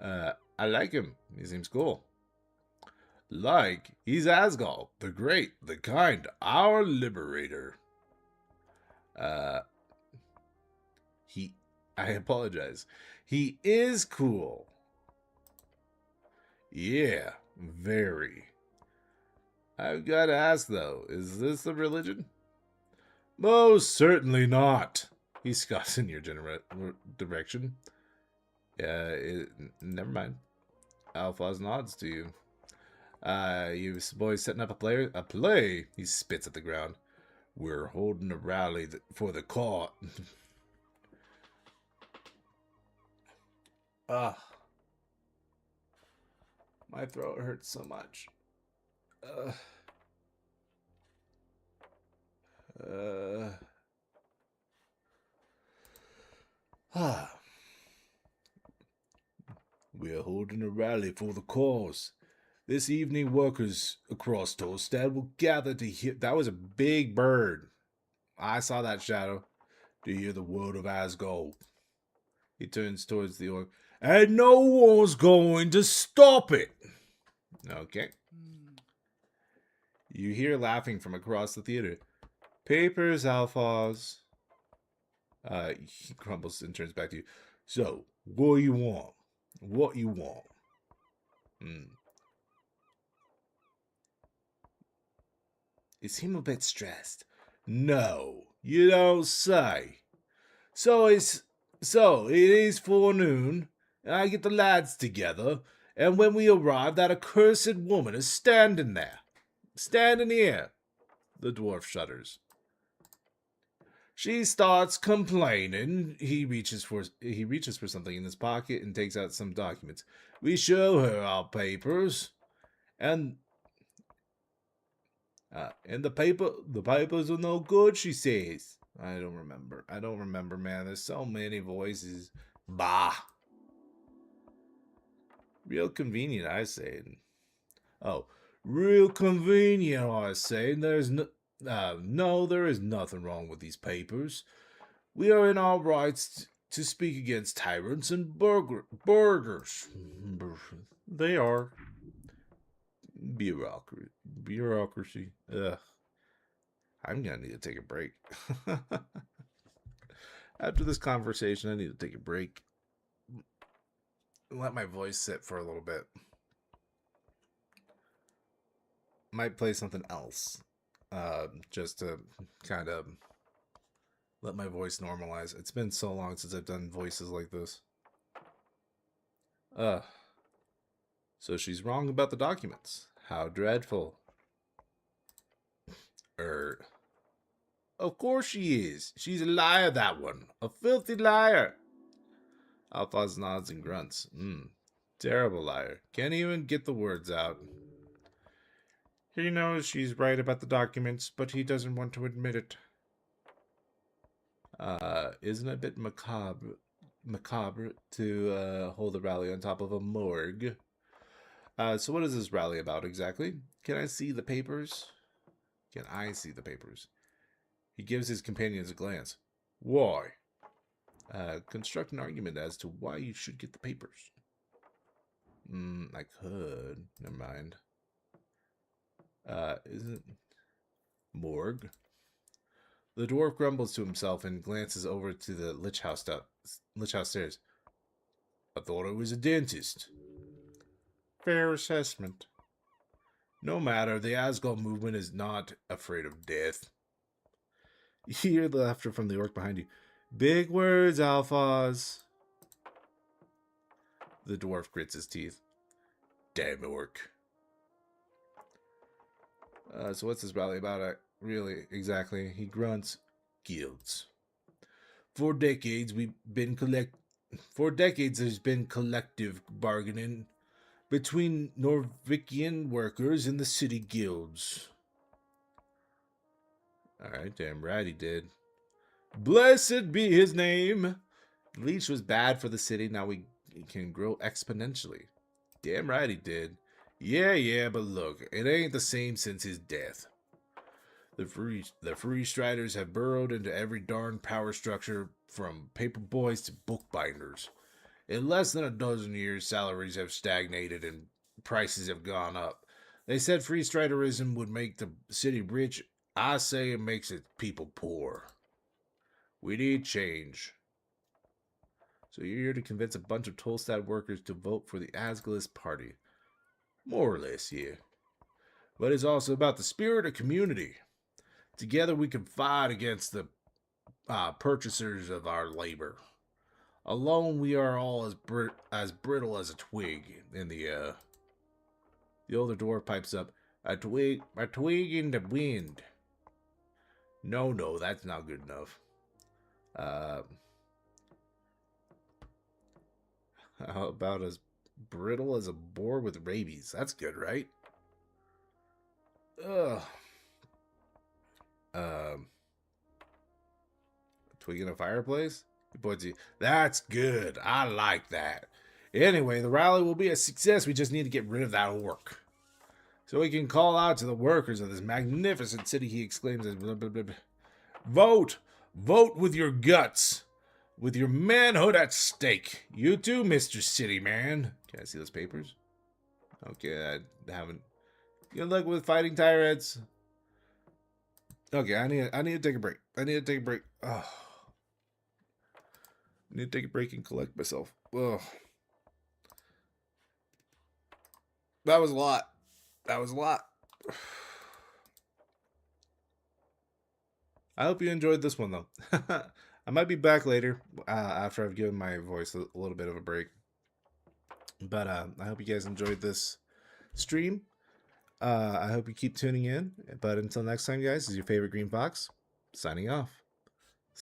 I like him. He seems cool. He's Asgal, the great, the kind, our liberator. I apologize. He is cool. Yeah, very. I've got to ask, though, is this a religion? Most certainly not. He scoffs in your direction. Never mind. Alphaz nods to you. You boys setting up a play? He spits at the ground. We're holding a rally for the court. My throat hurts so much. We are holding a rally for the cause. This evening, workers across Tolstad will gather to hear. That was a big bird. I saw that shadow. To hear the word of Asgard. He turns towards the orc. And no one's going to stop it. Okay. You hear laughing from across the theater. Papers, Alphas. He crumbles and turns back to you. So, what you want? What you want? You seem a bit stressed. No, you don't say. So it is forenoon, and I get the lads together, and when we arrive, that accursed woman is standing there. Standing here. The dwarf shudders. She starts complaining. He reaches for something in his pocket and takes out some documents. We show her our papers, and the papers are no good, she says. I don't remember, man. There's so many voices. Bah. Real convenient, I say. Oh, real convenient, I say. There's no, there is nothing wrong with these papers. We are in our rights to speak against tyrants and burgers. They are. Bureaucracy. Ugh. I'm gonna need to take a break. After this conversation, I need to take a break. Let my voice sit for a little bit. Might play something else. Just to kind of let my voice normalize. It's been so long since I've done voices like this. So she's wrong about the documents. How dreadful. Of course she is. She's a liar, that one. A filthy liar. Alphaz nods and grunts. Terrible liar. Can't even get the words out. He knows she's right about the documents, but he doesn't want to admit it. Isn't it a bit macabre to hold a rally on top of a morgue? So what is this rally about exactly? Can I see the papers? Can I see the papers? He gives his companions a glance. Why? Construct an argument as to why you should get the papers. I could. Never mind. Isn't morgue? The dwarf grumbles to himself and glances over to the Lich House stairs. I thought it was a dentist. Fair assessment. No matter, the Asgard movement is not afraid of death. You hear the laughter from the orc behind you. Big words, Alphas. The dwarf grits his teeth. Damn orc. So what's this rally about? Really, exactly. He grunts. Guilds. For decades, there's been collective bargaining between Norvikian workers and the city guilds. Alright, damn right he did. Blessed be his name. The leech was bad for the city. Now we can grow exponentially. Damn right he did. Yeah, but look, it ain't the same since his death. The free striders have burrowed into every darn power structure, from paper boys to bookbinders. In less than a dozen years, salaries have stagnated and prices have gone up. They said free striderism would make the city rich. I say it makes its people poor. We need change. So you're here to convince a bunch of Tolstad workers to vote for the Asgalist party. More or less, yeah. But it's also about the spirit of community. Together we can fight against the purchasers of our labor. Alone we are all as brittle as a twig in the air. The older dwarf pipes up. A twig in the wind. No, that's not good enough. How about us Brittle as a boar with rabies. That's good, right? Ugh. Twig in a fireplace? That's good. I like that. Anyway, the rally will be a success. We just need to get rid of that orc. So we can call out to the workers of this magnificent city, he exclaims. Blah, blah, blah, blah. Vote! Vote with your guts! With your manhood at stake. You too, Mr. City Man. Can I see those papers? Okay, I haven't. Good luck with fighting tyrants. Okay, I need to take a break. I need to take a break. Oh. I need to take a break and collect myself. Ugh. That was a lot. That was a lot. I hope you enjoyed this one, though. I might be back later after I've given my voice a little bit of a break. But I hope you guys enjoyed this stream. I hope you keep tuning in. But until next time, guys, this is your favorite Green Fox, signing off.